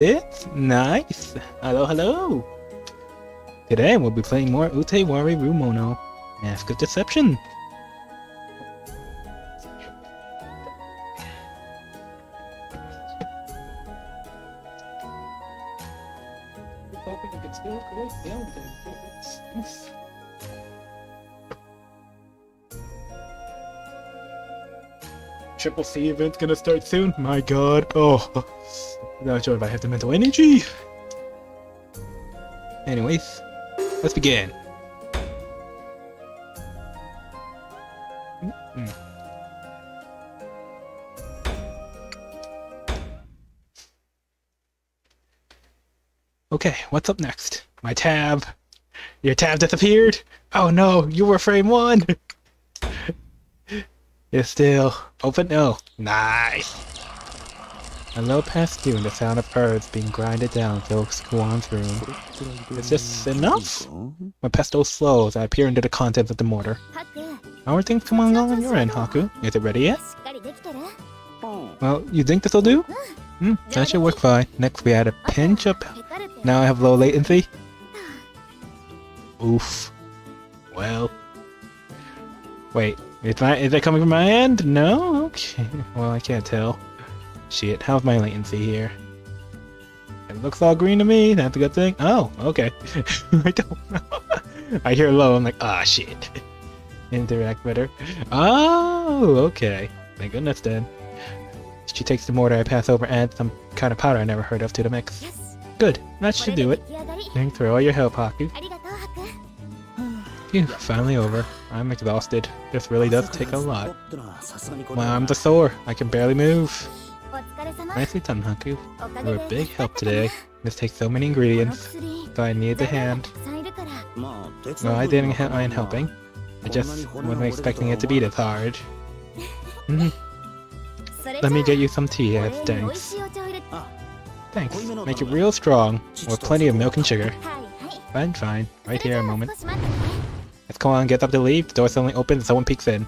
It's nice. Hello, hello. Today we'll be playing more Utawarerumono Mask of Deception. Triple C event's gonna start soon. My god. Oh, not sure if I have the mental energy. Anyways, let's begin. Okay, what's up next? My tab. Your tab disappeared? Oh no, you were frame 1! It's still open? No. Nice! A low past due and the sound of herds being grinded down fills Kuan's room. Is this enough? My pestle slows, I peer into the contents of the mortar. How are things coming along on your end, Haku? Is it ready yet? Well, you think this'll do? That should work fine. Next we add a pinch up. Now I have low latency. Oof. Well. Wait, is that coming from my end? No? Okay. Well, I can't tell. Shit, how's my latency here? It looks all green to me, that's a good thing. Oh, okay. I don't know. I hear low, I'm like, ah, shit. Interact better. Oh, okay. Thank goodness then. She takes the mortar I pass over and adds some kind of powder I never heard of to the mix. Good, that should do it. Thanks for all your help, Haku. Phew, finally over. I'm exhausted. This really does take a lot. My arms are sore. I can barely move. Nicely done, Haku. You were a big help today. This takes so many ingredients, so I need the hand. Well, I didn't mind helping. I just wasn't expecting it to be this hard. Let me get you some tea as thanks. Thanks. Make it real strong, with plenty of milk and sugar. Fine, fine. Right here a moment. Let's Koan gets up to leave, the door suddenly opens and someone peeks in.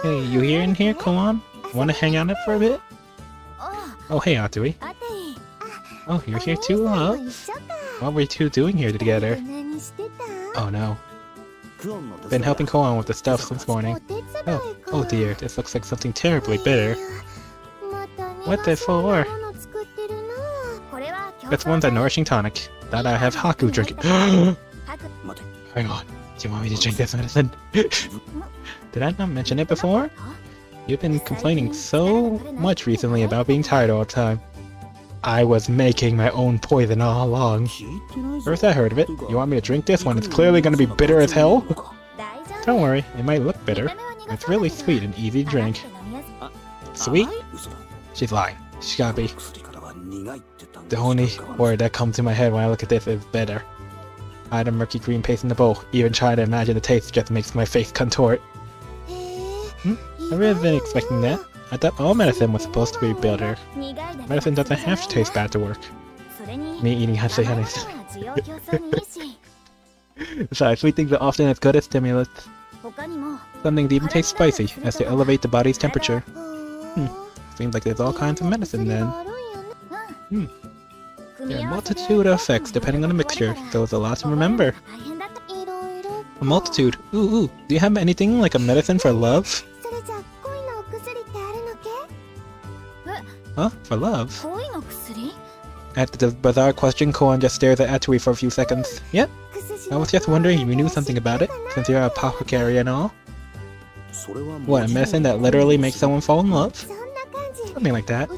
Hey, you here in here, Koan? Wanna hang out for a bit? Oh, hey, Atsui. Oh, you're here too, love? What were you two doing here together? Oh no. Been helping Koan with the stuff since morning. Oh dear, this looks like something terribly bitter. What this for? This one's a nourishing tonic. Thought I have Haku drink it. Hang on, do you want me to drink this medicine? Did I not mention it before? You've been complaining so much recently about being tired all the time. I was making my own poison all along. First I heard of it. You want me to drink this one? It's clearly gonna be bitter as hell. Don't worry, it might look bitter. It's really sweet and easy to drink. Sweet? She's lying. She gotta be. The only word that comes to my head when I look at this is bitter. I had a murky green paste in the bowl. Even trying to imagine the taste just makes my face contort. I really been expecting that. I thought all medicine was supposed to be bitter. Medicine doesn't have to taste bad to work. Me eating Hatsui honey. Besides, sweet things are often as good as stimulants. Some things even taste spicy, as they elevate the body's temperature. Seems like there's all kinds of medicine then. There are a multitude of effects depending on the mixture, so it's a lot to remember. A multitude? Ooh, do you have anything like a medicine for love? Huh? For love? At the bizarre question, Koan just stares at Atsui for a few seconds. Yep. I was just wondering if you knew something about it, since you're an apothecary and all. What, a medicine that literally makes someone fall in love? Something like that.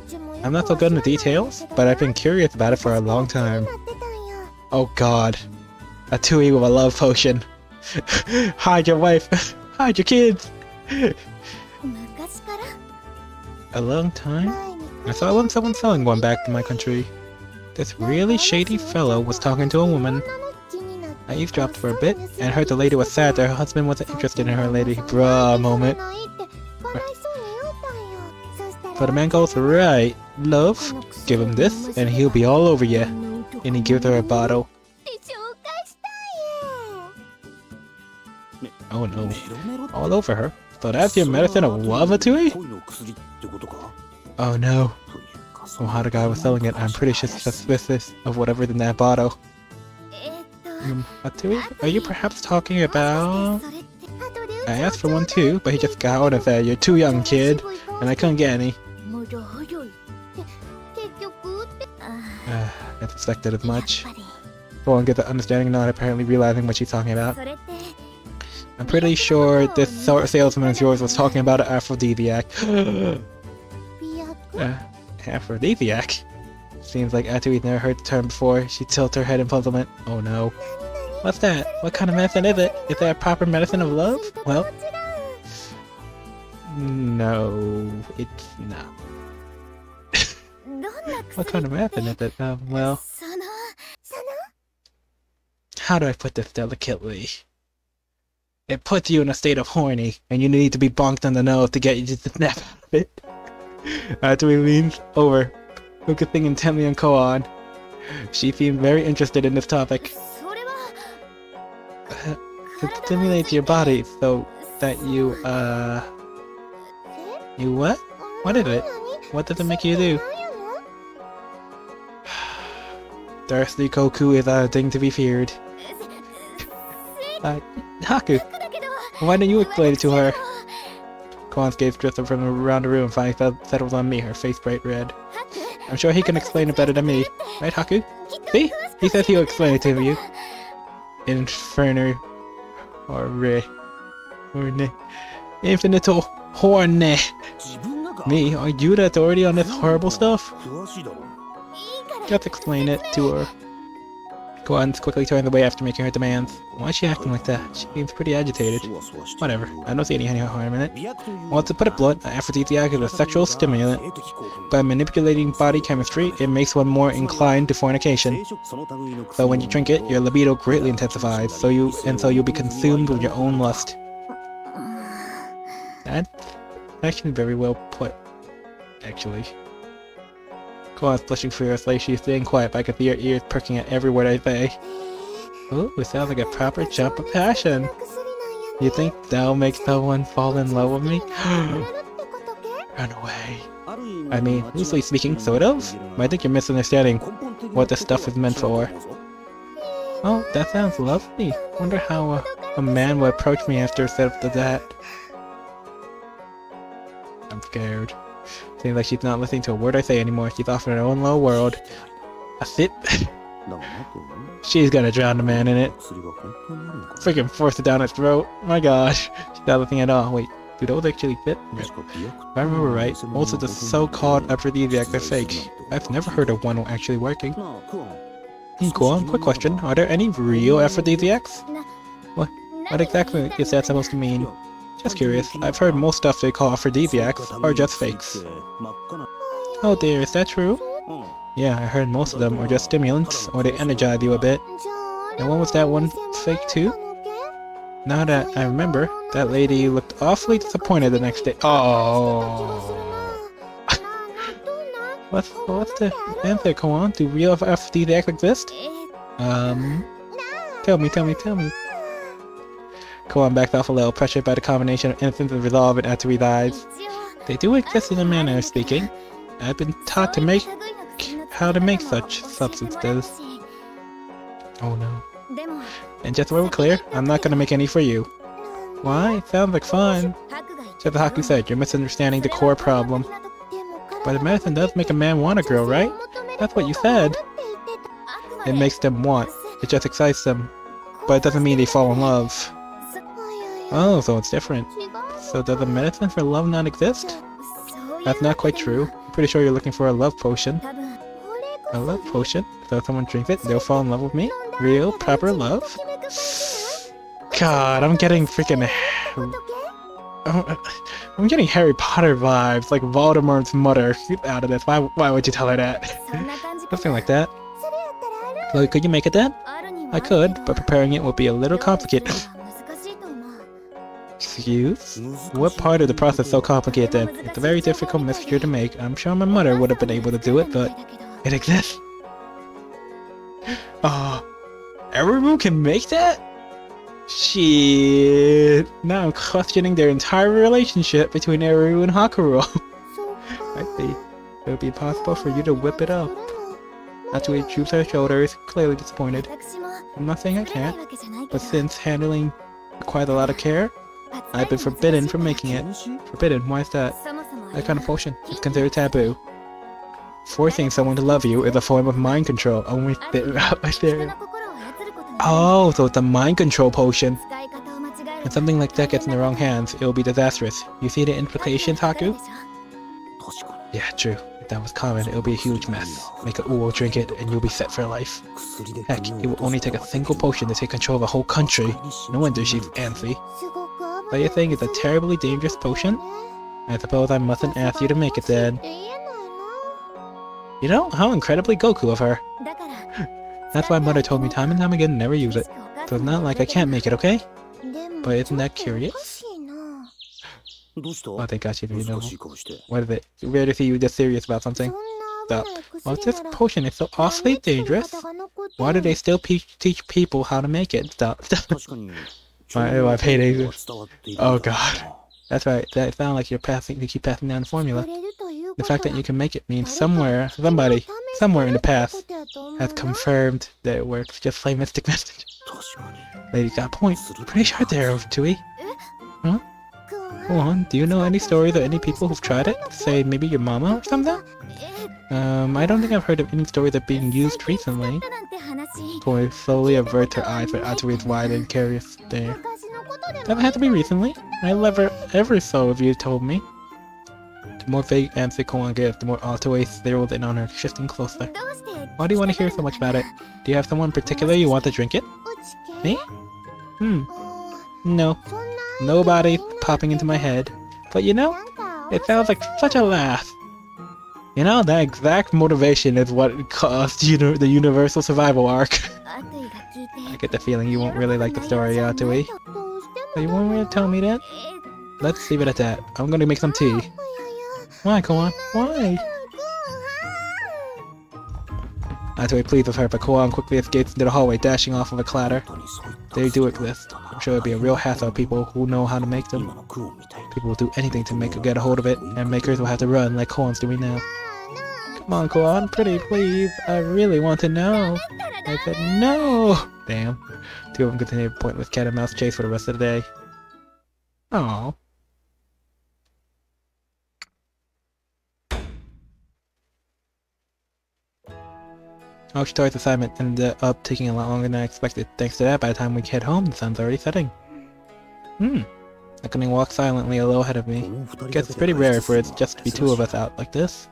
I'm not so good in the details, but I've been curious about it for a long time. Oh god. Atsui with a love potion. Hide your wife. Hide your kids. A long time? I saw someone selling one back in my country. This really shady fellow was talking to a woman. I eavesdropped for a bit, and heard the lady was sad that her husband wasn't interested in her lady. Bruh moment. So the man goes, right, love, give him this, and he'll be all over you. And he gives her a bottle. Oh no, all over her. So that's your medicine of love, Atsui? Oh no. Well, how the guy was selling it, I'm pretty suspicious of whatever's in that bottle. Hatsui? Are you perhaps talking about... I asked for one too, but he just got out and said, "You're too young, kid," and I couldn't get any. I suspected as much. Go on, get the understanding, not apparently realizing what she's talking about. I'm pretty sure this salesman of yours was talking about an aphrodisiac. Aphrodisiac? Seems like Atui's never heard the term before. She tilts her head in puzzlement. Oh no. What's that? What kind of medicine is it? Is that a proper medicine of love? Well... no, it's not. What kind of medicine is it? Well... how do I put this delicately? It puts you in a state of horny, and you need to be bonked on the nose to get you to snap out of it. Atui leans over, focusing intently on Koan. She seemed very interested in this topic. It stimulates your body so that you, You what? What is it? What does it make you do? Thirsty Koku is a thing to be feared. Haku, why don't you explain it to her? Koan's gaze drifted from around the room and finally settled on me, her face bright red. I'm sure he can explain it better than me. Right, Haku? See? He says he'll explain it to you. Inferno. Infinito Horne. Me? Are you the authority on this horrible stuff? Just explain it to her. Koan quickly turns away after making her demands. Why is she acting like that? She seems pretty agitated. Whatever, I don't see any harm in it. Well, to put it blunt, aphrodisiac is a sexual stimulant. By manipulating body chemistry, it makes one more inclined to fornication. So when you drink it, your libido greatly intensifies, so you'll be consumed with your own lust. That's actually very well put, actually. Koan's blushing furiously. She's staying quiet, but I can see her ears perking at every word I say. Ooh, it sounds like a proper jump of passion. You think that'll make someone fall in love with me? Run away. I mean, loosely speaking, sort of. But I think you're misunderstanding what this stuff is meant for. Oh, that sounds lovely. Wonder how a man would approach me after a setup of that. I'm scared. Seems like she's not listening to a word I say anymore. She's off in her own little world. A sip? She's gonna drown the man in it. Freaking force it down its throat. My gosh. She's not listening at all. Wait, do those actually fit? If I remember right, most of the so-called aphrodisiacs are fake. I've never heard of one actually working. Koan, quick question. Are there any real aphrodisiacs? What exactly is that supposed to mean? Just curious. I've heard most stuff they call aphrodisiacs are just fakes. Oh dear, is that true? Yeah, I heard most of them are just stimulants, or they energize you a bit. And when was that one fake too? Now that I remember, that lady looked awfully disappointed the next day. Oh. What's the answer, Koan? Do real aphrodisiacs exist? Tell me. Koan backed off a little, pressured by the combination of innocence and resolve in Atui's eyes. They do exist in a manner of speaking. I've been taught how to make such substances. Oh no. And just so we're clear, I'm not gonna make any for you. Why? It sounds like fun. Just as Haku said, you're misunderstanding the core problem. But the medicine does make a man want a girl, right? That's what you said. It makes them want. It just excites them. But it doesn't mean they fall in love. Oh, so it's different. So does a medicine for love not exist? That's not quite true. I'm pretty sure you're looking for a love potion. A love potion? So if someone drinks it, they'll fall in love with me? Real, proper love? God, I'm getting freaking... I'm getting Harry Potter vibes, like Voldemort's mother. Get out of this. Why would you tell her that? Something like that. Like, could you make it then? I could, but preparing it would be a little complicated. Excuse? What part of the process is so complicated then? It's a very difficult mixture to make. I'm sure my mother would have been able to do it, but it exists. Everyone can make that? Shit. Now I'm questioning their entire relationship between Eru and Hakuro. I see. it would be possible for you to whip it up. Atsui droops her shoulders, clearly disappointed. I'm not saying I can't, but since handling requires a lot of care, I've been forbidden from making it. Forbidden? Why is that? That kind of potion is considered taboo. Forcing someone to love you is a form of mind control. Only Oh, so it's a mind control potion. If something like that gets in the wrong hands, it will be disastrous. You see the implications, Haku? Yeah, true. If that was common, it will be a huge mess. Make a Uo drink it, and you'll be set for life. Heck, it will only take a single potion to take control of a whole country. No wonder she's antsy. So you're saying it's a terribly dangerous potion? I suppose I mustn't ask you to make it then. You know, how incredibly Goku of her. That's why Mother told me time and time again to never use it. So it's not like I can't make it, okay? But isn't that curious? Oh, thank God she didn't know. What is it? Rare to see you this serious about something. So, well, if this potion is so awfully dangerous, why do they still teach people how to make it? Stop. I've hated it. Oh God. That's right. That sounds like you keep passing down the formula. The fact that you can make it means somebody, somewhere in the past, has confirmed that it works. Just plain mystic message. Lady's got a point. Pretty sure there, Tui. Huh? Go on. Do you know any stories or any people who've tried it? Say maybe your mama or something? I don't think I've heard of any stories of being used recently. Boy slowly averts her eyes but Atsui's wide and curious stare. Doesn't have to be recently. I ever so of you told me. The more vague answer Koan gives, the more Atsui zeroes in on her, shifting closer. Why do you want to hear so much about it? Do you have someone in particular you want to drink it? Me? No. Nobody popping into my head. But you know, it sounds like such a laugh. You know, that exact motivation is what caused the universal survival arc. I get the feeling you won't really like the story, Atsui. So you won't really tell me that? Let's leave it at that. I'm gonna make some tea. Why, Koan? Why? Atsui pleads with her, but Koan quickly escapes into the hallway, dashing off with a clatter. They do exist. I'm sure it'd be a real hassle of people who know how to make them. People will do anything to get a hold of it, and makers will have to run like Koan's doing now. Come on, Koan, pretty please. I really want to know. I said no! Damn. Two of them continue a pointless cat and mouse chase for the rest of the day. Aww. Oshito's assignment ended up taking a lot longer than I expected. Thanks to that, by the time we head home, the sun's already setting. Nakane walks silently a little ahead of me. Guess it's pretty rare for it just to be two of us out like this.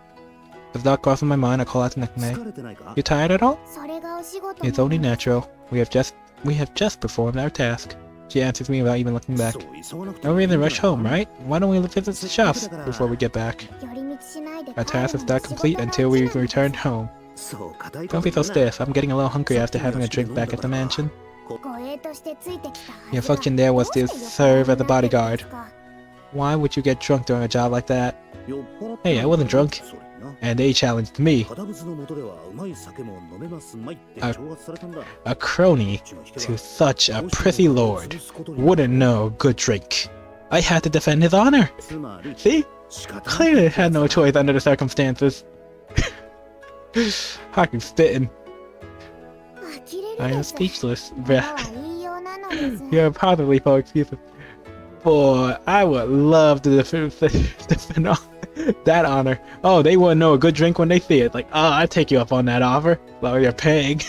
With that crossing my mind, I call out to Nakane. You tired at all? It's only natural. We have just performed our task. She answers me without even looking back. No reason to rush home, right? Why don't we visit the shops before we get back? Our task is not complete until we return home. Don't be so stiff. I'm getting a little hungry after having a drink back at the mansion. Your function there was to serve as a bodyguard. Why would you get drunk during a job like that? Hey, I wasn't drunk. And they challenged me. A crony to such a prissy lord wouldn't know a good drink. I had to defend his honor. See? Clearly had no choice under the circumstances. Haku's spitting. I am speechless. You're probably so excuses. Boy, I would love to defend that honor. Oh, they wouldn't know a good drink when they see it. Like, oh, I'd take you up on that offer. While you're paying.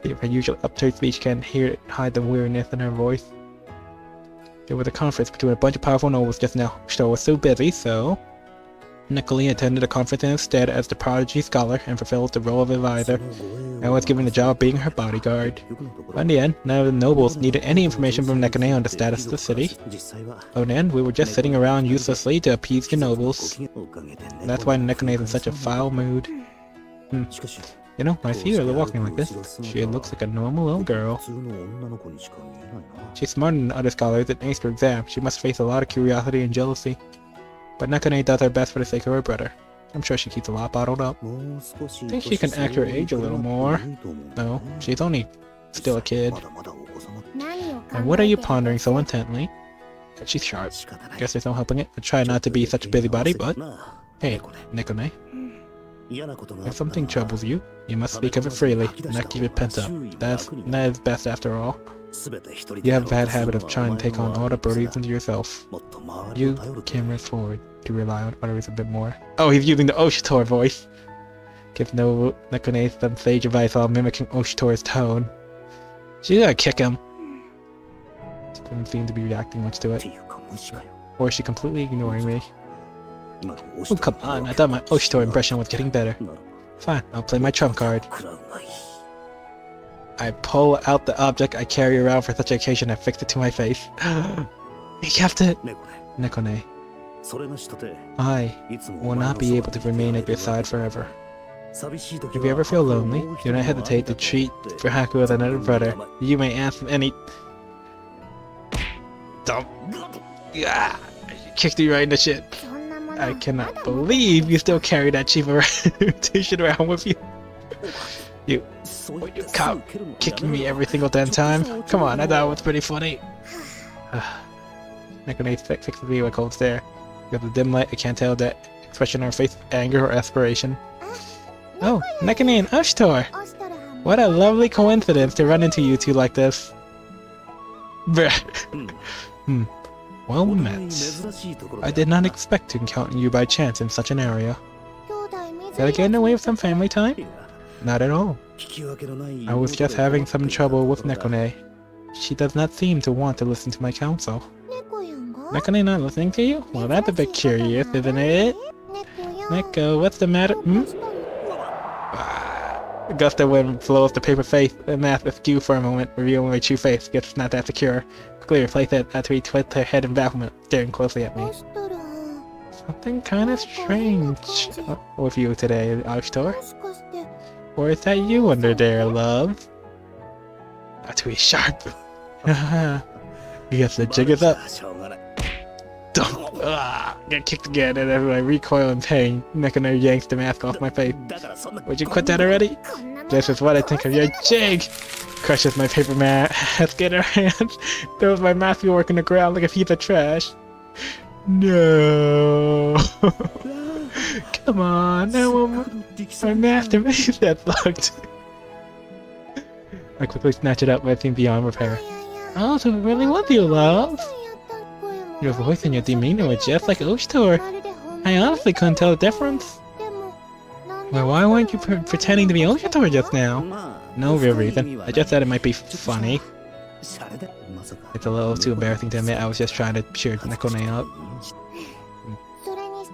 Her usual uptight speech can't hide the weariness in her voice. There was a conference between a bunch of powerful nobles just now. Shito was so busy, so Nakane attended the conference instead as the prodigy scholar and fulfilled the role of advisor. I was given the job of being her bodyguard. But in the end, none of the nobles needed any information from Nakane on the status of the city. So then, we were just sitting around uselessly to appease the nobles. That's why Nakane is in such a foul mood. You know, when I see her walking like this, she looks like a normal little girl. She's smarter than other scholars and aced her exam. She must face a lot of curiosity and jealousy. But Nakane does her best for the sake of her brother. I'm sure she keeps a lot bottled up. Think she can act her age a little more. No, she's only still a kid. And what are you pondering so intently? She's sharp. Guess there's no helping it. I try not to be such a busybody, but Hey, Nekone. If something troubles you, you must speak of it freely, not keep it pent up. That is best after all. You have a bad habit of trying to take on all the burdens into yourself. You can move forward to rely on others a bit more. Oh, he's using the Oshitor voice. Give no Nekone some sage advice while mimicking Oshitor's tone. She's gonna kick him. She doesn't seem to be reacting much to it. Or is she completely ignoring me? Oh, come on, I thought my Oshitor impression was getting better. Fine, I'll play my trump card. I pull out the object I carry around for such an occasion and fix it to my face. You kept it! Nekone. I will not be able to remain at your side forever. If you ever feel lonely, do not hesitate to treat for Haku as another brother. You may ask him any... Dump. Yeah, kicked you right in the shit. I cannot believe you still carry that chief reputation around with you. You cop kicking me every single damn time. Come on, I thought it was pretty funny. Nekone fixes me with a cold stare. With the dim light, I can't tell that expression on her face, anger or aspiration. Oh, Nekone and Oshitor! What a lovely coincidence to run into you two like this. Well met. I did not expect to encounter you by chance in such an area. Did I get in the way of some family time? Not at all. I was just having some trouble with Nekone. She does not seem to want to listen to my counsel. Nekone not listening to you? Well, that's a bit curious, isn't it? Neko, what's the matter? A gust of wind blows the paper face. The mask askew for a moment, revealing my true face. Guess it's not that secure. Quickly replace it after he twists her head in bafflement, staring closely at me. Something kinda strange with you today, Oshitor. Or is that you under there, love? Atui sharp. Yes, the jig is up. Dump. Get kicked again, and as I recoil in pain, Nekone yanks the mask off my face. Would you quit that already? This is what I think of your jig! Crushes my paper mask in her hands, throws my mask work on the ground like a piece of trash. No! Come on, now my masterpiece that's locked. I quickly snatch it up, but it seems beyond repair. Oh, so it really was you, love! Your voice and your demeanor were just like Oshitor. I honestly couldn't tell the difference. Well, why weren't you pretending to be Oshitor just now? No real reason. I just thought it might be funny. It's a little too embarrassing to admit I was just trying to cheer Nekone up.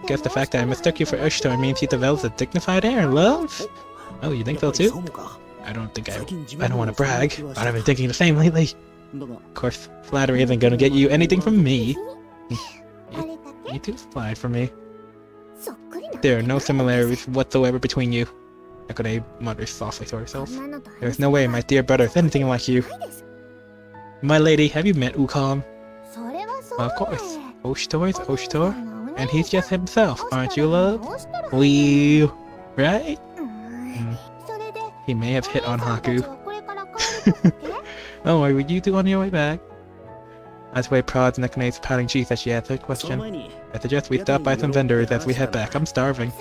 Guess the fact that I mistook you for Oshitor means he develops a dignified air, love? Oh, you think so too? I don't want to brag, but I've been thinking the same lately. Of course, flattery isn't gonna get you anything from me. You too fly for me. There are no similarities whatsoever between you. Nekone mutters softly to herself. There's no way my dear brother is anything like you. My lady, have you met Ukon? Well, of course. Oshitor is Oshitor, and he's just himself, aren't you, love? Right? He may have hit on Haku. Oh, what would you do on your way back? Atue prods Nekone's pouting cheeks as she asks her question. I suggest we stop by some vendors as we head back. I'm starving.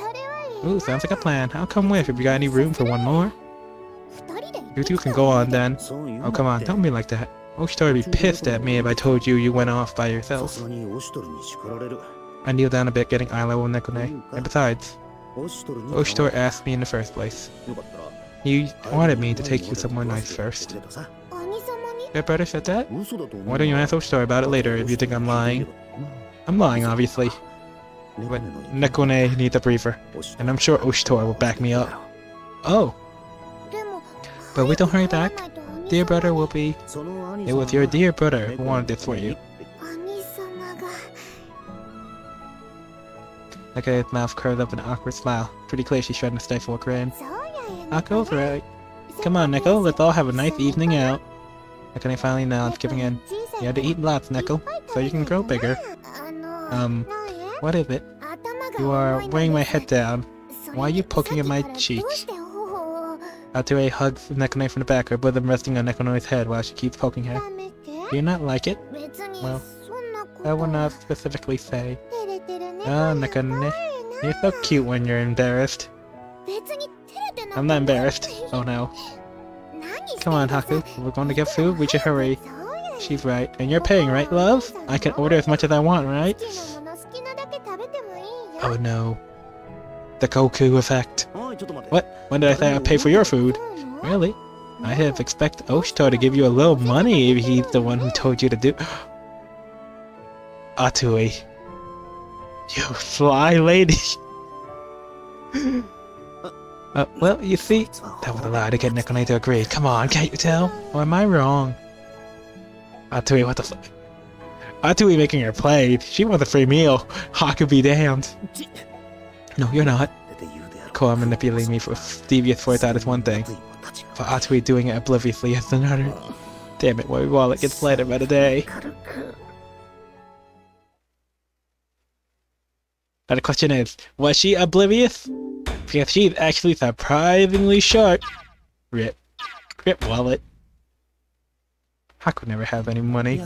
Ooh, sounds like a plan. I'll come with if you got any room for one more. You two can go on then. Oh, come on, don't be like that. Oshitor would be pissed at me if I told you went off by yourself. I kneel down a bit, getting eye level with Nekone. And besides, Oshitor asked me in the first place. He wanted me to take you somewhere nice first. Your brother said that? Why don't you ask Oshitor about it later if you think I'm lying? I'm lying, obviously. But Nekone needs a breather, and I'm sure Oshitor will back me up. Oh! But wait, don't hurry back. Dear brother will be... It was your dear brother who wanted this for you. Nekone's mouth curves up in an awkward smile. Pretty clear she's trying to stifle a grin. I'll go for it. Come on, Neko, let's all have a nice evening out. Nekone finally nods, giving in. You had to eat lots, Neko, so you can grow bigger. What is it? You are weighing my head down. Why are you poking at my cheek? Atue hugs Nekone from the back, her bosom resting on Nekone's head while she keeps poking her. Do you not like it? Well, I will not specifically say. Ah, Nekone. You're so cute when you're embarrassed. I'm not embarrassed. Oh no. Come on, Haku. We're going to get food. We should hurry. She's right. And you're paying, right, love? I can order as much as I want, right? Oh no. The Goku effect. What? When did I say I'd pay for your food? Really? I have expected Oshito to give you a little money if he's the one who told you to do— Atui. You fly lady. Well, you see, that was a lie to get Nekonai to agree. Come on, can't you tell? Or am I wrong? Atui, what the fuck? Atui making her play. She wants a free meal. Haku be damned. No, you're not. Koa manipulating me for devious forethought is one thing, but Atui doing it obliviously is another. Damn it, my wallet gets lighter by the day. Now the question is, was she oblivious? Because she's actually surprisingly sharp. Rip. Rip wallet. I could never have any money.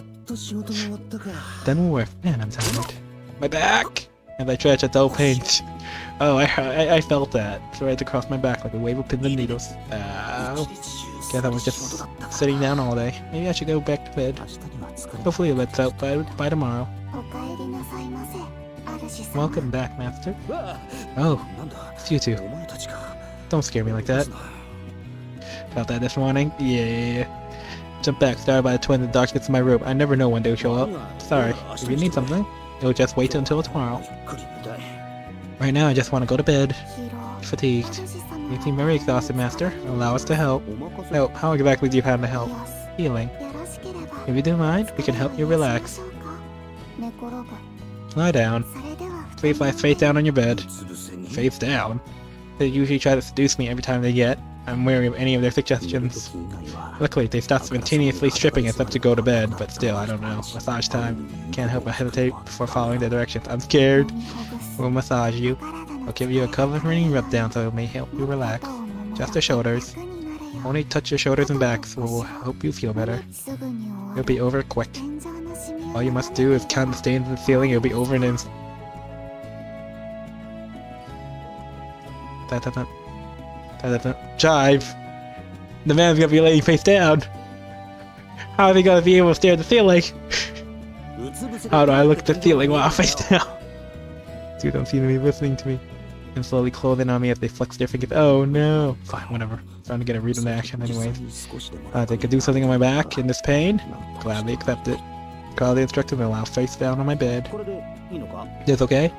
Then work. Man, I'm tired. My back! As I stretch at dull pains. Oh, I felt that. It's right across my back like a wave of pins and needles. Ow. Guess I was just sitting down all day. Maybe I should go back to bed. Hopefully it lets out by tomorrow. Welcome back, Master. Oh, it's you two. Don't scare me like that. Felt that this morning? Yeah. Jump back, started by the twins in the darkness in my room. I never know when they'll show up. Sorry. If you need something, you'll just wait until tomorrow. Right now, I just want to go to bed. Fatigued. You seem very exhausted, Master. Allow us to help. No, how exactly do you plan to help? Healing. If you don't mind, we can help you relax. Lie down. Please lie face down on your bed. Face down? They usually try to seduce me every time they get. I'm wary of any of their suggestions. Luckily, they stop spontaneously stripping us up to go to bed, but still, I don't know. Massage time. Can't help but hesitate before following their directions. I'm scared. We'll massage you. I'll give you a covering rub down so it may help you relax. Just the shoulders. Only touch your shoulders and back, so we'll help you feel better. It'll be over quick. All you must do is count the stains in the ceiling. It'll be over in an instant. That doesn't jive. The man's gonna be laying face down. How is he gonna be able to stare at the ceiling? How do I look at the ceiling while face down? Dude, don't seem to be listening to me. And slowly closing on me as they flex their fingers. Oh no. Fine, whatever. I'm trying to get a read on the action anyways. They could do something on my back in this pain. Gladly accept it. Call the instructor and allow face down on my bed. This okay?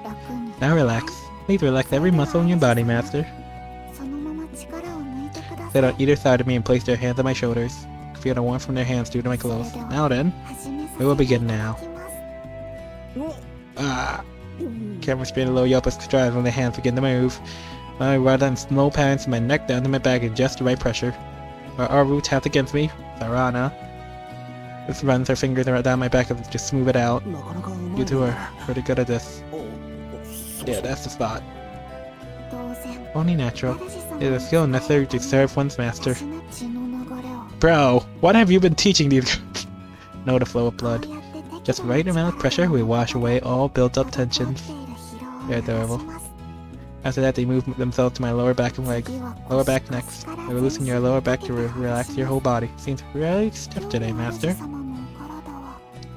Now relax. Please relax every muscle in your body, Master. Sit on either side of me and place their hands on my shoulders. Feel the warmth from their hands due to my clothes. Now then, we will begin now. Camera spin a little yelp of strides when the hands begin to move. My right and slow pants from my neck down to my back in just the right pressure. Our roots tapped against me. Sarana. This runs her fingers down my back and just smooth it out. You two are pretty good at this. Yeah, that's the spot. Only natural. It is a skill necessary to serve one's master. Bro, what have you been teaching these girls? Know the flow of blood. Just right amount of pressure will wash away all built-up tensions. They're adorable. After that, they move themselves to my lower back and legs. Lower back next. They will loosen your lower back to relax your whole body. Seems really stiff today, Master.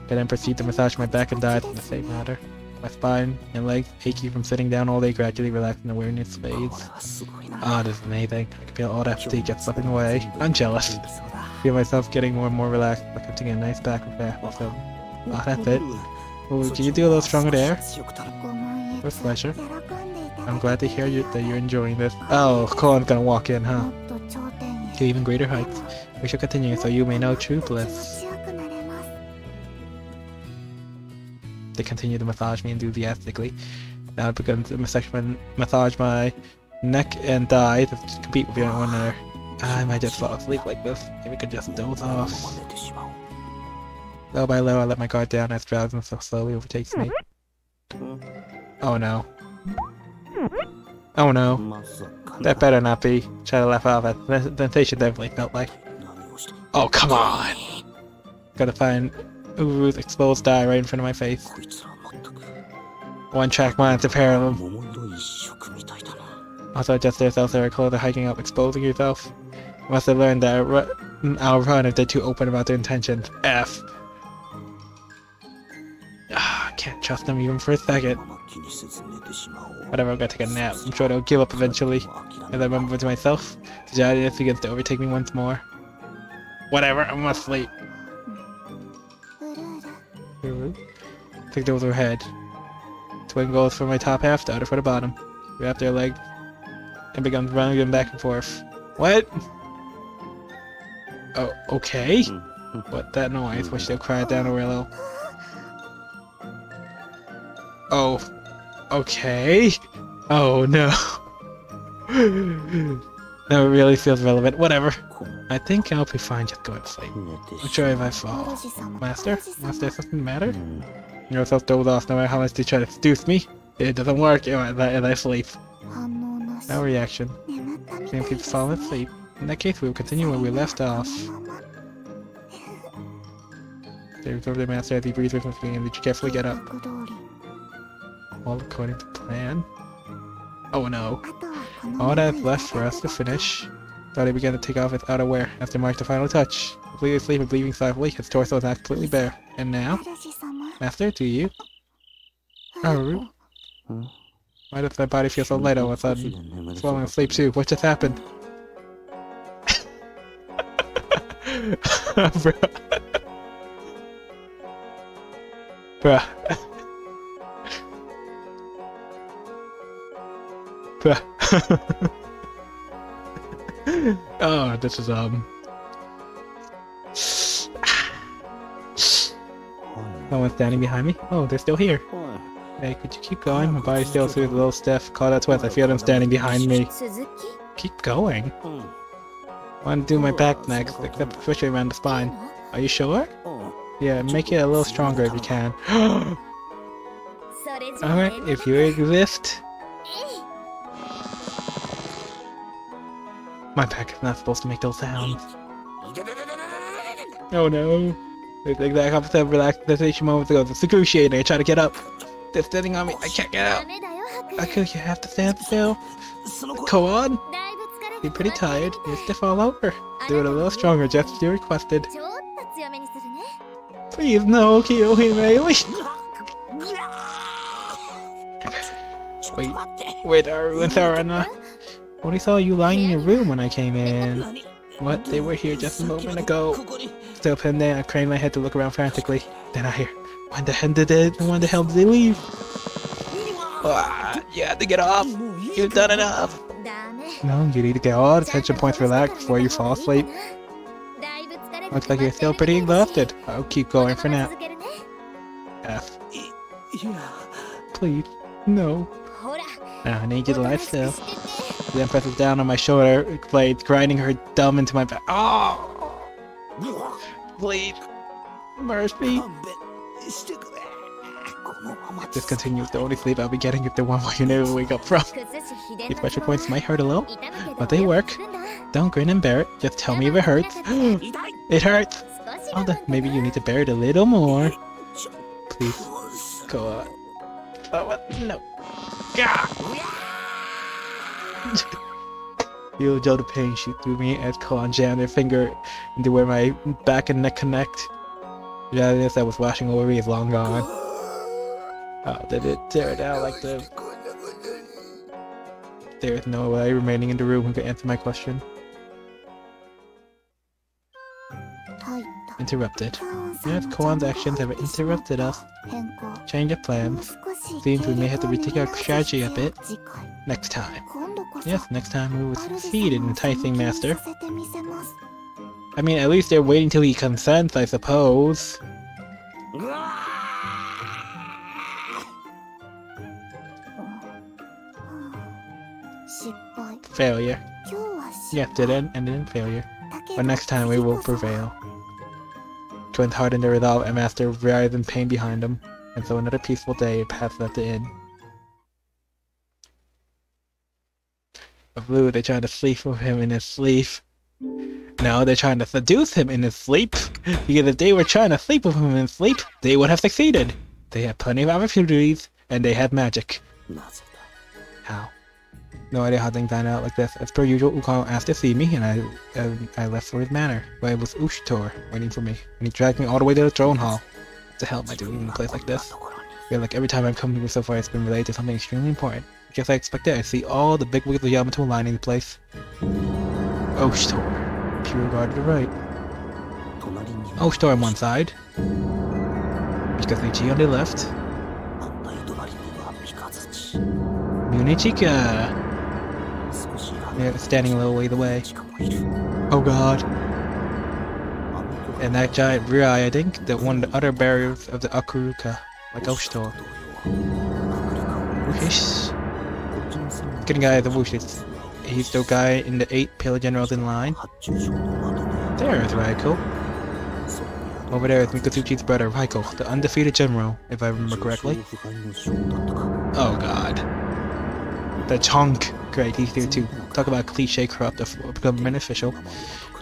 I then proceed to massage my back and thighs in the same manner. My spine and legs, achy from sitting down all day, gradually relax and awareness fades. Ah, this is amazing. I can feel all that fatigue just slipping away. I'm jealous. Feel myself getting more and more relaxed, like I'm taking a nice back with that. Also, that's it. Oh, can you do a little stronger there? With pleasure. I'm glad to hear that you're enjoying this. Oh, Colin's gonna walk in, huh? To even greater heights. We shall continue so you may know true bliss. They continue to massage me enthusiastically. Now it begins to massage my neck and thighs to compete with one another. I might just fall asleep like this. Maybe we could just doze off. Little by little, I let my guard down as drowsiness so slowly overtakes me. Oh no. Oh no. That better not be. Try to laugh off it. The sensation definitely felt like. Oh, come on! Gotta find Uru's exposed eye right in front of my face. One-track mind to pair of them. Also, just there's also a closer hiking up, exposing yourself. Must have learned that I'll run if they're too open about their intentions. F. Can't trust them even for a second. Whatever, I'm gonna take a nap. I'm sure they'll give up eventually. As I remember to myself, the giant begins to overtake me once more. Whatever, I must sleep. Take those overhead. Twin goes for my top half, the other for the bottom. Wrap their legs and becomes running them back and forth. What? Oh, okay. What that noise? Wish they'll quiet down a little. Oh, okay. Oh no. That really feels relevant. Whatever. I think I'll be fine just going to sleep. I'm sure if I fall. Master? Master, something the matter? You're so dozed off no matter how much they try to seduce me. It doesn't work and I sleep. No reaction. Seems he's fallen asleep. In that case, we will continue where we left off. They recover the master as he breathes with me and they carefully get up. All according to plan. Oh no. All that's left for us to finish. Thought he began to take off his outerwear as they marked the final touch. Completely asleep and breathing softly, his torso is now completely bare. And now? Master, do you? Oh. Why does my body feel so light all of a sudden? Falling asleep too. What just happened? Bruh. Bruh. Bruh. Oh, this is someone's standing behind me. Oh, they're still here. Hey, could you keep going? My body still feels a little stiff. Call that twice. I feel them standing behind me. Keep going. I want to do my back next, except especially around the spine. Are you sure? Yeah, make it a little stronger if you can. Alright, if you exist. My back is not supposed to make those sounds. Oh no. It's the exact opposite of relaxation moments ago. It's excruciating. I try to get up. They're standing on me. I can't get out. Okay, you have to stand still. Go on. You're pretty tired. You're stiff all over. Do it a little stronger, just as you requested. Please, no, kill him, wait. Wait, Aru and Sarana. Only saw you lying in your room when I came in. What? They were here just a moment ago. Still pinned down, I craned my head to look around frantically. Then I hear, when the hell did they leave? You have to get off. You've done enough. No, you need to get all the tension points relaxed before you fall asleep. Looks like you're still pretty exhausted. I'll keep going for now. F. Please, no. Now I need you to lie still. Then presses down on my shoulder blades, grinding her thumb into my back. Oh! Please, mercy. This continues the only sleep I'll be getting if the one where you never wake up from. These pressure points might hurt a little, but they work. Don't grin and bear it, just tell me if it hurts. It hurts! Oh, then maybe you need to bear it a little more. Please, go on. Oh, no. Feel Joe the pain shoot through me as Kalan jammed their finger into where my back and neck connect. The reality that was washing over me is long gone. Oh, did it tear down like the... There is no way remaining in the room who can answer my question. Interrupted. Yes, Kawan's actions have interrupted us. Change of plans. Seems we may have to rethink our strategy a bit. Next time. Yes, next time we will succeed in enticing Master. I mean, at least they're waiting till he consents, I suppose. Failure. Yes, it ended in failure. But next time we will prevail. Twins hardened their resolve and Master writhed in pain behind them. And so another peaceful day passed at the inn. But Blue, they're trying to sleep with him in his sleep. No, they're trying to seduce him in his sleep. Because if they were trying to sleep with him in his sleep, they would have succeeded. They had plenty of opportunities. And they had magic. How? No idea how things turned out like this. As per usual, Ukon asked to see me, and I left for his manor, but it was Ushtor waiting for me, and he dragged me all the way to the throne hall. What the hell am I doing in a place like this? I feel like every time I've come here so far, it's been related to something extremely important. Just as I expected, I see all the big wigs of Yamato lining the place. Ushtor, pure guard to the right. Ushtor on one side, Mikazuchi on the left. Munichika! Yeah, standing a little way away. Oh god. And that giant rear eye, I think, that one of the other barriers of the Akuruka, like Ushtor. Whoosh. Good guy the whooshes. He's the guy in the 8 Pale Generals in line. There is Raiko. Over there is Mikazuchi's brother, Raiko, the undefeated general, if I remember correctly. Oh god. The chunk. Great, he's here too. Talk about cliche corrupt government official.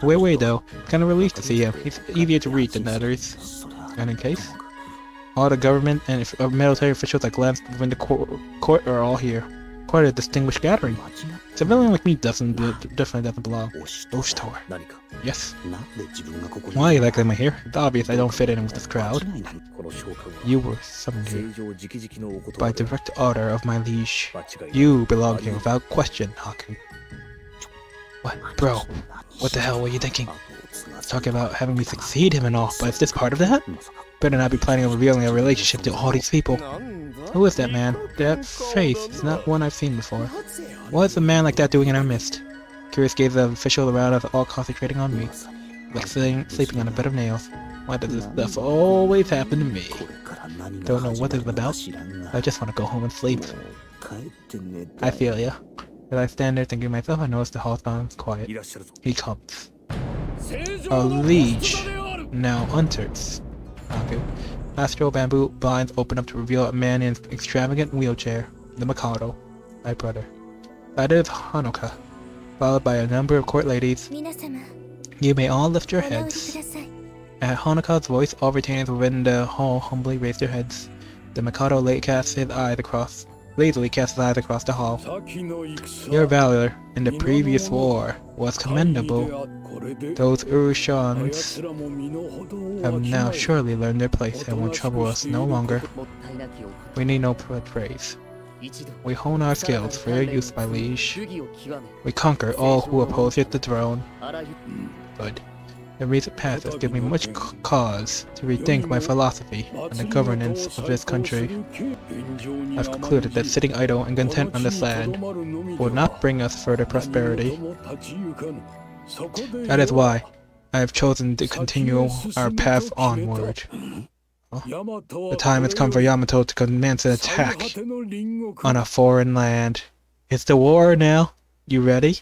Wait though. Kinda relieved to see him. He's easier to read than the others. And in case, all the government and military officials that glanced within the court are all here. Quite a distinguished gathering. Civilian like me definitely doesn't belong. Ushtor. Yes. Why exactly am I here? It's obvious I don't fit in with this crowd. You were summoned here by direct order of my liege. You belong here without question, Haku. What? Bro, what the hell were you thinking? Talking about having me succeed him and all, but is this part of that? Better not be planning on revealing a relationship to all these people. Who is that man? That face is not one I've seen before. What is a man like that doing in our midst? Curious gazed the official around us, all concentrating on me. Like sleeping on a bed of nails. Why does this stuff always happen to me? Don't know what it's about. I just want to go home and sleep. I feel ya. As I stand there thinking to myself, I notice the hall sounds quiet. He comes. A liege now enters. Okay. Astral bamboo blinds open up to reveal a man in an extravagant wheelchair, the Mikado, my brother. That is Hanukkah, followed by a number of court ladies. You may all lift your heads. At Hanukkah's voice, all retainers within the hall humbly raised their heads. The Mikado lazily cast his eyes across the hall. Your valor in the previous war was commendable. Those Urushans have now surely learned their place and will trouble us no longer. We need no praise. We hone our skills for your use, my liege. We conquer all who oppose the throne. Good. The recent past has given me much cause to rethink my philosophy on the governance of this country. I've concluded that sitting idle and content on this land will not bring us further prosperity. That is why I have chosen to continue our path onward. The time has come for Yamato to commence an attack on a foreign land. It's the war now. You ready?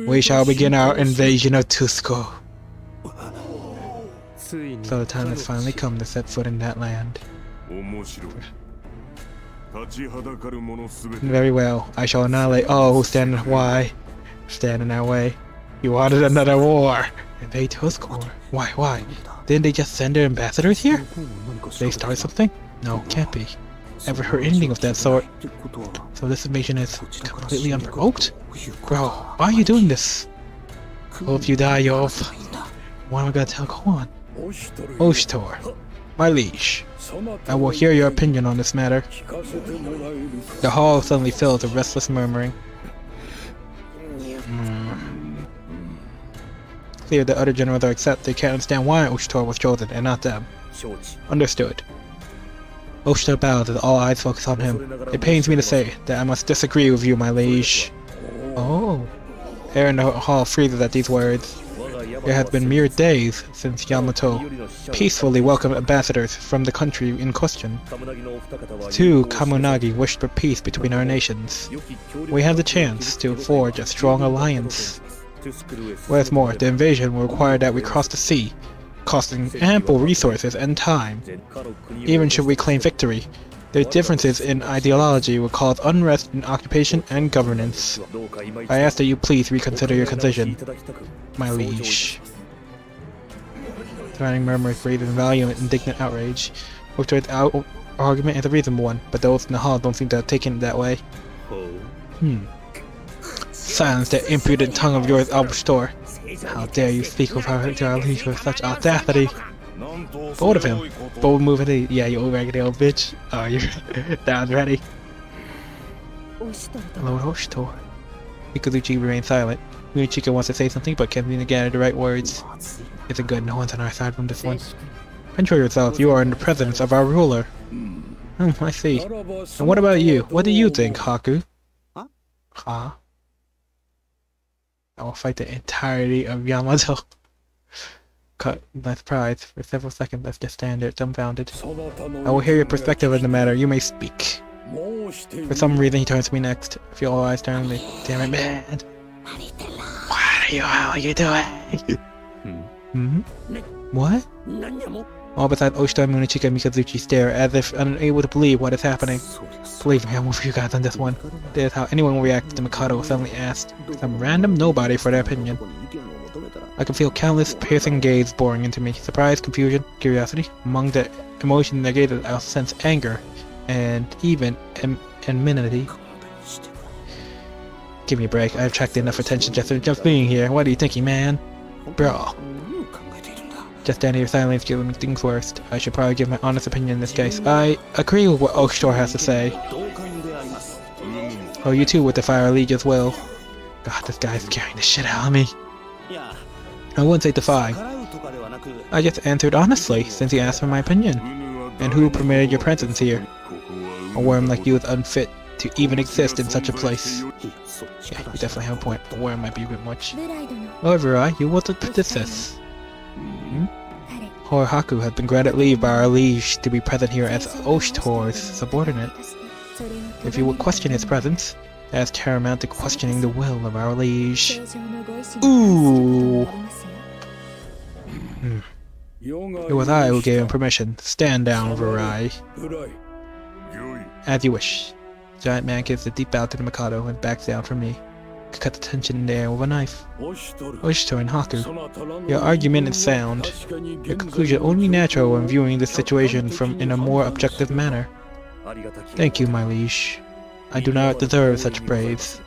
We shall begin our invasion of Tusco. So the time has finally come to set foot in that land. Very well. I shall annihilate all who stand in our way. You wanted another war. Invade Tusco. Why? Didn't they just send their ambassadors here? They start something? No, can't be. Ever heard anything of that sort? So this invasion is completely unprovoked? Bro, why are you doing this? Well, if you die, you'll... What am I gonna tell? Go on. Ushtor, my liege. I will hear your opinion on this matter. The hall suddenly fills with restless murmuring. Clear the other generals are upset. They can't understand why Ushtor was chosen and not them. Understood. Ushtor bows as all eyes focus on him. It pains me to say that I must disagree with you, my liege. Oh. Air in the hall freezes at these words. It has been mere days since Yamato peacefully welcomed ambassadors from the country in question. Two Kamunagi wished for peace between our nations. We have the chance to forge a strong alliance. What's more, the invasion will require that we cross the sea, costing ample resources and time. Even should we claim victory, the differences in ideology will cause unrest in occupation and governance. I ask that you please reconsider your decision, my liege. Surrounding murmurs breathed in valiant, indignant outrage. Ushtor's argument is a reasonable one, but those in the hall don't seem to have taken it that way. Silence that impudent tongue of yours, Albustor. How dare you speak of her to our liege with such audacity? Bold of him. Bold move at it. Yeah, you old raggedy old bitch. Oh, you're down ready. Lord Oshitor. Mikazuchi remains silent. Michika wants to say something, but can't even gather the right words. Isn't good, no one's on our side from this one. Control yourself, you are in the presence of our ruler. I see. And what about you? What do you think, Haku? Huh? I will fight the entirety of Yamato. Cut by surprise. For several seconds, let's just stand there, dumbfounded. I will hear your perspective on the matter. You may speak. For some reason, he turns to me next. I feel all eyes turn to me. Damn it, man. How are you doing? What? All besides Oshita, Munichika, and Mikazuchi stare as if unable to believe what is happening. Believe me, I'm with you guys on this one. This is how anyone will react to the Mikado suddenly asked. Some random nobody for their opinion. I can feel countless piercing gaze boring into me. Surprise, confusion, curiosity. Among the emotions in their gazes, I'll sense anger and even enmity. Give me a break. I've attracted enough attention just being here. What are you thinking, man? Bro. Just standing here silently is giving me things worse. I should probably give my honest opinion in this case. I agree with what Oshtor has to say. Oh, you too with the Fire League as well. God, this guy's scaring the shit out of me. I wouldn't say defy. I just answered honestly, since he asked for my opinion. And who permitted your presence here? A worm like you is unfit to even exist in such a place. Yeah, you definitely have a point. A worm might be a bit much. However, you wasn't this. Haku has been granted leave by our liege to be present here as Oshtor's subordinate. If you would question his presence, that's tantamount to questioning the will of our liege. Ooh! It was I who gave him permission. Stand down, Varai. As you wish. The giant man gives a deep bow to the Mikado and backs down from me. Cut the tension in the air with a knife. Oshito and Haku, your argument is sound. Your conclusion only natural when viewing this situation in a more objective manner. Thank you, my liege. I do not deserve such praise.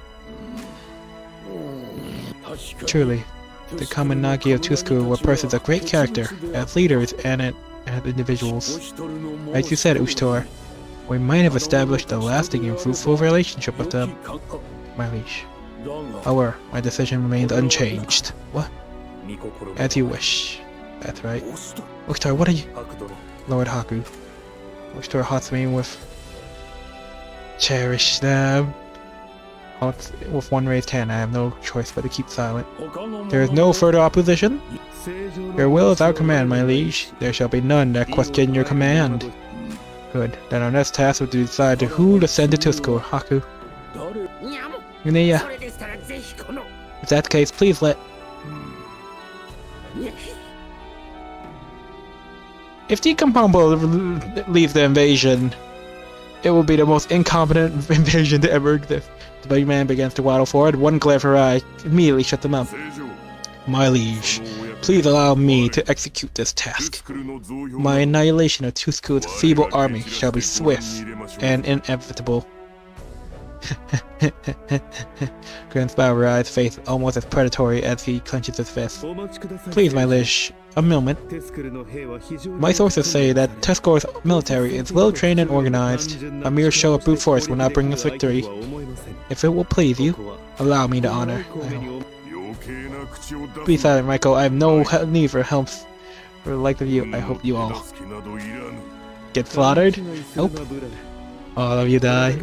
Truly, the Kaminagi of Tusku were persons of great character, as leaders and as individuals. As you said, Ushtor, we might have established a lasting and fruitful relationship with them, my liege. However, my decision remains unchanged. What? As you wish. That's right. Ushtor, what are you? Lord Haku. Ushtor haunts me with... Cherish them. With one raised hand, I have no choice but to keep silent. There is no further opposition? Your will is our command, my liege. There shall be none that question your command. Good. Then our next task will decide who to send to Tusku, Haku. If that's the case, please let... If the Compound leaves the invasion, it will be the most incompetent invasion to ever exist. The big man begins to waddle forward. One glare for eye immediately shut them up. My liege, please allow me to execute this task. My annihilation of Tusku's feeble army shall be swift and inevitable. Grand Spiral eyes face almost as predatory as he clenches his fist. Please, my liege, a moment. My sources say that Tusku's military is well trained and organized. A mere show of brute force will not bring us victory. If it will please you, allow me to honor. Be silent, Michael. I have no need for help. For the like of you, I hope you all get slaughtered. Nope. All of you die.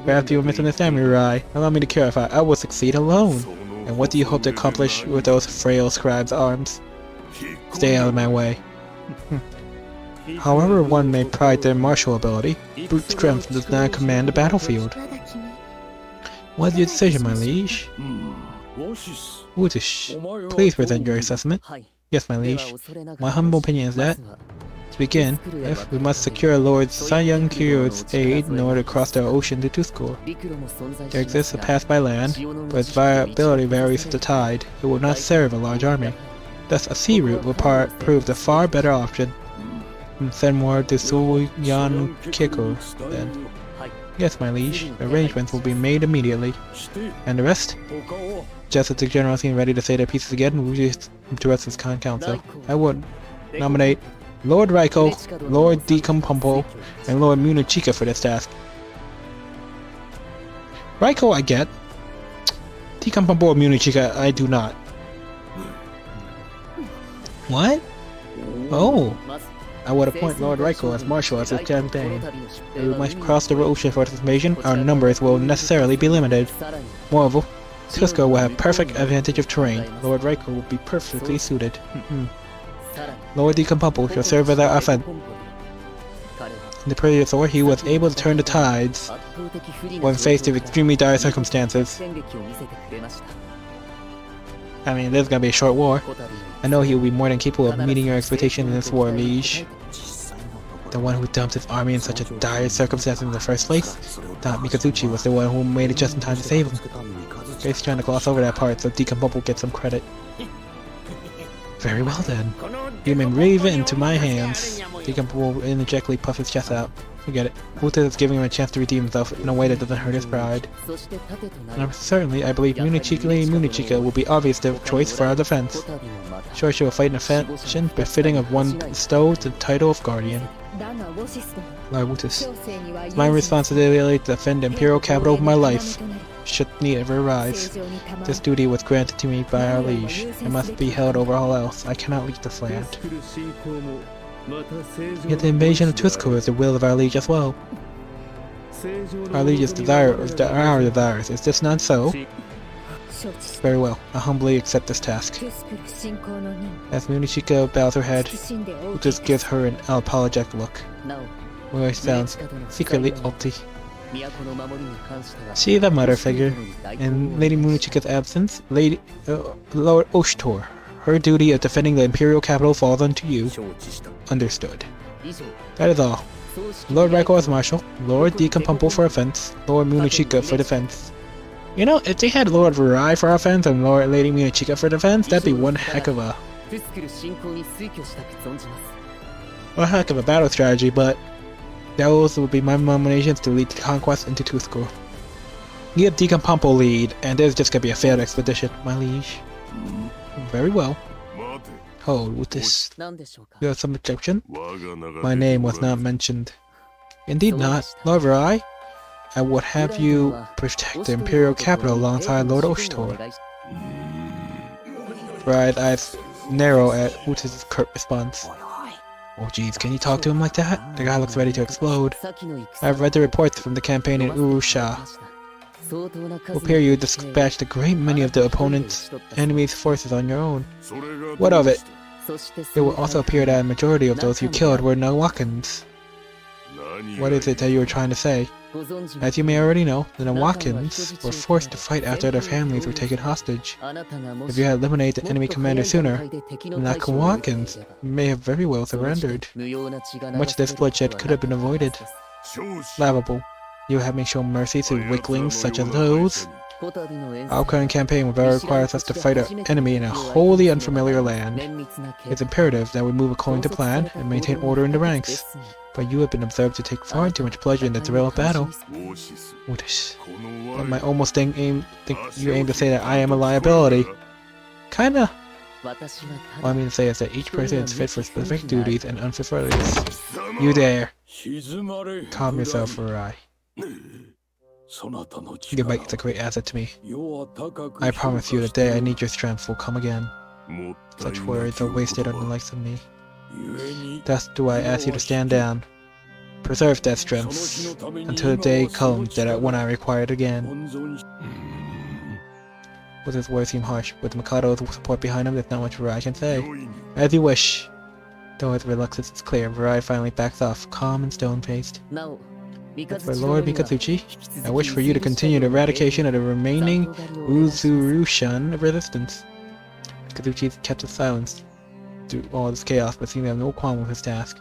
Perhaps you will misunderstand me, Rai. Allow me to clarify. I will succeed alone. And what do you hope to accomplish with those frail scribe's arms? Stay out of my way. However one may pride their martial ability, brute strength does not command the battlefield. What is your decision, my liege? Wutish, please present your assessment. Yes, my liege. My humble opinion is that, to begin with, we must secure Lord Sayang Kiryu's aid in order to cross the ocean to Tusku. There exists a path by land, but its viability varies with the tide. It will not serve a large army. Thus, a sea route will prove the far better option. Send more to Suyan Kiko, then. Yes, my liege. Arrangements will be made immediately. And the rest? Just as the general seemed ready to say their pieces again, we just to rest his council. I would nominate Lord Raiko, Lord Decompumpo, and Lord Munichika for this task. Raiko I get. Decompumpo or Munichika I do not. What? Oh! I would appoint Lord Raiko as Marshal as his campaign. If we must cross the ocean for this invasion, our numbers will necessarily be limited. Moreover, Tusco will have perfect advantage of terrain. Lord Raiko will be perfectly suited. Lord Decompumpo shall serve as our offense. In the previous war, he was able to turn the tides when faced with extremely dire circumstances. I mean, this is gonna be a short war. I know he will be more than capable of meeting your expectations in this war, liege. The one who dumped his army in such a dire circumstance in the first place, Don Mikazuchi, was the one who made it just in time to save him. He's trying to gloss over that part so Decompumpo gets some credit. Very well then. You may leave it into my hands. Decompumpo will interjectly puff his chest out. Forget it. Uta is giving him a chance to redeem himself in a way that doesn't hurt his pride. And certainly, I believe Munichika will be obvious the choice for our defense. Sure, she will fight in a fashion befitting of one bestowed the title of Guardian. Lord Wutis, it's my responsibility to defend the Imperial capital of my life, should need ever arise. This duty was granted to me by our liege. It must be held over all else. I cannot leave this land. Yet the invasion of Tusco is the will of our liege as well. Our liege's desire is our desires. Is this not so? Very well. I humbly accept this task. As Munichika bows her head, Utus gives her an apologetic look. Voice sounds secretly ulty. She is a mother figure. In Lady Munichika's absence, Lord Oshtor, her duty of defending the Imperial capital falls onto you. Understood. That is all. Lord Raiko as Marshal, Lord Decompumpo for offense, Lord Munichika for defense. You know, if they had Lord Varai for offense and Lord Lady Munichika for defense, that'd be one heck of a battle strategy, but those would be my nominations to lead the conquest into Tusco. Give Decompumpo lead, and there's just gonna be a failed expedition, my liege. Very well. Hold with this. You have some objection? My name was not mentioned. Indeed not. Lord Varai, I would have you protect the Imperial capital alongside Lord Oshtor. Varai's eyes narrow at Utis' curt response. Oh jeez, can you talk to him like that? The guy looks ready to explode. I've read the reports from the campaign in Urusha. It will appear you dispatched a great many of the opponent's enemy's forces on your own. What of it? It will also appear that a majority of those you killed were Nawakans. What is it that you were trying to say? As you may already know, the Nawakans were forced to fight after their families were taken hostage. If you had eliminated the enemy commander sooner, the Nawakans may have very well surrendered. Much of this bloodshed could have been avoided. Laughable. You have me show mercy to weaklings such as those. Our current campaign requires us to fight an enemy in a wholly unfamiliar land. It's imperative that we move according to plan and maintain order in the ranks. But you have been observed to take far too much pleasure in the thrill of battle. I might almost think you aim to say that I am a liability. Kinda. What I mean to say is that each person is fit for specific duties and unfit for others. You there. Calm yourself, Varai. Your might is a great asset to me. I promise you the day I need your strength will come again. Such words are wasted on the likes of me. Thus do I ask you to stand down. Preserve that strength until the day comes when I require it again. With his words seem harsh, with Mikado's support behind him, there's not much Varai can say. As you wish. Though his reluctance is clear, Varai finally backs off, calm and stone-faced. For Lord Mikazuchi, I wish for you to continue the eradication of the remaining Uzurushan resistance. Mikazuchi kept his silence through all this chaos, but seemed to have no qualm with his task.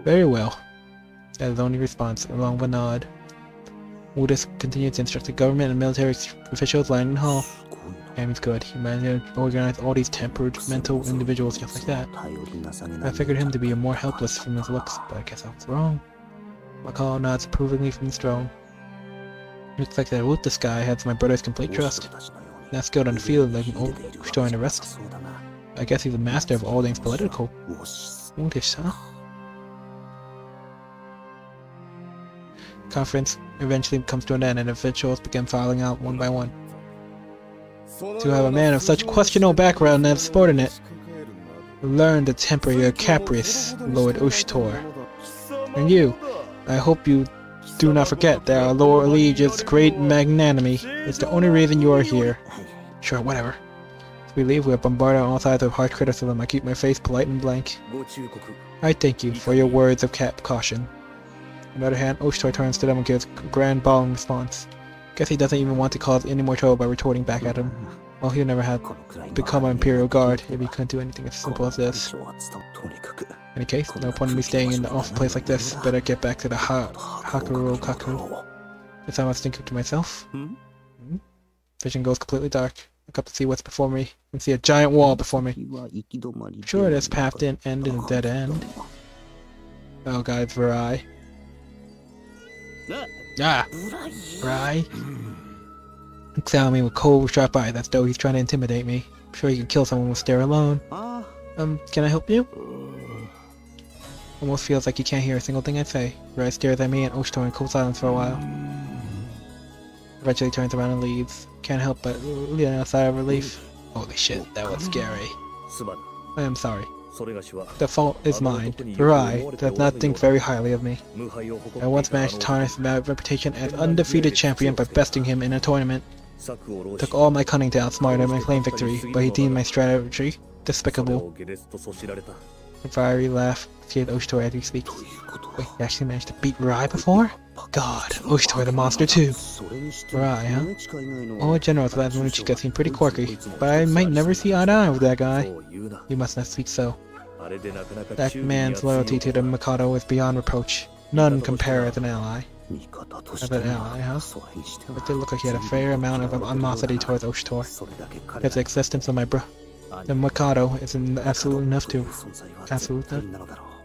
Very well. That is his only response, along with a nod. Udis continued to instruct the government and military officials lying in hall. He's good. He managed to organize all these temperamental individuals just like that. I figured him to be more helpless from his looks, but I guess I was wrong. Makao nods approvingly from his throne. Looks like that Wuta guy has my brother's complete trust. Not skilled on the field like an old Ushtor and the rest. I guess he's a master of all things political. English, huh? Conference eventually comes to an end and officials begin filing out one by one. To have a man of such questionable background and subordinate, learn to temper your caprice, Lord Ushtor. And you, I hope you do not forget that our Lord Liege's great magnanimity is the only reason you are here. Sure, whatever. As we leave, we are bombarded on all sides with harsh criticism. I keep my face polite and blank. I thank you for your words of caution. On the other hand, Ushtor turns to them and gives a grand bawling response. Guess he doesn't even want to cause any more trouble by retorting back at him. Well, he'll never have become an Imperial Guard if he couldn't do anything as simple as this. In any case, no point in me staying in an awful place like this. Better get back to the Hakurokaku. Guess I must think to myself. Vision goes completely dark. I look up to see what's before me and see a giant wall before me. Sure, this path didn't end in a dead end. Oh god, it's Varai. Ah! Varai. Looks at me with cold, sharp eyes as though he's trying to intimidate me. I'm sure he can kill someone with stare alone. Can I help you? Almost feels like he can't hear a single thing I say. Varai stares at me and Ushtor in cool silence for a while. Eventually turns around and leaves. Can't help but let out a sigh of relief. Holy shit, that was scary. I am sorry. The fault is mine, for I does not think very highly of me. I once managed to tarnish my reputation as undefeated champion by besting him in a tournament. Took all my cunning to outsmart him and claim victory, but he deemed my strategy despicable. A fiery laugh scared Ushtor as he speaks. Wait, you actually managed to beat Varai before? God, Ushtor the monster too. Varai, huh? All generals of Munuchika seem pretty quirky, but I might never see eye to eye with that guy. You must not speak so. That man's loyalty to the Mikado is beyond reproach. None compare as an ally. As an ally, huh? It did look like he had a fair amount of animosity towards Ushtor. Yet the existence of the Mikado is absolute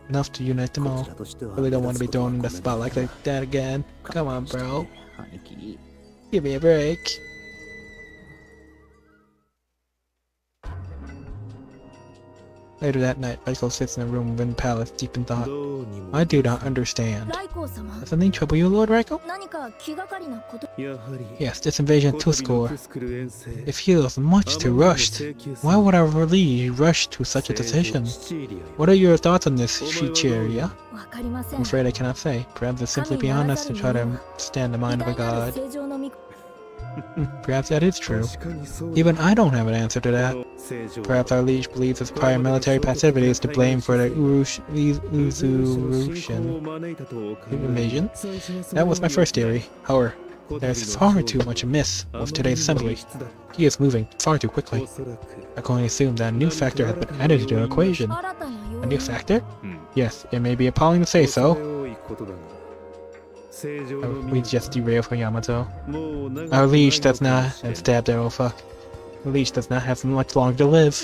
enough to unite them all. Really don't want to be thrown in the spotlight like that again. Come on, bro. Give me a break. Later that night, Raiko sits in a room within the palace, deep in thought. I do not understand. Does something trouble you, Lord Raiko? Yes, this invasion of Tuskur. It feels much too rushed. Why would our liege rush to such a decision? What are your thoughts on this, Shichiria? I'm afraid I cannot say. Perhaps it's simply beyond us to try to understand the mind of a god. Perhaps that is true. Even I don't have an answer to that. Perhaps our liege believes his prior military passivity is to blame for the Uzurushan invasion. That was my first theory. However, there's far too much amiss with today's assembly. He is moving far too quickly. I can only assume that a new factor has been added to the equation. A new factor? Yes, it may be appalling to say so. We just derailed for Yamato. Our liege does not, and stabbed there, oh fuck. The liege does not have much longer to live.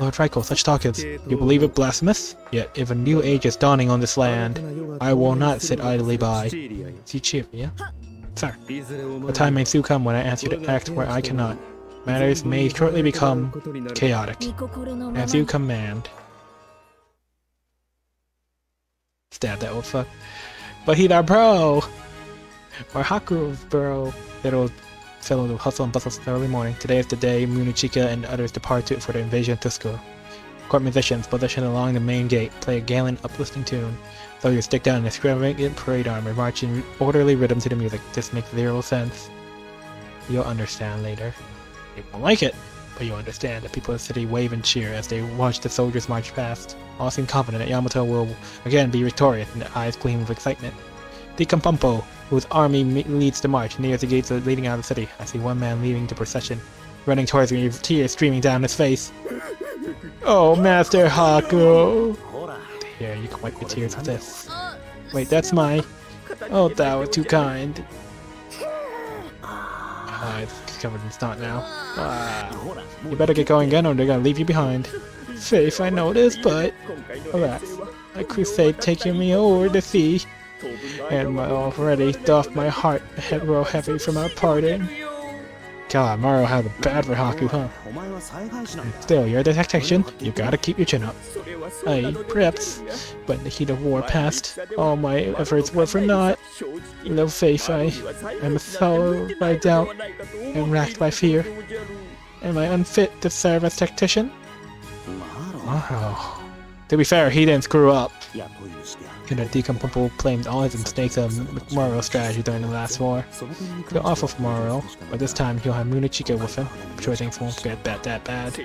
Lord Raiko, such talk is, you believe it blasphemous? Yet, if a new age is dawning on this land, I will not sit idly by. Shichiria? Sir, the time may soon come when I ask you to act where I cannot. Matters may shortly become chaotic. As you command. Stab that old fuck. But he's our bro! Or Haku's bro. Little fellow will hustle and bustle since early morning. Today is the day Munuchika and others depart for the invasion of Tusco. Court musicians positioned along the main gate play a gallant, uplifting tune. Soldiers stick down in extravagant parade armor, marching orderly rhythm to the music. This makes zero sense. You'll understand later. You won't like it, but you'll understand. The people of the city wave and cheer as they watch the soldiers march past. All seem confident that Yamato will again be victorious, and their eyes gleam with excitement. The Kampampo, whose army leads the march, nears the gates leading out of the city. I see one man leading the procession, running towards me with tears streaming down his face. Oh, Master Haku! Here, you can wipe your tears with this. Wait, that's my... Oh, thou art too kind. covered in snot now. Ah, you better get going again or they're gonna leave you behind. Faith, I know this, but alas, my crusade taking me over the sea, and my already doth my heart grow heavy from our parting. God, Mario had a bad for Haku, huh? Still, you're the tactician. You gotta keep your chin up. Aye, perhaps, but in the heat of war past, all my efforts were for naught. No faith, I am followed by doubt and racked by fear. Am I unfit to serve as tactician? Wow. To be fair, he didn't screw up. The Decompopo blamed all his mistakes of Mario's strategy during the last war. Go off of Mario, but this time he'll have Munichika with him. I'm sure things won't get that bad.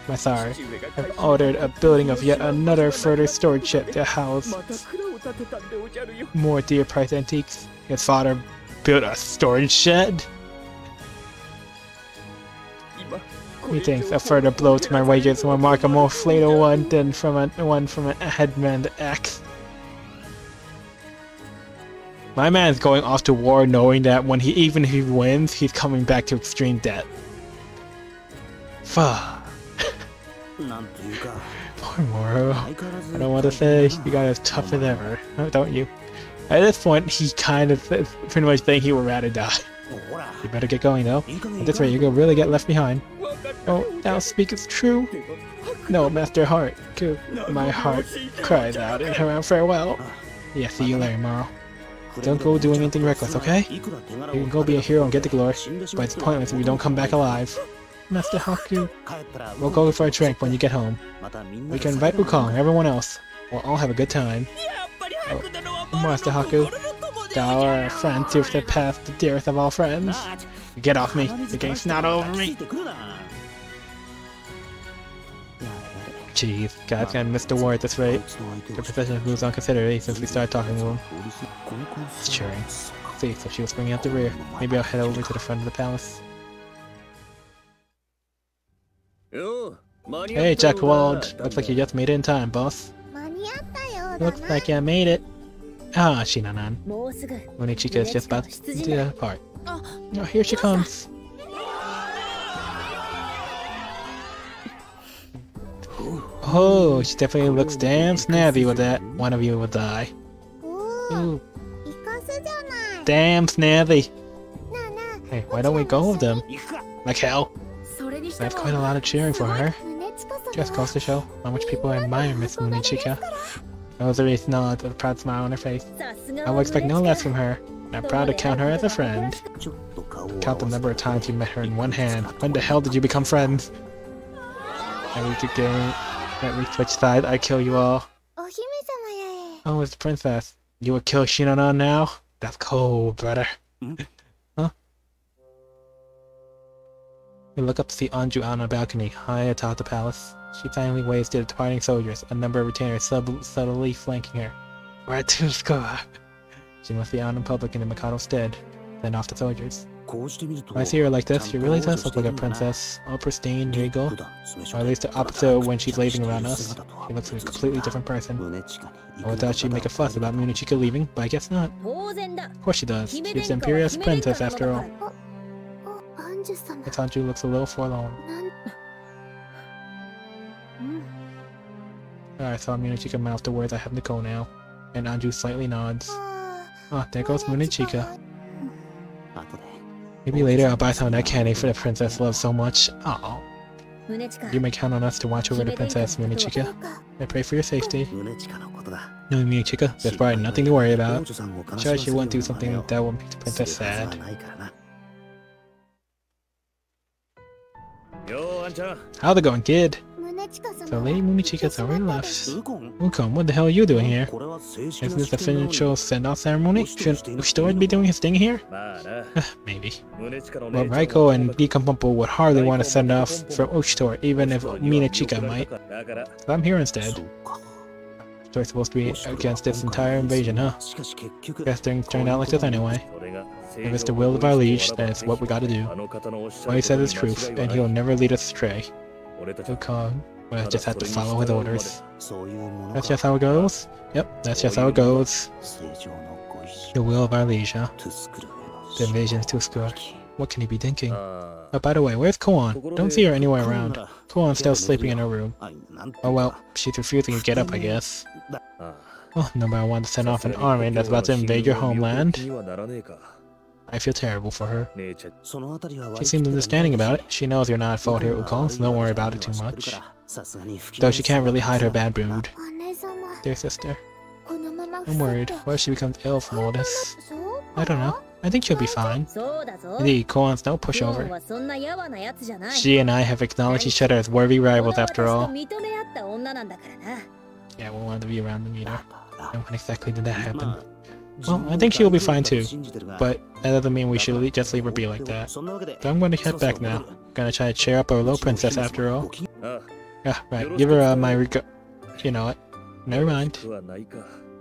I'm sorry. I've ordered a building of yet another further storage shed to house more dear price antiques. His father built a storage shed? Methinks a further blow to my wages will mark a more fatal one than from a headman axe. My man's going off to war knowing that even if he wins, he's coming back to extreme debt. Fuck. Poor Moro. I don't know what to say. You got as tough as ever, don't you? At this point, he kind of pretty much think he would rather die. You better get going though. At this rate, you're gonna really get left behind. Oh, thou speakest true. No, Master Heart. My heart cries out in her farewell. Yeah, see you later, Moro. Don't go do anything reckless, okay? You can go be a hero and get the glory, but it's pointless if you don't come back alive. Master Haku, we'll go for a drink when you get home. We can invite Wukong and everyone else. We'll all have a good time. Oh, Master Haku, thou art a friend to surpass the dearest of all friends. Get off me, the game's not over me. Jeez, God's gonna miss the war at this rate. The profession moves on considerably since we started talking to him. It's cheering. See, so she was bringing out the rear. Maybe I'll head over to the front of the palace. Hey, Jack Wald. Looks like you just made it in time, boss. Looks like you made it. Ah, Shinanan. Munichika is just about to depart. Oh, here she comes. Oh, she definitely looks damn snazzy with that. One of you will die. Ooh. Damn snazzy. Hey, why don't we go with them? Like hell. That's quite a lot of cheering for her. Just goes to show how much people admire Miss Munichika. Rosary's nod with a proud smile on her face. I will expect no less from her, and I'm proud to count her as a friend. Count the number of times you met her in one hand. When the hell did you become friends? And we could go. Let me switch sides, I kill you all. Oh, it's the princess. You would kill Shinanan now? That's cold, brother. Huh? We look up to see Anju out on a balcony, high atop the palace. She silently waves to the departing soldiers, a number of retainers subtly flanking her. We're at 2 score. She must be out in public in the Mikado's stead. Send off the soldiers. When I see her like this, she really does look like a princess. All pristine, regal. Or at least the opposite when she's lazing around us. She looks like a completely different person. I would thought she'd make a fuss about Munichika leaving, but I guess not. Of course she does. She's the Imperious Princess after all. Anju looks a little forlorn. I saw Munichika mouth the words I have to go now. And Anju slightly nods. Ah, there goes Munichika. Maybe later I'll buy some of that candy for the princess loves so much. Aww. You may count on us to watch over the princess, Munichika. I pray for your safety. Knowing Munichika, there's probably nothing to worry about. I'm sure she won't do something that will make the princess sad. How's it going, kid? So Lady Munichika's already left. Wukong, what the hell are you doing here? Is this the official send-off ceremony? Shouldn't Ushidori be doing his thing here? Maybe. Well, Raiko and Decompopo would hardly want to send off from Ushidori, even if Munichika might. So I'm here instead. Ushitori's supposed to be against this entire invasion, huh? Guess things turned out like this anyway. If it's the will of our liege, then it's what we gotta do. What he says is truth, and he'll never lead us astray. Wukong, we'll just have to follow his orders. That's just how it goes? Yep, that's just how it goes. The will of our liege, huh? The invasion's too good. What can he be thinking? Oh, by the way, where's Koan? Don't see her anywhere around. Koan's still sleeping in her room. Oh well, she's refusing to get up, I guess. Oh, nobody wants to send off an army that's about to invade your homeland. I feel terrible for her. She seems understanding about it. She knows you're not at fault here, Ukon, so don't worry about it too much. Though she can't really hide her bad mood. Dear sister. I'm worried. What if she becomes ill from all this? I don't know. I think she'll be fine. Indeed, Koan's no pushover. She and I have acknowledged each other as worthy rivals after all. Yeah, we wanted to be around to meet her. And when exactly did that happen? Well, I think she'll be fine too. But that doesn't mean we should just leave her be like that. So I'm going to head back now. Gonna try to cheer up our little princess after all. Yeah, right. Give her my rego- You know what? Never mind.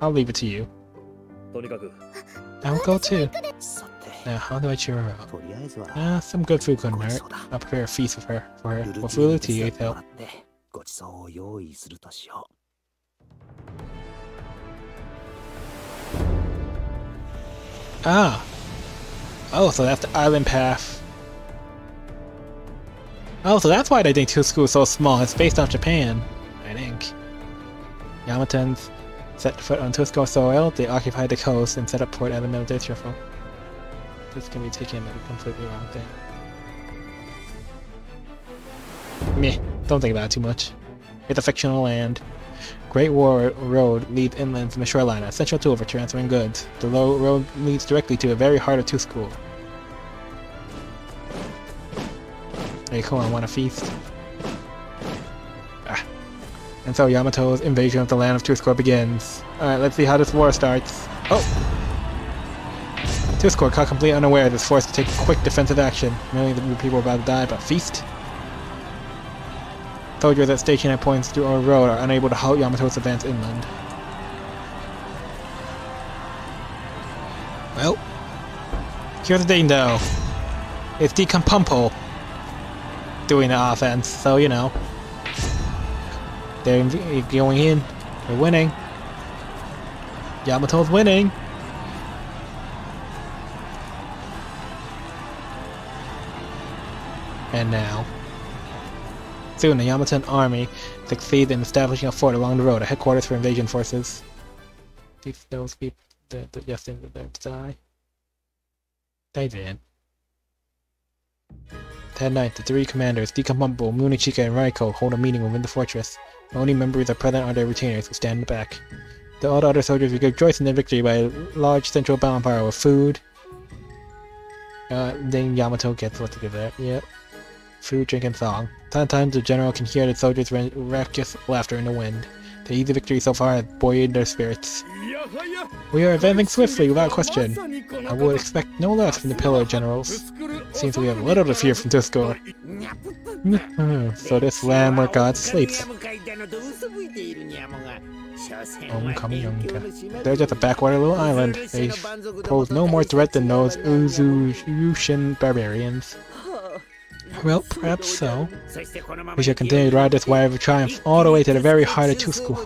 I'll leave it to you. I'll go too. Now, how do I cheer her up? Some good food couldn't hurt. I'll prepare a feast for her. What food will tea help? Ah! Oh, so that's the island path. Oh, so that's why they think Tusku is so small. It's based on Japan, I think. Yamatans set foot on Tusco soil, they occupied the coast and set up port as a military shuffle. This can be taken as a completely wrong thing. Meh, don't think about it too much. It's a fictional land. Great War Road leads inland from the shoreline, a central tool for transferring goods. The low road leads directly to the very heart of Tusco. Hey, come on, want a feast? And so Yamato's invasion of the land of Tusco begins. Alright, let's see how this war starts. Oh! Tusco, caught completely unaware, is forced to take quick defensive action. Millions of people are about to die, but feast? Soldiers at stationed at points through our road are unable to halt Yamato's advance inland. Well, here's the thing though. It's Decompumpo doing the offense, so you know. They're going in. They're winning. Yamato's winning. And now. Soon, the Yamatan army succeeds in establishing a fort along the road, a headquarters for invasion forces. Those people just didn't die. They did. That night, the three commanders, Decompumpo, Munichika, and Raiko, hold a meeting within the fortress. The only members that are present are their retainers, who stand in the back. All the other soldiers rejoice in their victory by a large central bonfire with food. Then Yamato gets what to give there. Yep. Food, drink, and song. Sometimes the general can hear the soldiers' raucous laughter in the wind. The easy victory so far has buoyed their spirits. We are advancing swiftly, without question. I would expect no less from the Pillar Generals. Seems we have little to fear from Tusco. So this land where God sleeps. They're just a backwater little island. They pose no more threat than those Uzushin barbarians. Well, perhaps so. We shall continue to ride this wave of triumph all the way to the very heart of Tusco.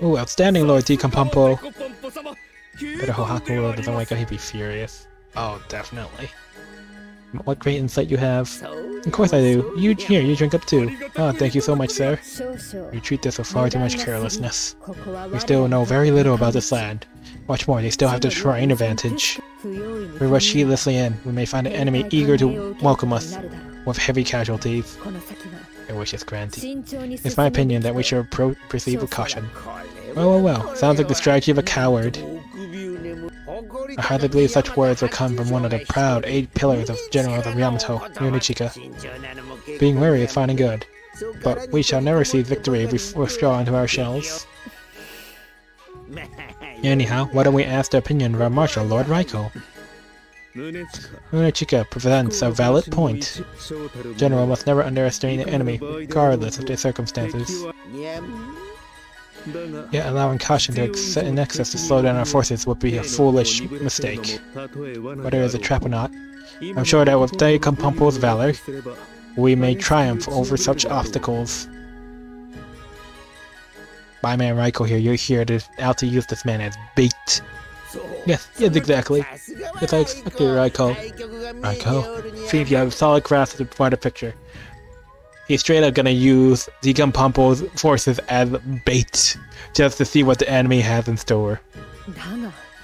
Ooh, outstanding, Lord Decompumpo. But the Hohaku world doesn't wake up, he'd be furious. Oh, definitely. What great insight you have. Of course I do. You drink up too. Oh, thank you so much, sir. You treat this with far too much carelessness. We still know very little about this land. Much more, they still have the terrain advantage. We rush heedlessly in. We may find an enemy eager to welcome us, with heavy casualties. Your wish is granted. It's my opinion that we should proceed with caution. Well. Sounds like the strategy of a coward. I hardly believe such words will come from one of the proud 8 pillars of Generals of Yamato, Munichika. Being wary is fine and good, but we shall never see victory if we withdraw into our shells. Anyhow, why don't we ask the opinion of our Marshal, Lord Raiko? Munichika presents a valid point. General must never underestimate the enemy, regardless of their circumstances. Yet allowing caution to in excess to slow down our forces would be a foolish mistake. Whether it's a trap or not, I'm sure that with Decompumpo's valor, we may triumph over such obstacles. My man Raiko here, you're here out to use this man as bait. Yes, yes, exactly. Yes, I expected Raiko. Raiko? See if you have a solid grasp of the wider picture. He's straight up gonna use the Gunpumpo's forces as bait, just to see what the enemy has in store.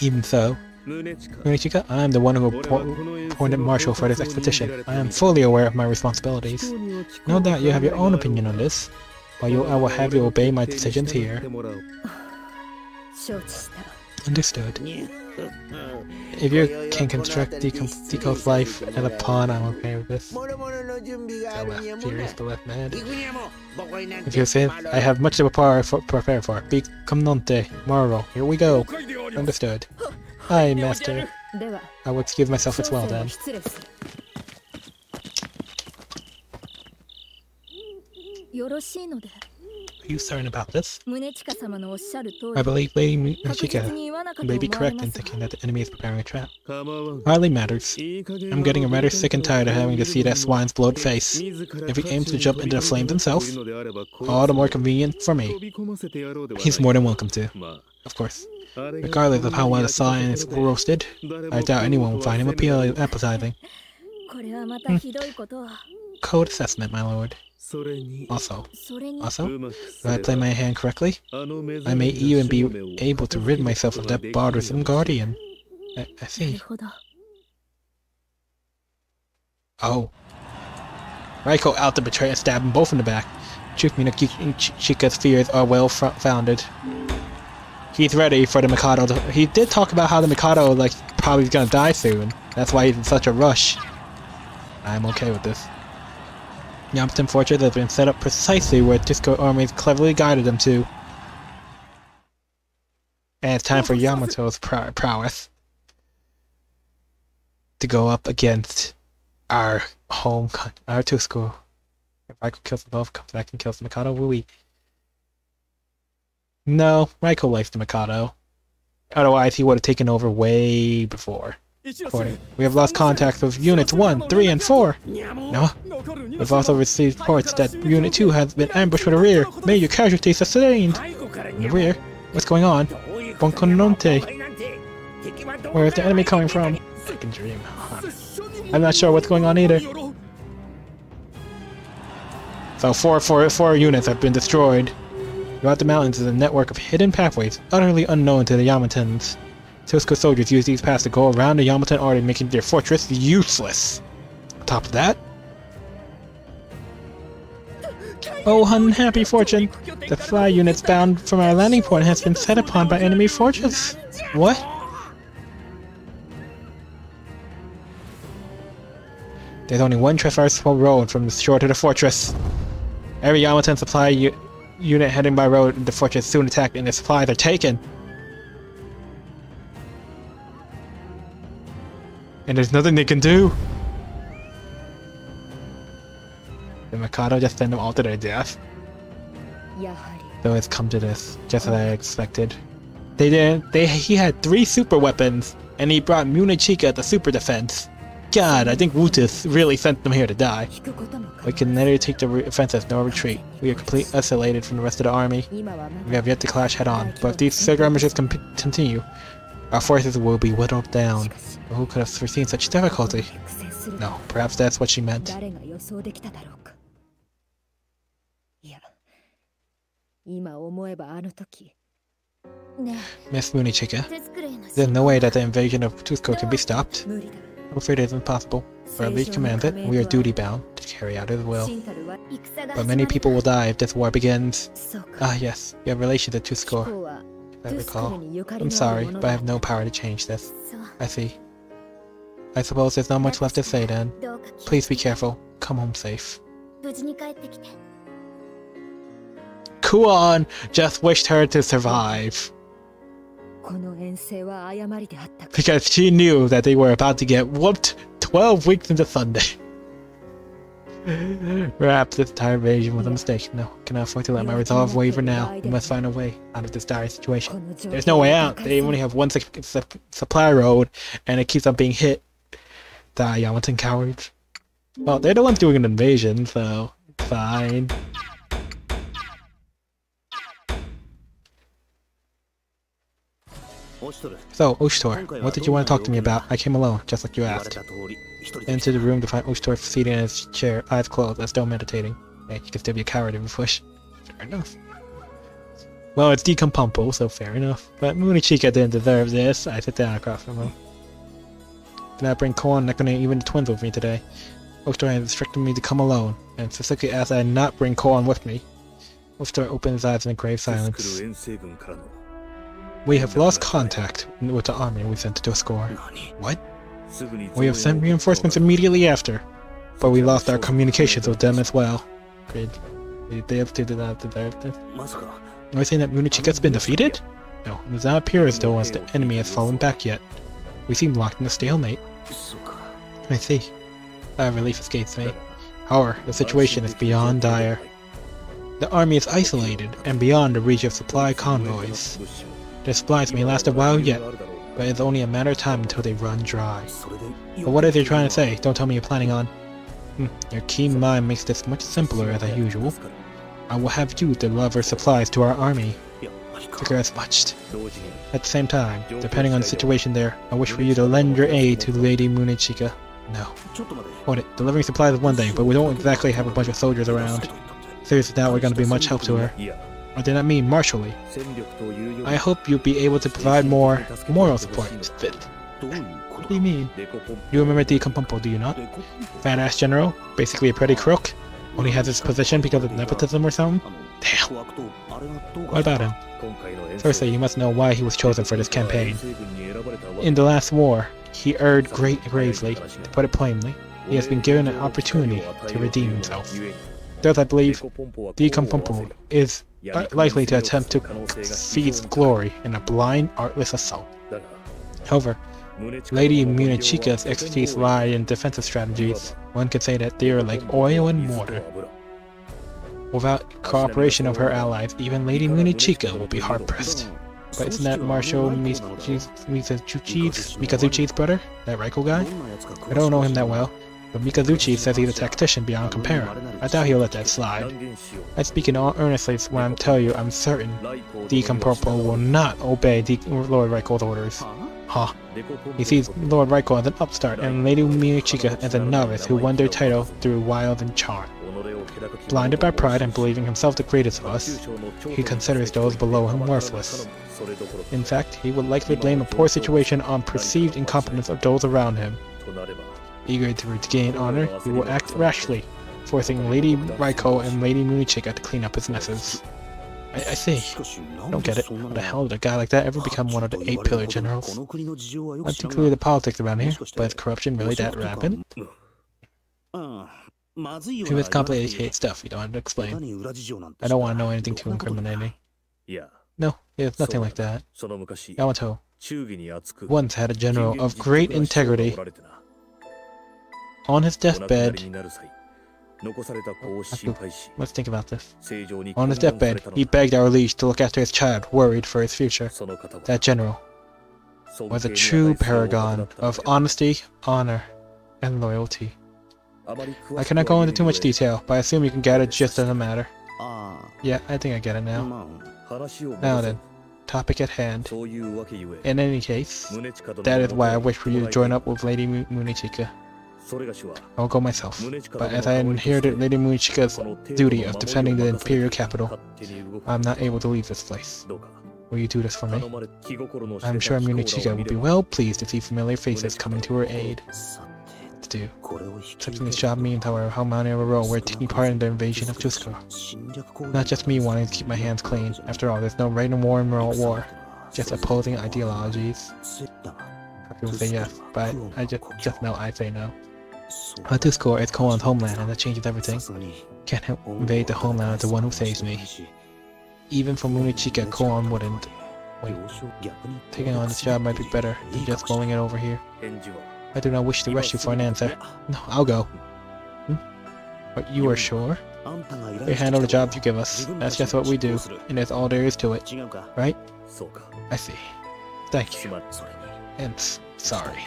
Even so, Munechika, I am the one who appointed Marshal for this expedition. I am fully aware of my responsibilities. No doubt you have your own opinion on this, but I will have you obey my decisions here. Understood. If you can construct Deco's life as a pawn, I'm okay with this. So left furious but left mad. If you say I have much of a power to prepare for. Be Comnante, Moro, here we go. Understood. Aye, master. I will excuse myself as well then. Are you certain about this? I believe Lady Munechika may be correct in thinking that the enemy is preparing a trap. Hardly matters. I'm getting rather sick and tired of having to see that swine's bloated face. If he aims to jump into the flames himself, all the more convenient for me. He's more than welcome to. Of course. Regardless of how well the swine is roasted, I doubt anyone will find him appetizing. Cold assessment, my lord. Also, if I play my hand correctly, I may even be able to rid myself of that bothersome guardian. I see. Oh. Raiko out to betray and stab them both in the back. Truth Munechika's fears are well founded. He's ready for the Mikado he did talk about how the Mikado, probably is gonna die soon. That's why he's in such a rush. I'm okay with this. Yamaton Fortress has been set up precisely where Disco armies cleverly guided them to. And it's time for Yamato's prowess to go up against our our Tusco. If Raiko kills them both, comes back and kills the Mikado, will we? No, Raiko likes the Mikado. Otherwise, he would have taken over way before. We have lost contact with Units 1, 3, and 4. No. We've also received reports that Unit 2 has been ambushed from the rear. Major casualties sustained. In the rear? What's going on? Bonkononte. Where is the enemy coming from? I can dream. I'm not sure what's going on either. So four units have been destroyed. Throughout the mountains is a network of hidden pathways, utterly unknown to the Yamatans. Tusco soldiers use these paths to go around the Yamatan army, making their fortress useless. On top of that, oh unhappy fortune! The fly units bound from our landing point has been set upon by enemy fortress. What? There's only one traversable road from the shore to the fortress. Every Yamatan supply unit heading by road in the fortress soon attacked and their supplies are taken. And there's nothing they can do. The Mikado just sent them all to their death. So it's come to this, just as I expected. He had 3 super weapons, and he brought Munechika the super defense. God, I think Wutus really sent them here to die. We can neither take the offensive nor retreat. We are completely isolated from the rest of the army. We have yet to clash head-on, but if these skirmishes continue, our forces will be whittled down. But who could have foreseen such difficulty? No, perhaps that's what she meant. Miss Munechika, there's no way that the invasion of Tusco can be stopped. I'm afraid it isn't possible. For our lead commands it, we are duty-bound to carry out his will. But many people will die if this war begins. Ah yes, you have relations to Tusco, if I recall. I'm sorry, but I have no power to change this. I see. I suppose there's not much left to say then. Please be careful. Come home safe. Kuon just wished her to survive. Because she knew that they were about to get whooped 12 weeks into Sunday. Perhaps this entire invasion was a mistake. No, I cannot afford to let my resolve waver now. We must find a way out of this dire situation. There's no way out. They only have one supply road, and it keeps on being hit. The Yamatan cowards. Well, they're the ones doing an invasion, so it's fine. So, Ushtor, what did you want to talk to me about? I came alone, just like you asked. Into the room to find Ushtor seated in his chair, eyes closed, as though meditating. Hey, you can still be a coward if you push. Fair enough. Well, it's Decompumpo, so fair enough. But Munichika didn't deserve this. I sit down across from him. Did not bring Koan, not gonna even the twins with me today. Ushtor has instructed me to come alone, and specifically asked I not bring Koan with me. Ushtor opened his eyes in a grave silence. We have lost contact with the army we sent to Duscore. What? We have sent reinforcements immediately after, but we lost our communications with them as well. They have to do that deserve this. Are you saying that Munichika's been defeated? No, it does not appear as though the enemy has fallen back yet. We seem locked in a stalemate. I see. Relief escapes me. However, the situation is beyond dire. The army is isolated and beyond the reach of supply convoys. Their supplies may last a while yet, but it's only a matter of time until they run dry. But what is it you're trying to say? Don't tell me you're planning on... Your keen mind makes this much simpler as usual. I will have you deliver supplies to our army. Figure as much. At the same time, depending on the situation there, I wish for you to lend your aid to Lady Munichika. No. Hold it. Delivering supplies is one thing, but we don't exactly have a bunch of soldiers around. Seriously, now we're going to be much help to her. I did not mean martially. I hope you'll be able to provide more moral support. What do you mean? You remember Decompumpo, do you not? Fat-ass general? Basically a pretty crook? Only has his position because of nepotism or something? Damn. What about him? Firstly, you must know why he was chosen for this campaign. In the last war, he erred gravely, to put it plainly. He has been given an opportunity to redeem himself. Thus, I believe Decompumpo is likely to attempt to seize glory in a blind, artless assault. However, Lady Munichika's expertise lie in defensive strategies. One could say that they are like oil and mortar. Without cooperation of her allies, even Lady Munichika will be hard-pressed. But isn't that Marshal Mikazuchi's brother? That Raiko guy? I don't know him that well, but Mikazuchi says he's a tactician beyond compare. I doubt he'll let that slide. I speak in all earnestness when I tell you I'm certain Decompumpo will not obey Lord Raiko's orders. Huh. He sees Lord Raiko as an upstart and Lady Munichika as a novice who won their title through wiles and charm. Blinded by pride and believing himself the greatest of us, he considers those below him worthless. In fact, he would likely blame a poor situation on perceived incompetence of those around him. Eager to regain honor, he will act rashly, forcing Lady Raiko and Lady Munichika to clean up his messes. I see. I don't get it. How the hell did a guy like that ever become one of the 8 pillar generals? Not too clear the politics around here, but is corruption really that rampant? If it's complicated stuff you don't have to explain. I don't want to know anything too incriminating. No, it's nothing like that. Yamato once had a general of great integrity. On his deathbed... Let's think about this. On his deathbed, he begged our liege to look after his child, worried for his future. That general was a true paragon of honesty, honor, and loyalty. I cannot go into too much detail, but I assume you can get it just as a matter. Yeah, I think I get it now. Now then, topic at hand. In any case, that is why I wish for you to join up with Lady Munichika. I'll go myself, but as I inherited Lady Munichika's duty of defending the Imperial capital, I'm not able to leave this place. Will you do this for me? I'm sure Munichika will be well pleased to see familiar faces coming to her aid. To do. Accepting this job means, however, how many of a role we're taking part in the invasion of Duscore. Not just me wanting to keep my hands clean. After all, there's no right and war in world war, just opposing ideologies. People say yes, but I just know I say no. But Duscore is Koan's homeland, and that changes everything. Can't invade the homeland of the one who saves me. Even for Munichika, Koan wouldn't. Wait, taking on this job might be better than just mulling it over here. I do not wish to rush you for an answer. No, I'll go. But you are sure? We handle the jobs you give us. That's just what we do, and that's all there is to it. Right? I see. Thank you. And sorry.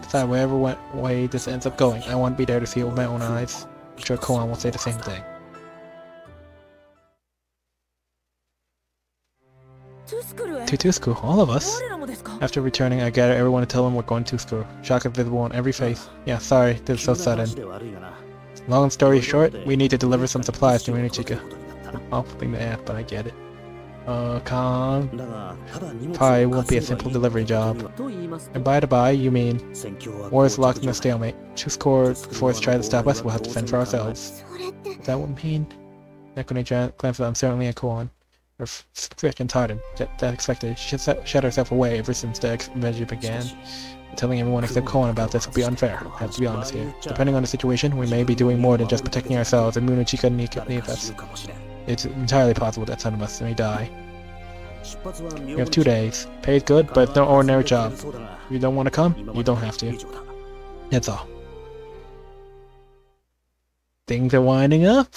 Decide wherever way this ends up going, I want to be there to see it with my own eyes. I'm sure Koan will say the same thing. To Tusku, all of us? After returning, I gathered everyone to tell them we're going to Tusku. Shock is visible on every face. Yeah, sorry, this is so sudden. Long story short, we need to deliver some supplies to Minochika. An awful thing to ask, but I get it. Khan. Probably won't be a simple delivery job. And by the by, you mean war is locked in a stalemate. Choose core force try to stop us, we'll have to fend for ourselves. Is that what I mean? Nekone glanced at I'm certainly a Koan. Her fresh and tired, that expected. She shut herself away ever since the adventure began. Telling everyone except Koan about this would be unfair. I have to be honest here. Depending on the situation, we may be doing more than just protecting ourselves, and Minochika needs us. It's entirely possible that some of us may die. We have 2 days. Pay is good, but it's no ordinary job. If you don't want to come, you don't have to. That's all. Things are winding up.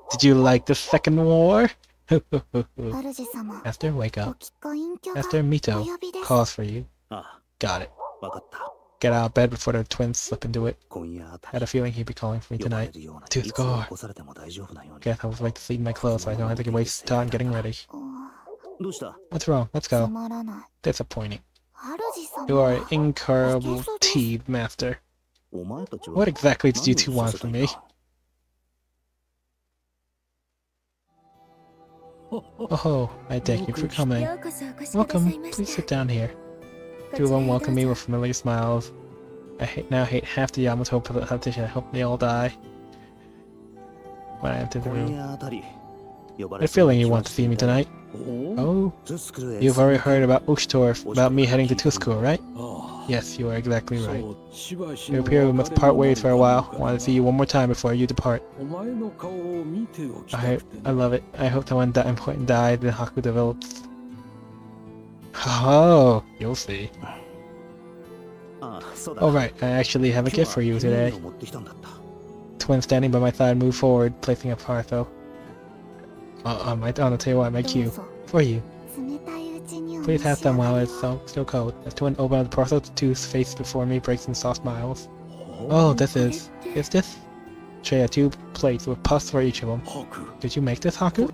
Did you like the second war? Master, wake up. Master Mito calls for you. Got it. Get out of bed before the twins slip into it. Had a feeling he'd be calling for me tonight. To score. Guess I would like to sleep in my clothes so I don't have to waste time getting ready. What's wrong? Let's go. Disappointing. You are an incurable tea master. What exactly did you two want from me? Oh, I thank you for coming. Welcome. Please sit down here. Two of them welcome me with familiar smiles. I now hate half the Yamato politician. I hope they all die. When I enter the room. I have a feeling you want to see me tonight. Oh? You've already heard about Ushtor, about me heading to Tusku, right? Yes, you are exactly right. It appears we must part ways for a while. I want to see you one more time before you depart. I love it. I hope that when that important dies, then Haku develops. Oh, you'll see. Alright, I actually have a gift for you today. Twin standing by my side moved forward, placing a parcel on the table at my cue. For you. Please have some while it's still cold. As Twin opened the parcel, Two's face before me breaks in soft smiles. Oh, is this? Tray had 2 plates with puffs for each of them. Did you make this, Haku?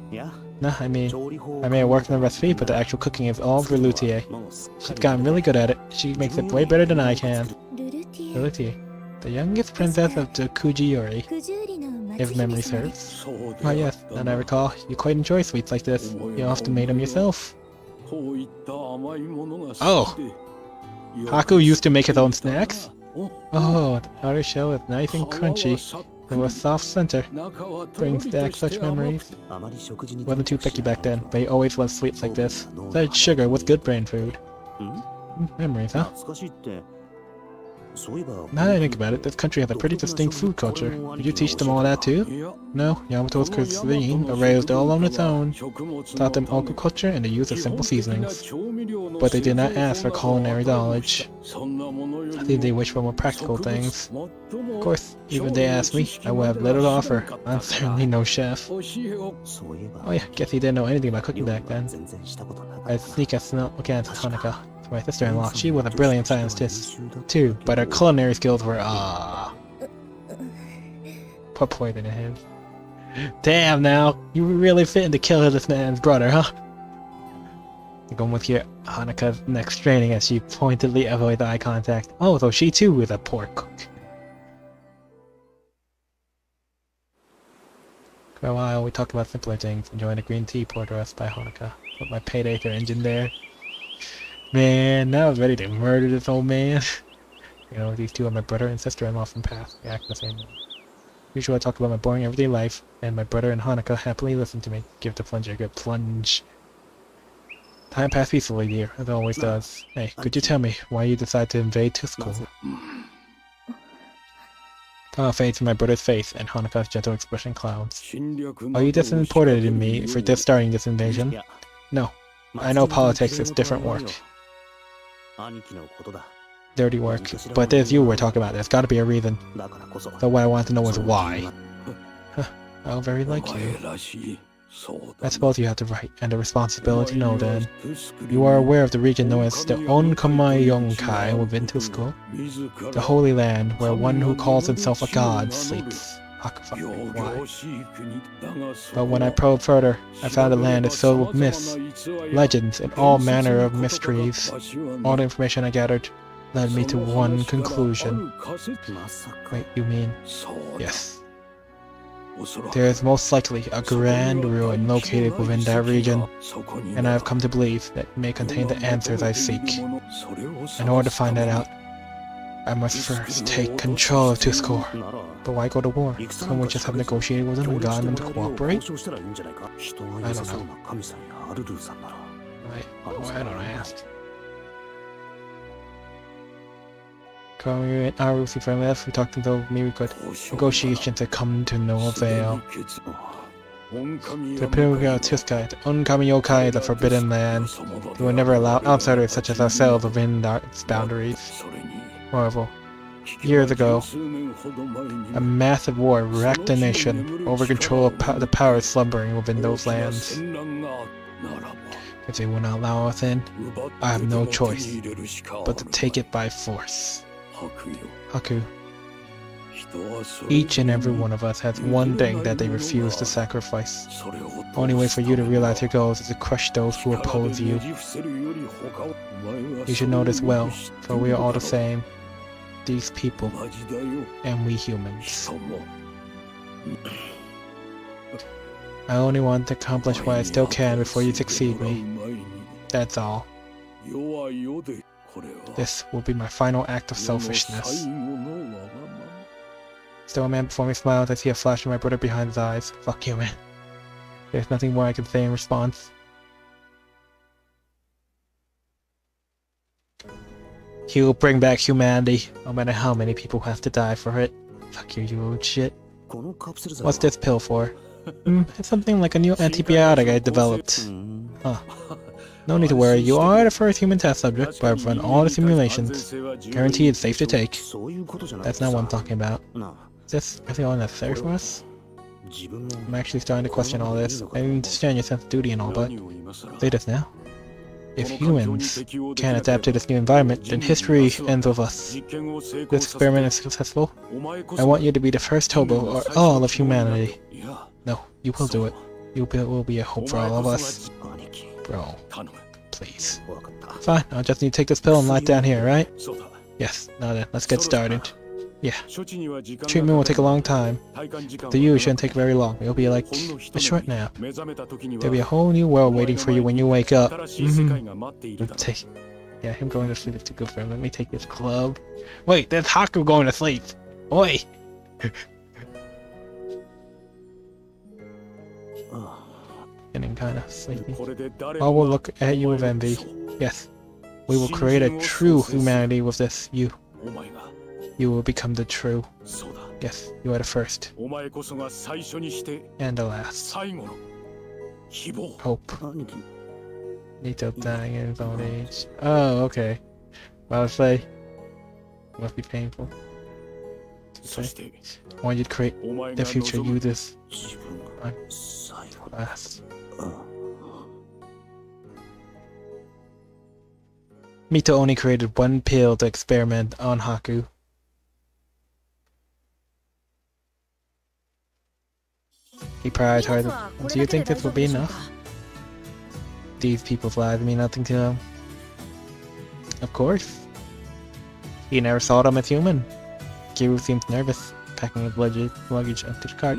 Nah, I may have worked on the recipe, but the actual cooking is all for Luthier. She's gotten really good at it. She makes it way better than I can. Luthier, the youngest princess of the Kujiyori, if memory serves. Oh yes, and I recall, you quite enjoy sweets like this. You often made them yourself. Oh! Haku used to make his own snacks? Oh, the outer shell is nice and crunchy, with a soft center. Brings back such memories. Wasn't too picky back then, but he always loved sweets like this. Besides sugar was good brain food. Memories, huh? Now that I think about it, this country has a pretty distinct food culture. Did you teach them all that too? No, Yamato's cuisine raised all on its own. Taught them agriculture and the use of simple seasonings. But they did not ask for culinary knowledge. I think they wished for more practical things. Of course, even if they asked me, I would have little to offer. I'm certainly no chef. Oh yeah, guess he didn't know anything about cooking back then. I sneak a look at Hanukkah. My sister-in-law, she was a brilliant scientist, too, but her culinary skills were, put poison in him. Damn now, you were really fitting to kill this man's brother, huh? I'm going with your Hanukkah's next training as she pointedly avoids eye contact. Oh, so she too is a poor cook. For a while, we talked about simpler things, enjoying the green tea poured to us by Hanukkah. Put my payday to her engine there. Man, now I was ready to murder this old man. You know, these two are my brother and sister-in-law from past. They act the same way. Usually I talk about my boring everyday life, and my brother and Hanukkah happily listen to me. Give the plunger a good plunge. Time passed peacefully, dear, as it always does. Hey, could you tell me why you decided to invade Tusku? Smile fades from my brother's face, and Hanukkah's gentle expression clouds. Are you disappointed in me for just starting this invasion? No. I know politics is different work. Dirty work. But there's you we're talking about. There's gotta be a reason. So what I want to know is why. Huh. How very like you. I suppose you have the right and the responsibility to know then. You are aware of the region known as the Onkamayonkai within Tusku, the Holy Land where one who calls himself a god sleeps. Haku fucked me. Why? But when I probed further, I found the land is filled with myths, legends, and all manner of mysteries. All the information I gathered led me to one conclusion. Wait, you mean? Yes. There is most likely a grand ruin located within that region, and I have come to believe that it may contain the answers I seek. In order to find that out, I must first take control of Tuscore. But why go to war? Couldn't we just have negotiated with them and gotten them to cooperate? I don't know. Why don't I ask? Coming in our Ruthie friend left, we talked until maybe could. Negotiations had come to no avail. The Pilgrim of Tuskai, the uncommon yokai, the forbidden land. They will never allow outsiders such as ourselves within its boundaries. Moreover, years ago, a massive war wrecked the nation over control of the powers slumbering within those lands. If they will not allow us in, I have no choice but to take it by force. Haku. Each and every one of us has one thing that they refuse to sacrifice. The only way for you to realize your goals is to crush those who oppose you. You should know this well, for we are all the same. These people, and we humans. I only want to accomplish what I still can before you succeed me. That's all. This will be my final act of selfishness. Still a man before me smiles. I see a flash of my brother behind his eyes. Fuck you, man. There's nothing more I can say in response. He will bring back humanity, no matter how many people have to die for it. Fuck you, you old shit. What's this pill for? It's something like a new antibiotic I developed. Huh. No need to worry, you are the first human test subject, but I've run all the simulations. Guarantee it's safe to take. That's not what I'm talking about. Is this really all necessary for us? I'm actually starting to question all this. I understand your sense of duty and all, but say this now. If humans can't adapt to this new environment, then history ends with us. If this experiment is successful, I want you to be the first hobo or all of humanity. No, you will do it. You will be a hope for all of us. Bro, please. Fine, I'll just need to take this pill and lie down here, right? Yes, now then, let's get started. Yeah. Treatment will take a long time. The you shouldn't take very long. It'll be like a short nap. There'll be a whole new world waiting for you when you wake up. Yeah, him going to sleep is too good for him. Let me take this club. Wait, that's Haku going to sleep. Oi! Getting kinda sleepy. All will look at you with envy. Yes. We will create a true humanity with this you. You will become the true. Yes, you are the first. And the last. Hope. Nito dying in his old age. Oh, okay. Well, I say, must be painful. Okay. I want you to create the future you this last. Mito only created one pill to experiment on Haku. He prioritized. Do you think this will be enough? These people's lives mean nothing to him. Of course. He never saw them as human. Kiru seems nervous, packing his luggage up to the cart.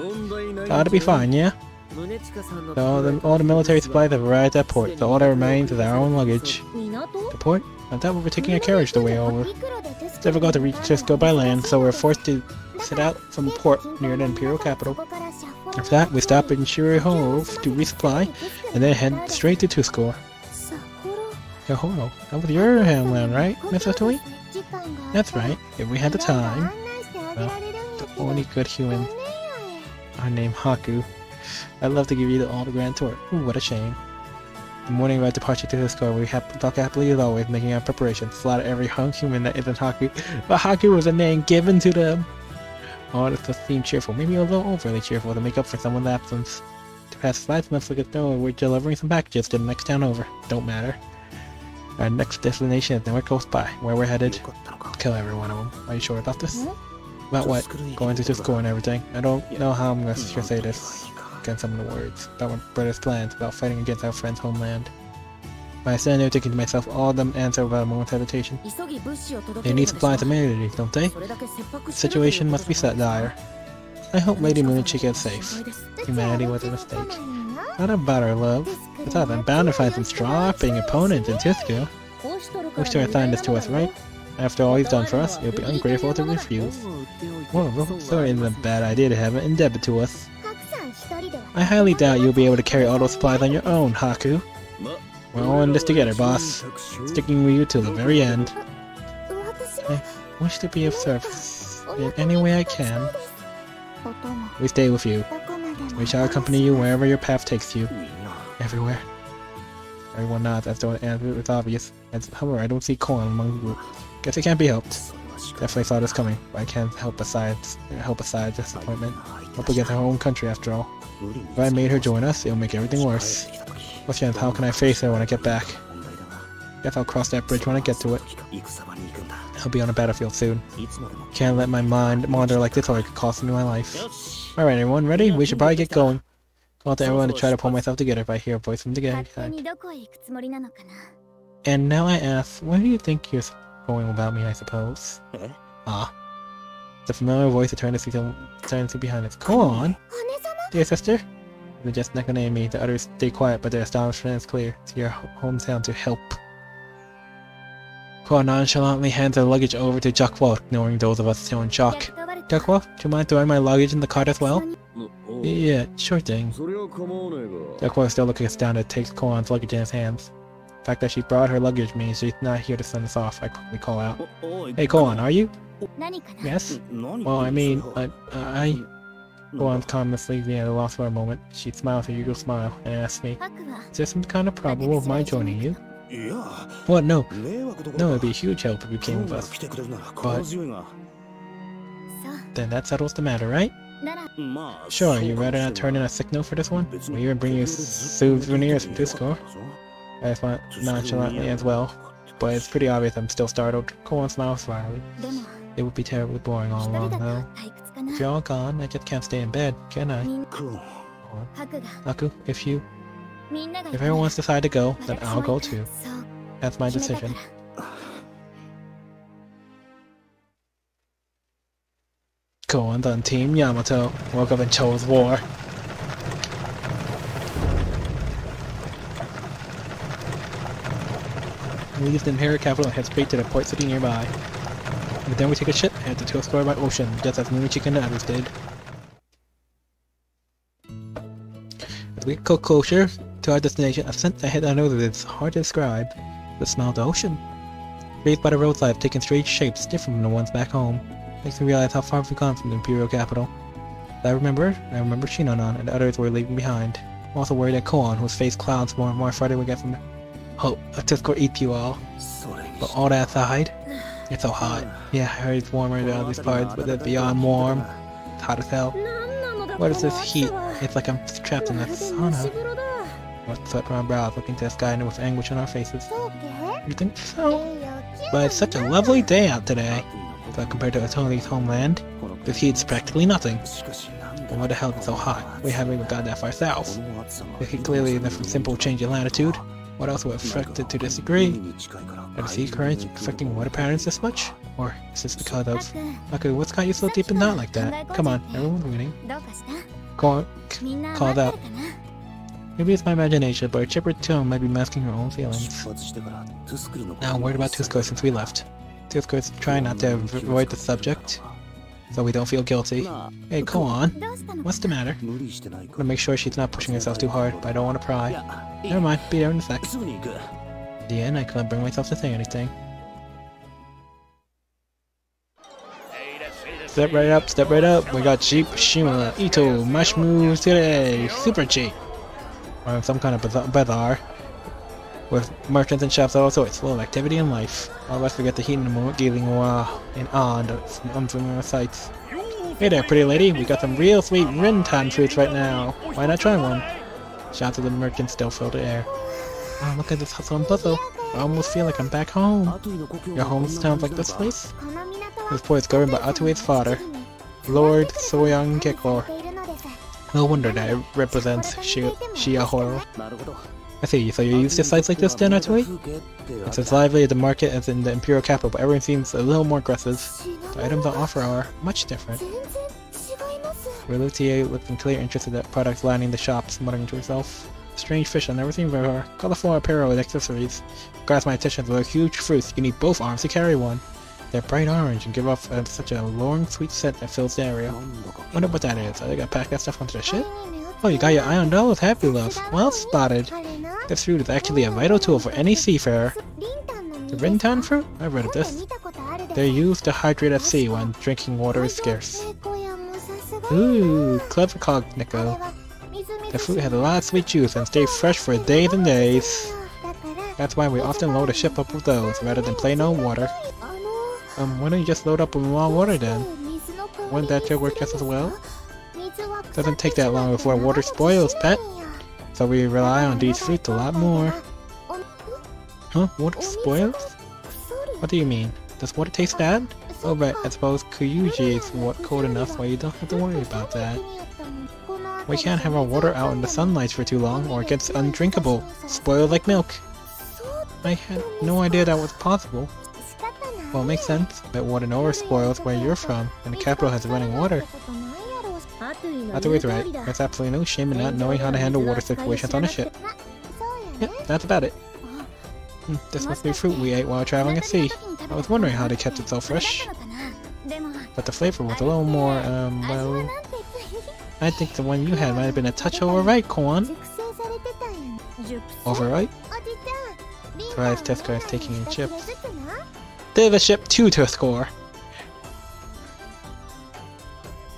Gotta be fine, yeah? So all the military supplies have arrived at port, so all that remains is our own luggage. The port? I thought we were taking a carriage the way over. It's difficult to reach Cisco by land, so we're forced to set out from the port near the Imperial capital. After that, we stop in Shirihove to resupply, and then head straight to Tuscore. Yahoro, that was your homeland, right, Miss Otoi? That's right, if we had the time. Well, the only good human are named Haku. I'd love to give you all the grand tour. Ooh, what a shame. The morning of our departure to Tuscore, we talk happily as always, making our preparations. Slaughter every hung human that isn't Haku. But Haku was a name given to them. Oh, this does seem cheerful. Maybe a little overly cheerful to make up for someone's absence. To pass 5 months like no, we're delivering some packages to the next town over. Don't matter. Our next destination is nowhere close by. Where we're headed, kill every one of them. Are you sure about this? About what? Going to school and everything. I don't know how I'm gonna say this against some of the words. About my brother's plans, about fighting against our friend's homeland. But I stand there thinking to myself, all of them answer without a moment's hesitation. They need supplies immediately, don't they? The situation must be set dire. I hope Lady Moonchi gets safe. Humanity was a mistake. Not about our love. Besides, I'm bound to find some straw-upping opponents in Tisco. Wish to assign this to us, right? After all he's done for us, it would be ungrateful to refuse. Whoa, so it isn't a bad idea to have it indebted to us. I highly doubt you'll be able to carry all those supplies on your own, Haku. We're all in this together, boss. Sticking with you till the very end. I wish to be of service in any way I can. We stay with you. We shall accompany you wherever your path takes you. Everywhere. Everyone nods as though the answer is obvious. However, I don't see Koan among the group. Guess it can't be helped. Definitely saw this coming, but I can't help aside disappointment. Up against her own country after all. If I made her join us, it'll make everything worse. What chance? How can I face her when I get back? Guess I'll cross that bridge when I get to it. I'll be on a battlefield soon. Can't let my mind wander like this or it could cost me my life. Alright everyone, ready? We should probably get going. Call to everyone to try to pull myself together if I hear a voice from the gang. And now I ask, where do you think you're going without me, I suppose? Ah. The familiar voice returns to behind us. Go on! Dear sister? They're just not gonna name me. The others stay quiet, but their astonishment is clear. It's your hometown to help. Kwa nonchalantly hands her luggage over to Jakwa, ignoring those of us still in shock. Jakwa, do you mind throwing my luggage in the cart as well? Yeah, sure thing. Jakwa is still looking astounded, takes Koan's luggage in his hands. The fact that she brought her luggage means she's not here to send us off. I quickly call out. Hey Koan, are you? Yes? Well, I mean, Koan's calmlessly at a loss for a moment. She smiles her usual smile and asks me, is there some kind of problem with my joining you? What? No. No, it'd be a huge help if you came with us. But then that settles the matter, right? Sure, you'd rather not turn in a sick note for this one? We'll even bring you souvenirs from Discord. I smile nonchalantly as well, but it's pretty obvious I'm still startled. Koan smiles slyly. It would be terribly boring all along, though. If you're all gone, I just can't stay in bed, can I? Haku, if everyone's decided to go, then I'll go too. That's my decision. Koan's on Team Yamato. Woke up and chose war. Leaves the Imperial capital and head straight to the port city nearby. But then we take a ship and head to Tuscarora by ocean, just as Moonchi and the others did. As we get closer to our destination, a scent ahead I know that it's hard to describe. The smell of the ocean. Trees by the roadside have taken strange shapes different from the ones back home. Makes me realize how far we've gone from the Imperial capital. I remember Shinonan and the others we're leaving behind. I'm also worried that Koan, whose face clouds more and more farther we get from hope a Tuscarora eats you all. But all that aside, it's so hot. Yeah, I heard it's warmer than these parts, but it's beyond warm. It's hot as hell. What is this heat? It's like I'm trapped in a sauna. We're sweat from our brows, looking to the sky and with anguish on our faces. You think so? But it's such a lovely day out today. But compared to Atoni's homeland, this heat's practically nothing. But why the hell is it so hot? We haven't even got that far south. The heat clearly isn't from simple change in latitude. What else would affect it to this degree? Are the sea currents affecting water patterns this much? Or is this because of... Haku, what's got you so deep in thought like that? Come on, everyone's reading. Called out. Maybe it's my imagination, but her chipper tone might be masking her own feelings. Now I'm worried about Tuscarora since we left. Tuscarora's trying not to avoid the subject, so we don't feel guilty. Hey, go on. What's the matter? I'm gonna make sure she's not pushing herself too hard, but I don't want to pry. Never mind, be there in a sec. In the end, I couldn't bring myself to say anything. Step right up. We got Cheap, Shima, Ito, Mash moves today, Super Cheap. Or some kind of bazaar. With merchants and shops of all sorts, full of activity and life. All of us forget the heat in the moment, gazing in awe on the unfamiliar sights. Hey there, pretty lady, we got some real sweet Rintan fruits right now. Why not try one? Shouts of the merchants still fill the air. Oh, look at this hustle and bustle. I almost feel like I'm back home. Your home sounds like this place? This boy is governed by Utaware's father. Lord Soyoung Gekor. No wonder that it represents Shiahoro. I see, so you use the sites like this then, Atui? It's as lively at the market as in the Imperial capital, but everyone seems a little more aggressive. The items on offer are much different. Relutier looked in clear interest in the products lining the shops, muttering to herself. Strange fish I've never seen before. Colorful apparel and accessories. Grabs my attention to those huge fruits. You need both arms to carry one. They're bright orange and give off such a long, sweet scent that fills the area. Wonder what that is. Are they gonna pack that stuff onto the ship? Oh, you got your eye on those, happy love. Well spotted. This fruit is actually a vital tool for any seafarer. The Rintan fruit? I've read of this. They're used to hydrate at sea when drinking water is scarce. Ooh, clever cog, Nico. The fruit has a lot of sweet juice and stays fresh for days and days. That's why we often load a ship up with those, rather than plain old water. Why don't you just load up with raw water then? Wouldn't that joke work just as well? Doesn't take that long before water spoils, pet. So we rely on these fruits a lot more. Huh? Water spoils? What do you mean? Does water taste bad? Oh right, I suppose Kyuji is cold enough where you don't have to worry about that. We can't have our water out in the sunlight for too long or it gets undrinkable, spoiled like milk. I had no idea that was possible. Well, it makes sense, but water nowhere spoils where you're from, and the capital has running water. Atsui's right, there's absolutely no shame in not knowing how to handle water situations on a ship. Yep, that's about it. This must be fruit we ate while traveling at sea. I was wondering how they kept it so fresh. But the flavor was a little more, well... I think the one you had might have been a touch overripe, Koan. Overripe? Thrive's Tesco is taking in chips. There's a ship 2 to score.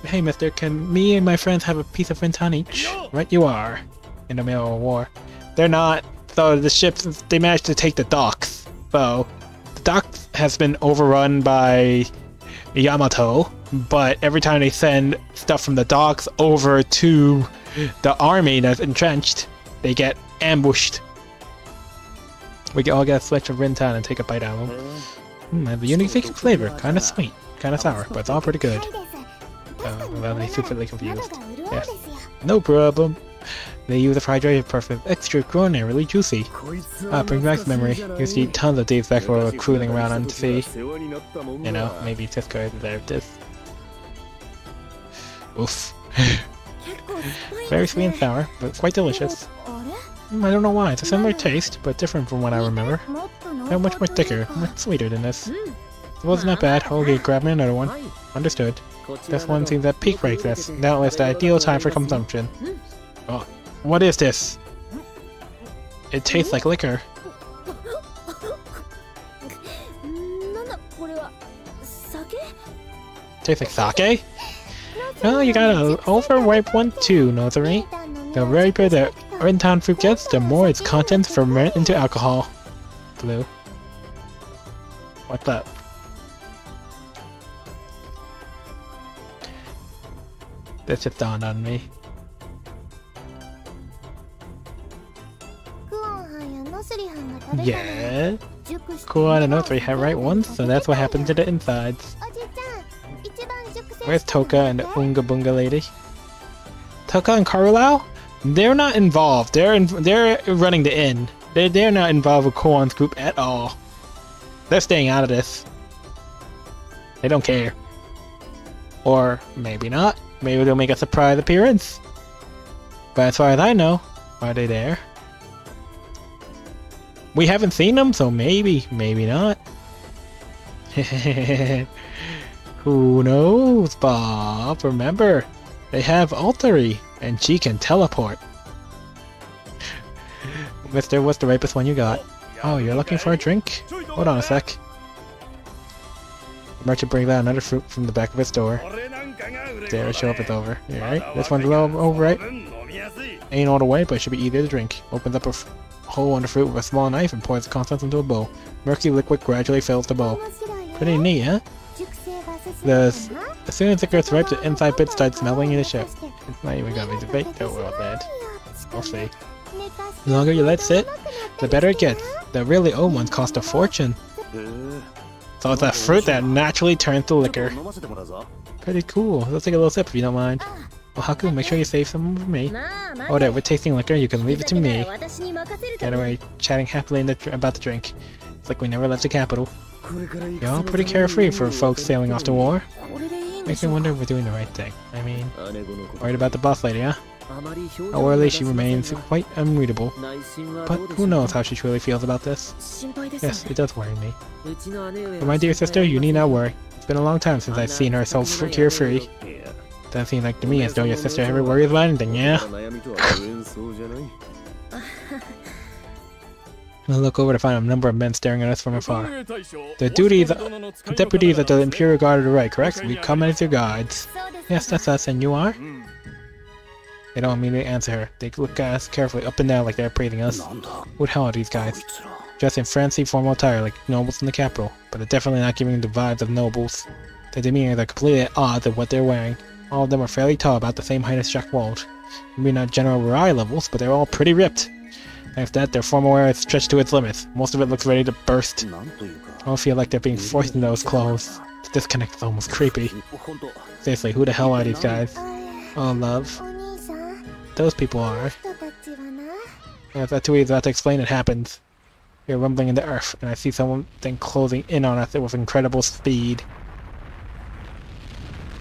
Hey mister, can me and my friends have a piece of Rintan each? Right you are. In the middle of a war. They're not. So the ships, they managed to take the docks. So, the docks has been overrun by Yamato, but every time they send stuff from the docks over to the army that's entrenched, they get ambushed. We all get a selection of Rintan and take a bite out of them. Has a unique flavor, kinda sweet, kinda sour, but it's all pretty good. Well, they stupidly confused. Yes. No problem. They use a hydrated perfect extraordinarily juicy. Brings back memory. Used to eat tons of these back when we were cruising around on the sea. You know, maybe Tesco deserved this. Oof. Very sweet and sour, but quite delicious. I don't know why, it's a similar taste, but different from what I remember. They're much more thicker, much sweeter than this. It wasn't that bad. Okay, grab me another one. Understood. This one seems at peak brightness. Doubtless the ideal time for consumption. Oh, what is this? It tastes like liquor. Tastes like sake? Oh, you got an overripe one too, Nozari. The riper the Rintan fruit gets, the more its contents ferment into alcohol. Blue. What's up? That just dawned on me. Yeah. Kuan and Nozari had right ones, so that's what happened to the insides. Where's Toka and the Unga Bunga lady? Toka and Karulao? They're not involved. They're running the inn. They're not involved with Kuan's group at all. They're staying out of this. They don't care. Or maybe not. Maybe they'll make a surprise appearance. But as far as I know, are they there? We haven't seen them, so maybe not. Who knows, Bob? Remember, they have Altari, and she can teleport. Mister, what's the ripest one you got? Oh, you're looking for a drink? Hold on a sec. The merchant brings out another fruit from the back of his store. There, show up, it's over. Alright, this one's a little overripe. Ain't all the way, but it should be easier to drink. Opens up a hole on the fruit with a small knife and pours the contents into a bowl. Murky liquid gradually fills the bowl. Pretty neat, huh? As soon as it gets ripe, the inside bit starts smelling in the ship. It's not even gonna be debate. Oh well, bad. We'll see. The longer you let it sit, the better it gets. The really old ones cost a fortune. So it's a fruit that naturally turns to liquor. Pretty cool. Let's take a little sip if you don't mind. Oh, Haku, make sure you save some for me. Oh, there, we're tasting liquor. You can leave it to me. Get away, chatting happily about the drink. It's like we never left the capital. You're all pretty carefree for folks sailing off to war. Makes me wonder if we're doing the right thing. I mean, worried about the boss lady, huh? However, she remains quite unreadable. But who knows how she truly feels about this? Yes, it does worry me. But my dear sister, you need not worry. It's been a long time since I've seen her so carefree. Doesn't seem like to me as though your sister ever worries about anything, yeah? I look over to find a number of men staring at us from afar. The deputies at the Imperial Guard are right, correct? We come as your guides. Yes, that's us, and you are? They don't immediately answer her. They look at us carefully up and down like they're praising us. Who the hell are these guys? Dressed in fancy formal attire like nobles in the capital, but they're definitely not giving the vibes of nobles. Their demeanors are completely at odds with what they're wearing. All of them are fairly tall, about the same height as Jack Wald. Maybe not general eye levels, but they're all pretty ripped. Thanks to that, their formal wear is stretched to its limits. Most of it looks ready to burst. I don't feel like they're being forced into those clothes. The disconnect is almost creepy. Seriously, who the hell are these guys? Oh, love. Those people are. As Atui is about to explain, it happens. You're rumbling in the earth, and I see something closing in on us with incredible speed.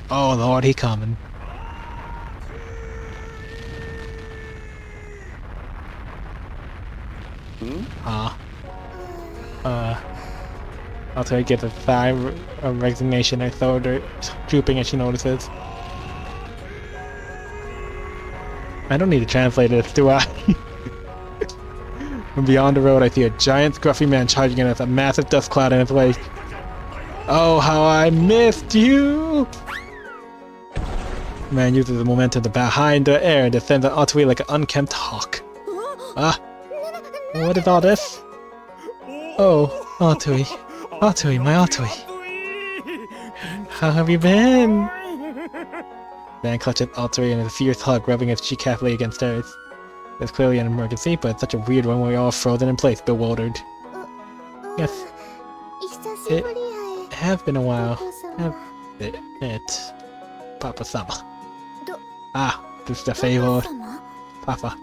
Oh lord, he coming. I'll try to get a sigh of resignation. Her shoulder drooping as she notices. I don't need to translate this, do I? From beyond the road, I see a giant, scruffy man charging in us, a massive dust cloud in his wake. Oh, how I missed you! The man uses the momentum to bow high into the air and descends on Atui like an unkempt hawk. Ah! What is all this? Oh, Atui. Atui, my Atui. How have you been? Man clutches Atui in a fierce hug, rubbing his cheek carefully against hers. There's clearly an emergency, but it's such a weird one where we're all frozen in place, bewildered. Yes. It has been a while. It. Papa-sama. Ah, this is the fabled Papa.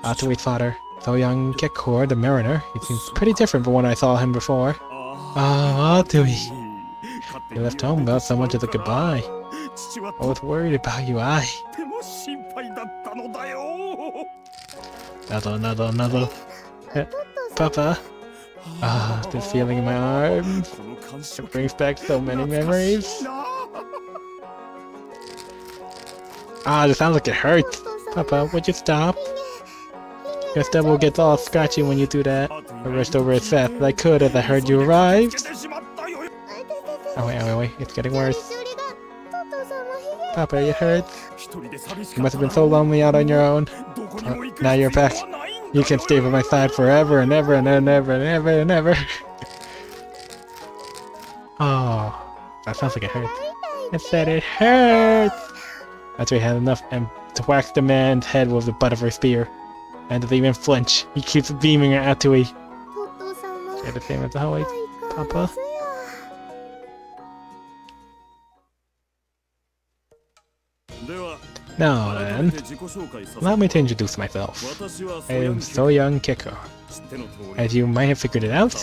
Atui's father, Soyoung Kekor, the mariner. He seems pretty different from when I saw him before. Oh, Atui. You left home without so much as a goodbye. I was worried about you, Another. Papa. Ah, this feeling in my arms. It brings back so many memories. Ah, this sounds like it hurts. Papa, would you stop? Your stubble gets all scratchy when you do that. I rushed over as fast as I could as I heard you arrived. Oh wait, it's getting worse. Papa, it hurts. You must have been so lonely out on your own. Now you're back. You can stay by my side forever and ever and ever and ever and ever. Oh, that sounds like it hurts. It said it hurts! After he had enough and to whack the man's head with the butt of her spear. And doesn't even flinch. He keeps beaming at Atui. Say the same as always, Papa. Now then, allow me to introduce myself. I am Soyoung Kekor. As you might have figured it out,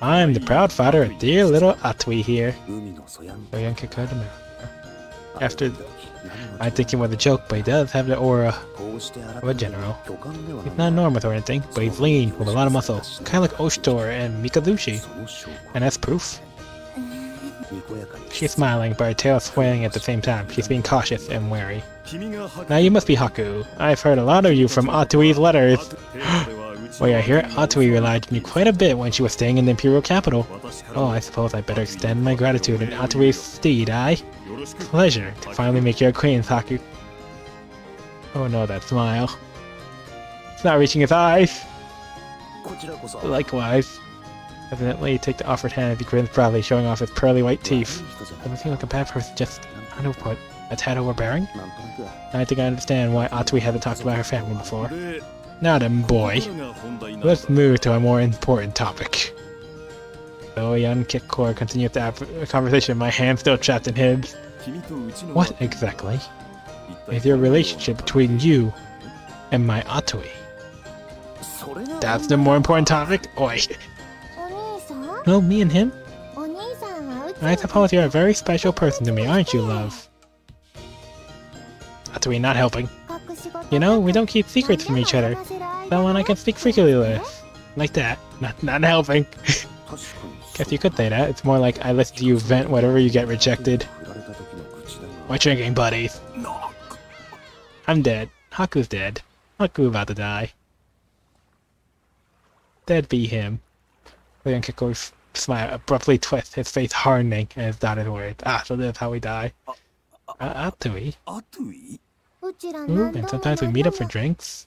I'm the proud father of dear little Atui here. Soyoung Kekor the mariner. After, I think it was a joke, but he does have the aura of a general. He's not enormous or anything, but he's lean with a lot of muscle, kind of like Oshtor and Mikazushi. And that's proof. She's smiling, but her tail is swaying at the same time. She's being cautious and wary. Now you must be Haku. I've heard a lot of you from Atui's letters. Wait, I hear Atui relied on you quite a bit when she was staying in the Imperial capital. Oh, I suppose I better extend my gratitude in Atui's stead, aye? Pleasure to finally make your acquaintance, Haku. Oh no, that smile. It's not reaching his eyes. Likewise. Evidently, take the offered hand as he grins proudly, showing off his pearly white teeth. Doesn't seem like a bad person, just, I don't put, a tad overbearing? I think I understand why Atui hasn't talked about her family before. Now then, boy, let's move to a more important topic. So young Kit Core continued to have a conversation, my hand still trapped in his. What exactly is your relationship between you and my Atui? That's the more important topic? Oi. No, me and him? I suppose you're a very special person to me, aren't you, love? Atui not helping. You know, we don't keep secrets from each other. Someone I can speak freely with. Like that. Not helping. Guess you could say that. It's more like I listen to you vent whatever you get rejected. We're drinking, buddies. I'm dead. Haku's dead. Haku about to die. Dead be him. Young Kiko's smile abruptly twists, his face hardening, and his dotted words. Ah, so that's how we die. Atui? Ooh, and sometimes we meet up for drinks.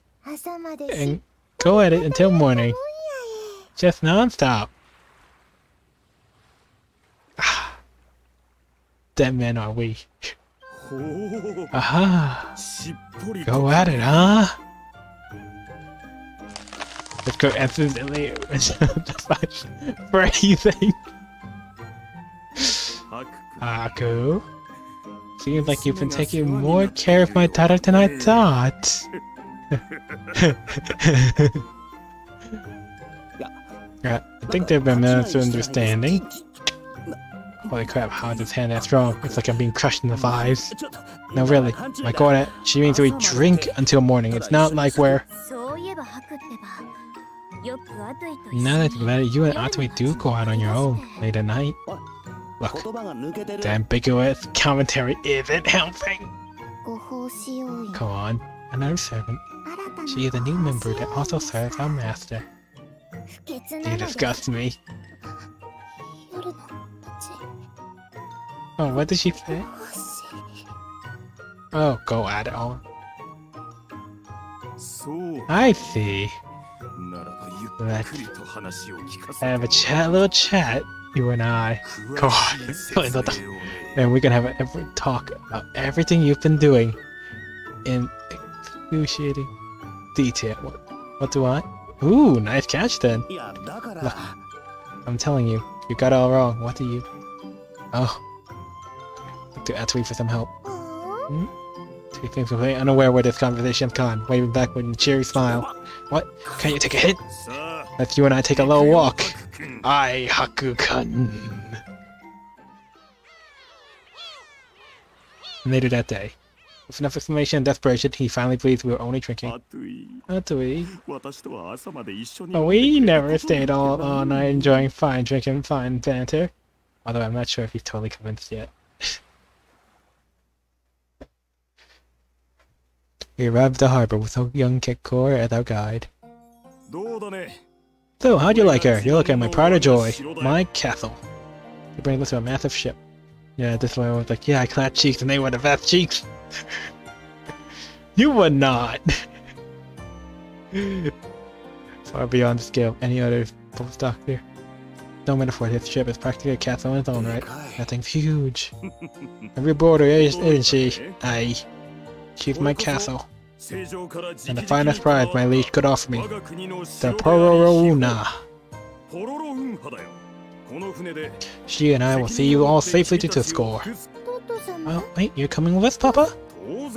And go at it until morning. Just non-stop. Dead men are we. Aha! Go at it, huh? Let's go instantly for anything. Haku? Seems like you've been taking more care of my daughter than I thought. I think there have been misunderstanding. Holy crap, how is this hand that strong? It's like I'm being crushed in the vibes. No, really, my god, she means we drink until morning. It's not like we're... Now that I think about it, you and Atui do go out on your own late at night. Look, the ambiguous commentary isn't helping. Come on, another servant. She is a new member that also serves our master. You disgust me. Oh, what did she say? Oh, go at it all. I see. Let's have a little chat, you and I. Come on. And we can have a talk about everything you've been doing in excruciating detail. What do I? Ooh, nice catch then. Look, I'm telling you, you got it all wrong. What do you... Oh. Look to Atui for some help. She seems completely unaware where this conversation's gone, waving back with a cheery smile. What? Can't you take a hit? Let's you and I take a little walk. Aye, Haku-kun. Later that day, with enough exclamation and desperation, he finally believes we were only drinking. Atui. Oh, we never stayed all night enjoying fine drinking, fine banter. Although I'm not sure if he's totally convinced yet. We arrived at the harbor with young Kit Core as our guide. So, how'd you like her? You're looking at my pride of joy. My castle. You bring us to a massive ship. Yeah, this one was like, yeah, I clapped cheeks and they were the best cheeks. You would not. Far beyond the scale of any other stock here. No metaphor, this ship is practically a castle in its own right. That thing's huge. Every border, isn't she? Aye. She's my castle. And the finest prize my liege could offer me. The Pororuna. She and I will see you all safely to score. Oh, wait, you're coming with us, Papa?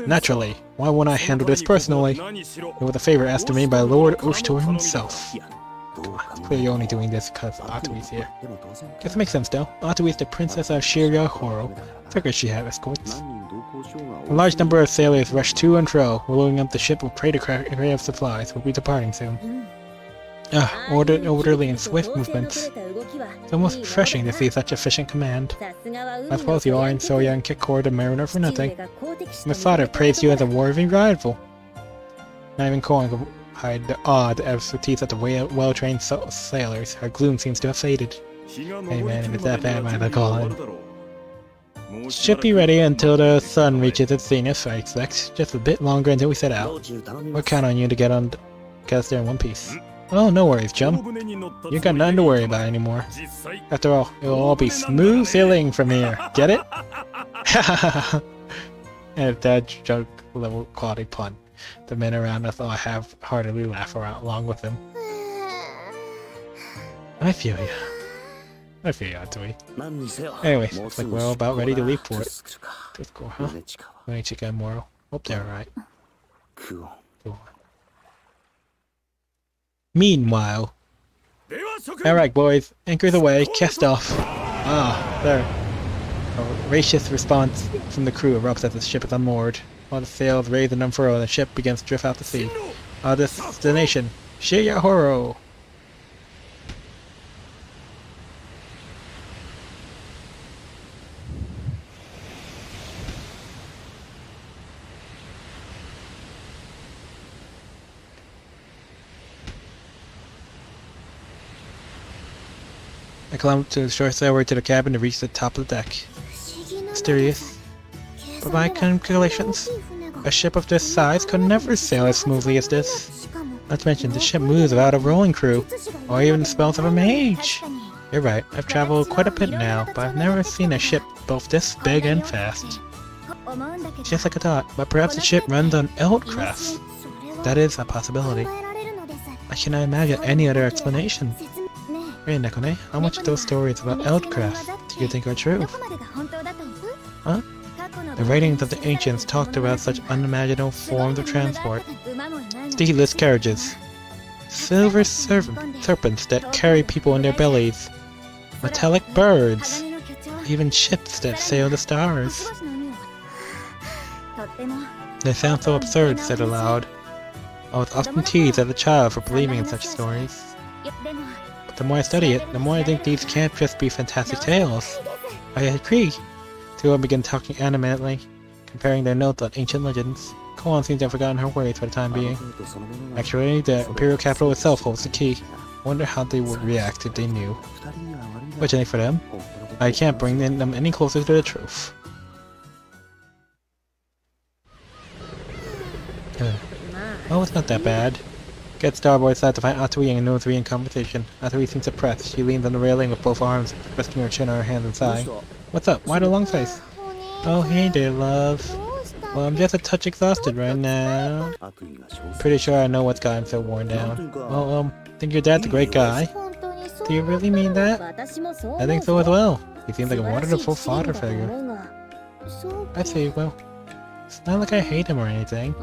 Naturally. Why wouldn't I handle this personally? It was a favor asked of me by Lord Ushtor himself. It's clear you're only doing this because Atui's here. Guess it makes sense though. Atui's the princess of Shiria Horo. Figured she had escorts. A large number of sailors rushed to and fro, rolling up the ship with trade of supplies. We'll be departing soon. Orderly and swift movements. It's almost refreshing to see such efficient command. I suppose you aren't so young Kit Core the mariner for nothing. My father praised you as a worthy rival. Not even calling to hide the odd expertise of the well-trained sailors. Her gloom seems to have faded. Hey man, if it's that bad, might as well call it. Should be ready until the sun reaches its zenith, I expect. Just a bit longer until we set out. We'll count on you to get us there in one piece. Oh, no worries, chum. You got nothing to worry about anymore. After all, it'll all be smooth sailing from here. Get it? And that joke level quality pun. The men around us all heartily laugh along with him. I feel you. I feel you, Atui. Anyway, looks like we're all about ready to leave for it. Let's go, huh? Unichika and Moro. Hope they're alright. Cool. Meanwhile... Alright, boys. Anchors away. Cast off. Ah, there. A raucous response from the crew erupts as the ship is unmoored. While the sails raise and unfurl, the ship begins to drift out to sea. Our destination, Shiyahoro! I climbed to the short stairway to the cabin to reach the top of the deck. Mysterious. But by calculations, a ship of this size could never sail as smoothly as this. Not to mention, the ship moves without a rolling crew, or even the spells of a mage. You're right, I've traveled quite a bit now, but I've never seen a ship both this big and fast. Just like I thought, but perhaps the ship runs on Eldcraft. That is a possibility. I cannot imagine any other explanation. Hey Nekone, how much of those stories about Eldcraft do you think are true? Huh? The writings of the ancients talked about such unimaginable forms of transport. Steedless carriages, silver serpents that carry people in their bellies, metallic birds, even ships that sail the stars. They sound so absurd, said aloud. I was often teased as a child for believing in such stories. But the more I study it, the more I think these can't just be fantastic tales. I agree. Two of them begin talking animatedly, comparing their notes on ancient legends. Koan seems to have forgotten her words for the time being. Actually, the Imperial capital itself holds the key. I wonder how they would react if they knew. Fortunately for them, I can't bring them any closer to the truth. Oh, it's not that bad. Get starboard side to find Atui and Nozui in conversation. Atui seems suppressed. She leans on the railing with both arms, resting her chin on her hands and sighing. What's up? Why the long face? Oh, hey there, love. Well, I'm just a touch exhausted right now. Pretty sure I know what's got him so worn down. Well, think your dad's a great guy. Do you really mean that? I think so as well. He seems like a wonderful father figure. I see, well, it's not like I hate him or anything.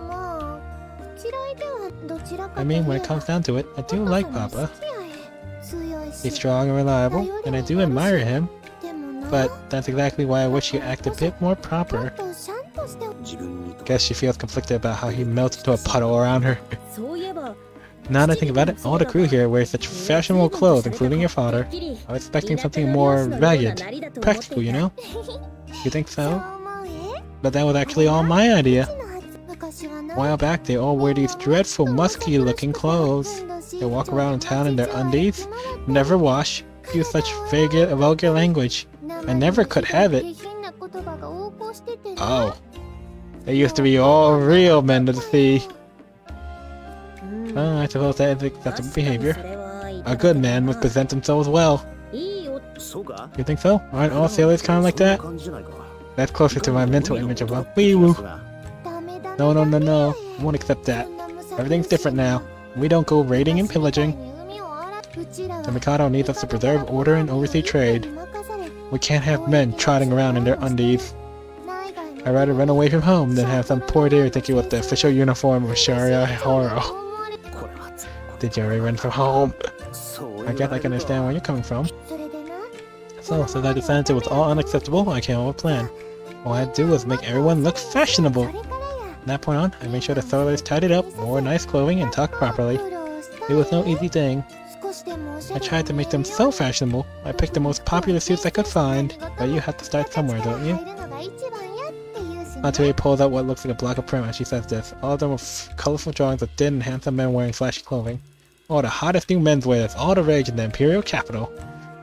I mean, when it comes down to it, I do like Papa. He's strong and reliable, and I do admire him. But that's exactly why I wish you act a bit more proper. Guess she feels conflicted about how he melts into a puddle around her. Now that I think about it, all the crew here wears such fashionable clothes, including your father. I was expecting something more ragged, practical, you know? You think so? But that was actually all my idea. A while back, they all wear these dreadful, musky-looking clothes. They walk around town in their undies, never wash, use such vulgar language. I never could have it. Oh. They used to be all real men of the sea. Oh, I suppose that is acceptable behavior. A good man would present himself well. You think so? Aren't all sailors kind of like that? That's closer to my mental image of a wee-woo. No, I won't accept that. Everything's different now. We don't go raiding and pillaging. The Mikado needs us to preserve order and oversee trade. We can't have men trotting around in their undies. I'd rather run away from home than have some poor dear thinking with the official uniform of Shiyahoro. Did you already run from home? I guess I can understand where you're coming from. So, since I decided it was all unacceptable, I came up with a plan. All I had to do was make everyone look fashionable. From that point on, I made sure the sailors tidied up, wore nice clothing, and talked properly. It was no easy thing. I tried to make them so fashionable, I picked the most popular suits I could find. But you have to start somewhere, don't you? Atui pulls out what looks like a block of print as she says this. All of them are colorful drawings of thin and handsome men wearing flashy clothing. Oh, the hottest new menswear that's all the rage in the Imperial capital.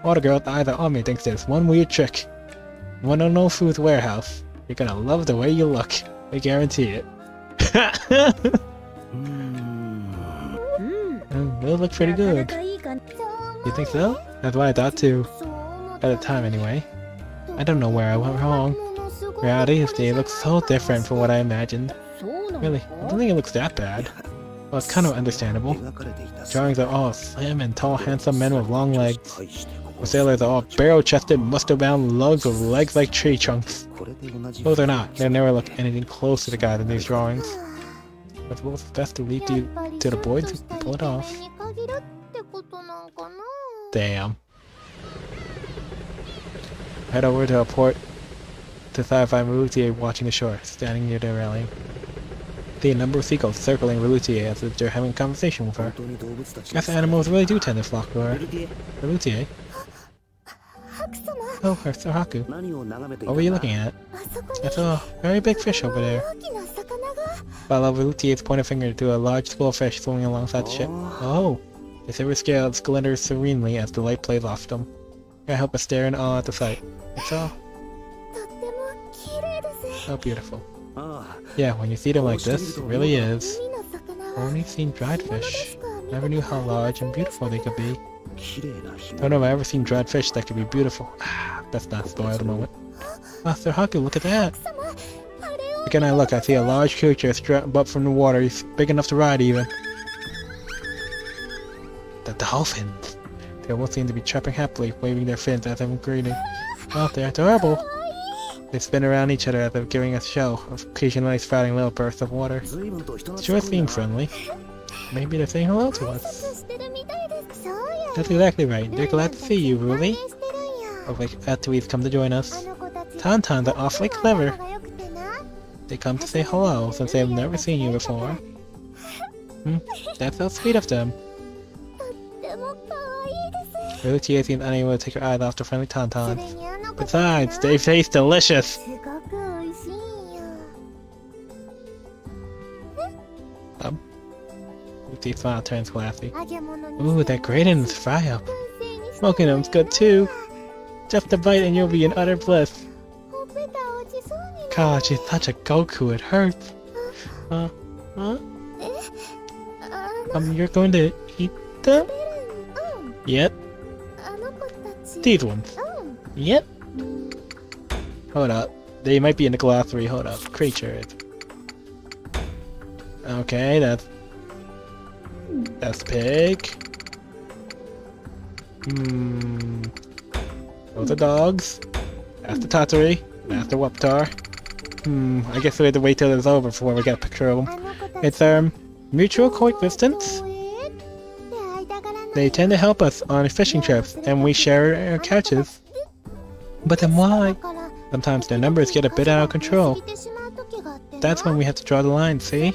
All the girls' eyes are on me thanks to this one weird trick. You wanna know Food's warehouse? You're gonna love the way you look. I guarantee it. Those look pretty good. You think so? That's what I thought too. At the time anyway. I don't know where I went wrong. Reality is they look so different from what I imagined. Really, I don't think it looks that bad. Well, it's kind of understandable. Drawings are all slim and tall, handsome men with long legs. The sailors are all barrel-chested, muscle-bound lugs with legs like tree trunks. Those are not. They'll never look anything close to the guy in these drawings. But it's best to lead you to the boys who can pull it off. Damn. Head over to a port to sci-fi Relutier watching the shore, standing near the railing. See a number of seagulls circling Relutier as if they're having a conversation with her. Guess animals really do tend to flock to her. Relutier? Oh, Sir Haku. What were you looking at? I saw a very big fish over there. While Relutier's pointed finger to a large school of fish swimming alongside the ship. Oh! The silver scales glinter serenely as the light plays off them. Can't help but stare in awe at the sight. It's all so beautiful. Yeah, when you see them like this, it really is. Only seen dried fish. Never knew how large and beautiful they could be. Don't know if I've ever seen dried fish that could be beautiful. That's not the story at the moment. Master Haku, look at that! Again I look, I see a large creature strapped up from the water. He's big enough to ride even. The dolphins! They almost seem to be chirping happily, waving their fins as if greeting. Oh, they're adorable! They spin around each other as if giving a show, occasionally spouting little bursts of water. Sure seem friendly. Maybe they're saying hello to us. That's exactly right. They're glad to see you, Ruli. Or like Atui's come to join us. Tauntauns are awfully clever. They come to say hello since they have never seen you before. That's so sweet of them. Relutier seems unable to take her eyes off the friendly Tauntauns. Besides, they taste delicious! Relutier's smile turns glassy. Ooh, that gratin's fry up. Smoking them's good too. Just a bite and you'll be in utter bliss. God, she's such a Goku, it hurts. You're going to eat them? Yep. These ones. Yep. Hold up. They might be in the glossary. Hold up. Creatures. Okay, that's pig. Those are dogs. That's the Tatari. That's the Waptar. I guess we have to wait till it's over before we get a picture of them. It's mutual coexistence. They tend to help us on fishing trips, and we share our catches. But then why? Sometimes their numbers get a bit out of control. That's when we have to draw the line, see?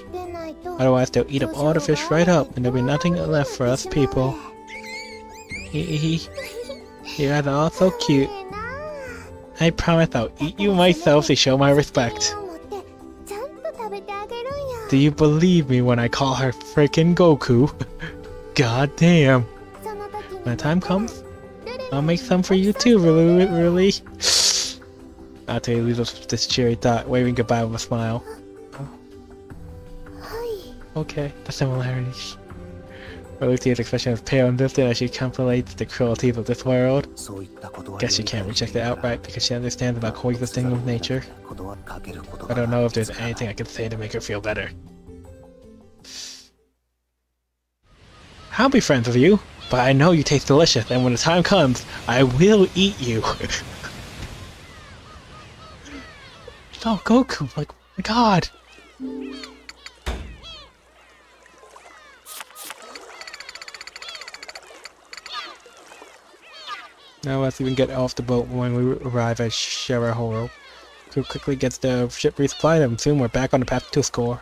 Otherwise they'll eat up all the fish right up, and there'll be nothing left for us people. You guys are all so cute. I promise I'll eat you myself to show my respect. Do you believe me when I call her frickin' Goku? God damn. When the time comes, I'll make some for you too, really. I'll tell you, leave us with this cheery thought, waving goodbye with a smile. Okay, the similarities. Relutier's expression is pale and distant as she contemplates the cruelties of this world. Guess she can't reject it outright because she understands about coexisting with nature. I don't know if there's anything I can say to make her feel better. I'll be friends with you, but I know you taste delicious, and when the time comes, I will eat you. Oh, Goku, like, my god. Now let's even get off the boat when we arrive at Shirahoro. Crew quickly gets the ship resupplied and soon we're back on the path to a score.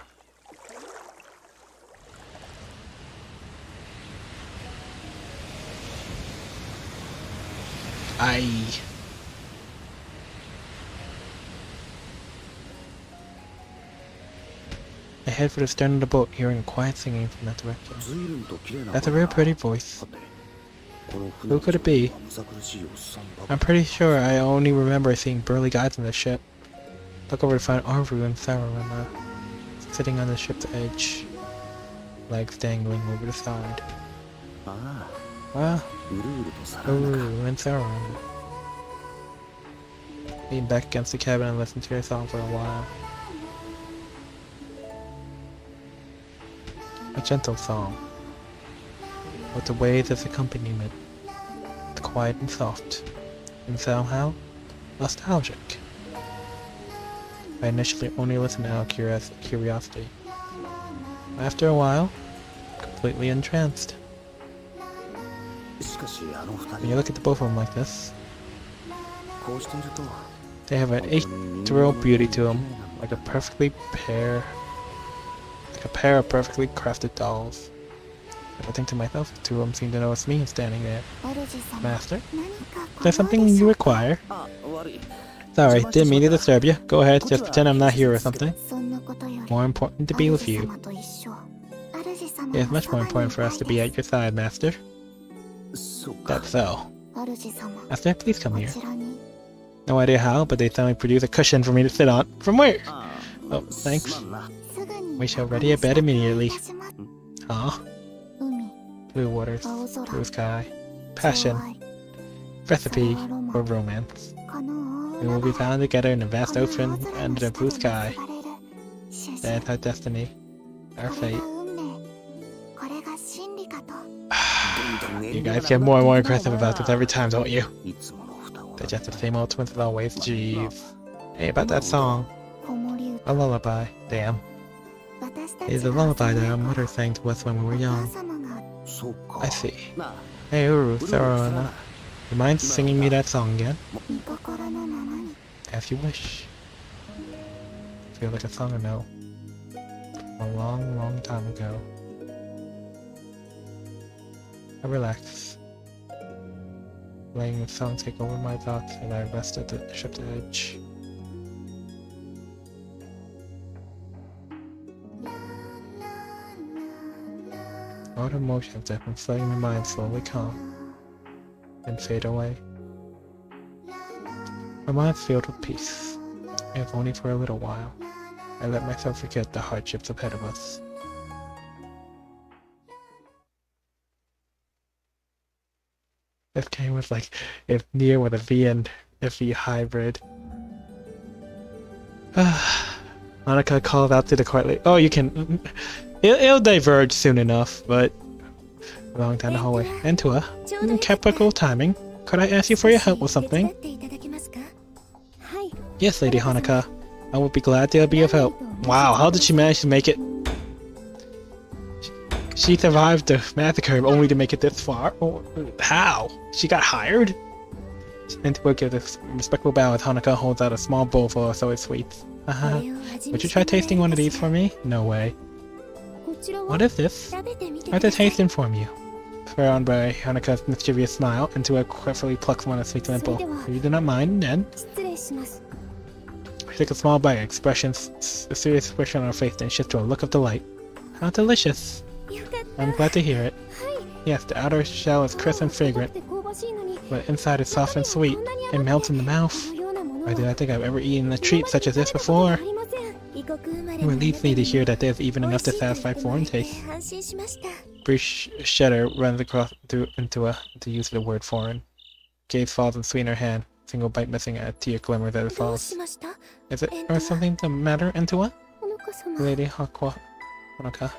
I head for the stern of the boat, hearing a quiet singing from that direction. That's a real pretty voice. Who could it be? I'm pretty sure I only remember seeing burly guys on the ship. Look over to find Arvu and Sararama sitting on the ship's edge, legs dangling over the side. Uru and Sararama lean back against the cabin and listen to their song for a while. A gentle song, with the waves as accompaniment. both quiet and soft, and somehow nostalgic. I initially only listened out of curiosity. After a while, completely entranced. When you look at the both of them like this, they have an ethereal beauty to them, like a pair of perfectly crafted dolls. I think to myself, the two of them seem to notice me standing there. Master, is there something you require? Sorry, didn't mean to disturb you. Go ahead, just pretend I'm not here or something. More important to be with you. It is much more important for us to be at your side, Master. That's so. Master, please come here. No idea how, but they suddenly produce a cushion for me to sit on. From where? Oh, thanks. We shall ready a bed immediately. Aw. Blue waters, blue sky, passion, recipe for romance. We will be found together in a vast ocean under the blue sky. That's our destiny, our fate. You guys get more and more aggressive about this every time, don't you? They're just the same old twins as always, jeez. Hey, about that song. A lullaby, damn. It is a lullaby that our mother sang to us when we were young. I see. Hey Uru, Sarona, you mind singing me that song again? As you wish. Feel like a song I know. From a long, long time ago. I relax. Letting the song take over my thoughts and I rest at the ship's edge. All the emotions that have been flooding my mind slowly calm and fade away. My mind's filled with peace, if only for a little while. I let myself forget the hardships ahead of us. This game was like if Nier with a V and a V hybrid. Monica called out to the court. Oh, you can. It'll diverge soon enough, but a long time in the hallway. Entua, capital timing. Could I ask you for your help with something? Yes, Lady Hanukkah. I would be glad to be of help. Wow, how did she manage to make it? She survived the massacre only to make it this far? How? She got hired? Entua gives a respectful bow as Hanukkah holds out a small bowl full of soy sweets. Would you try tasting one of these for me? No way. What is this? I'd to taste inform you. Spurred by Hanukkah's mischievous smile, Entua carefully plucks one of the sweets nipple. You do not mind, then? She took a small bite, a serious expression on her face, then shifts to a look of delight. How delicious! I'm glad to hear it. Yes, the outer shell is crisp and fragrant, but inside is soft and sweet. It melts in the mouth. I do not think I've ever eaten a treat such as this before. It relieves me to hear that there's even enough to satisfy foreign taste. Brief shudder runs across Entua to use the word foreign. Gaze falls and sweet in her hand. Single bite missing, a tear glimmers as it falls. Is it or something the matter, Entua? Lady Hanukkah,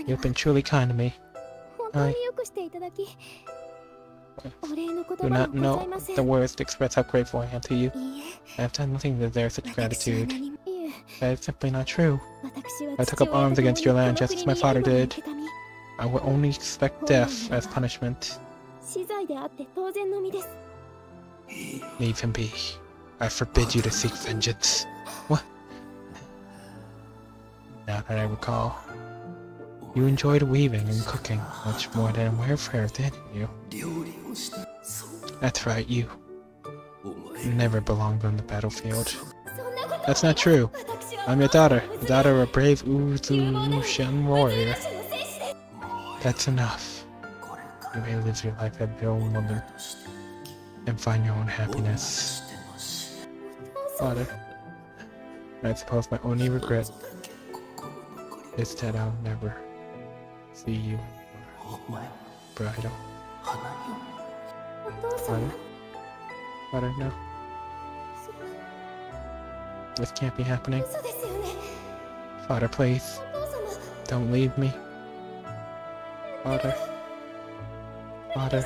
you've been truly kind to me. I do not know the words to express how grateful I am to you. I have done nothing to deserve such gratitude. That is simply not true. I took up arms against your land just as my father did. I would only expect death as punishment. Leave him be. I forbid you to seek vengeance. What? Now that I recall, you enjoyed weaving and cooking much more than warfare, didn't you? That's right, you never belonged on the battlefield. That's not true. I'm your daughter, the daughter of a brave Uzushan warrior. That's enough. You may live your life as your own woman and find your own happiness. Father, I suppose my only regret is that I'll never see you bridal. Father? Father, no. This can't be happening. Father, please. Don't leave me. Father. Father.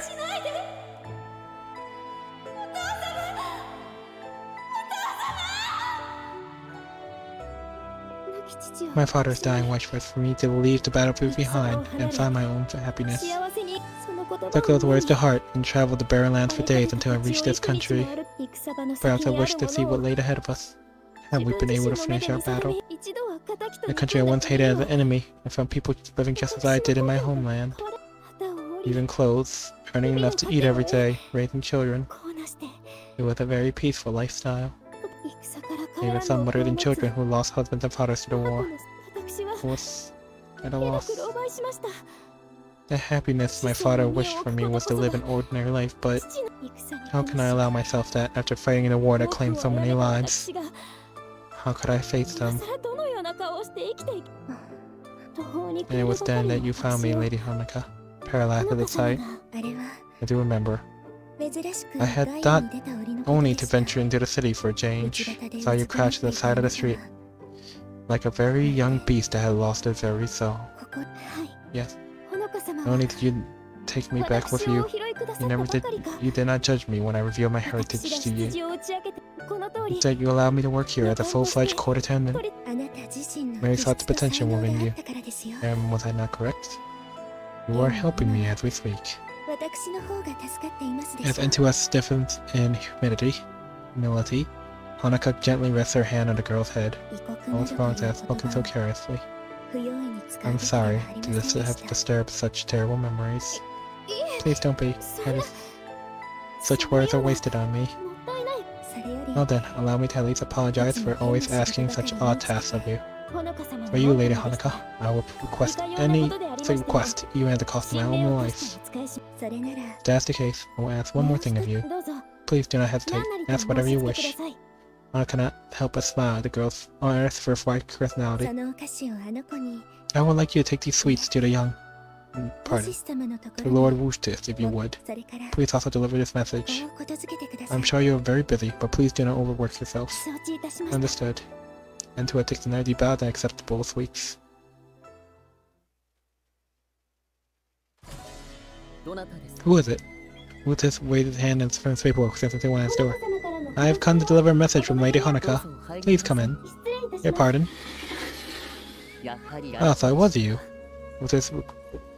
My father's dying wish was for me to leave the battlefield behind and find my own happiness. Took those words to heart and traveled the barren lands for days until I reached this country. Perhaps I wished to see what laid ahead of us. Had we been able to finish our battle? The country I once hated as an enemy, I found people living just as I did in my homeland. Even clothes, earning enough to eat every day, raising children. It was a very peaceful lifestyle. Even some mother than children who lost husbands and fathers to the war. I was at a loss. The happiness my father wished for me was to live an ordinary life, but how can I allow myself that after fighting in a war that claimed so many lives? How could I face them? And it was then that you found me, Lady Honoka, paralyzed with sight. I do remember. I had thought only to venture into the city for a change. Saw you crash to the side of the street, like a very young beast that had lost its very soul. Yes. Not only did you take me back with you, you did not judge me when I revealed my heritage to you. Instead, you allowed me to work here as a full-fledged court attendant. Mary saw its potential within you. And was I not correct? You are helping me as we speak. As Intua's stiffens in humility, Honoka gently rests her hand on the girl's head. All was wrong to have spoken so carelessly. I'm sorry to have disturbed such terrible memories. Please don't be. Such words are wasted on me. Well then, allow me to at least apologize for alwaif asking such odd tasks of you. For you, Lady Honoka, I will request any request, even at the cost of my own life. If that's the case, I will ask one more thing of you. Please do not hesitate. Ask whatever you wish. I cannot help but smile at the girl's earth-for-white personality. I would like you to take these sweets to the to Lord Woostis, if you would. Please also deliver this message. I'm sure you are very busy, but please do not overwork yourself. Understood. Intua takes an deep bow and accepts the bowl of sweets. Who is it? Woostis waved his hand and turned his paperwork since they went at his door. I have come to deliver a message from Lady Honoka. Please come in. Your pardon. Ah, so it was you. Woostis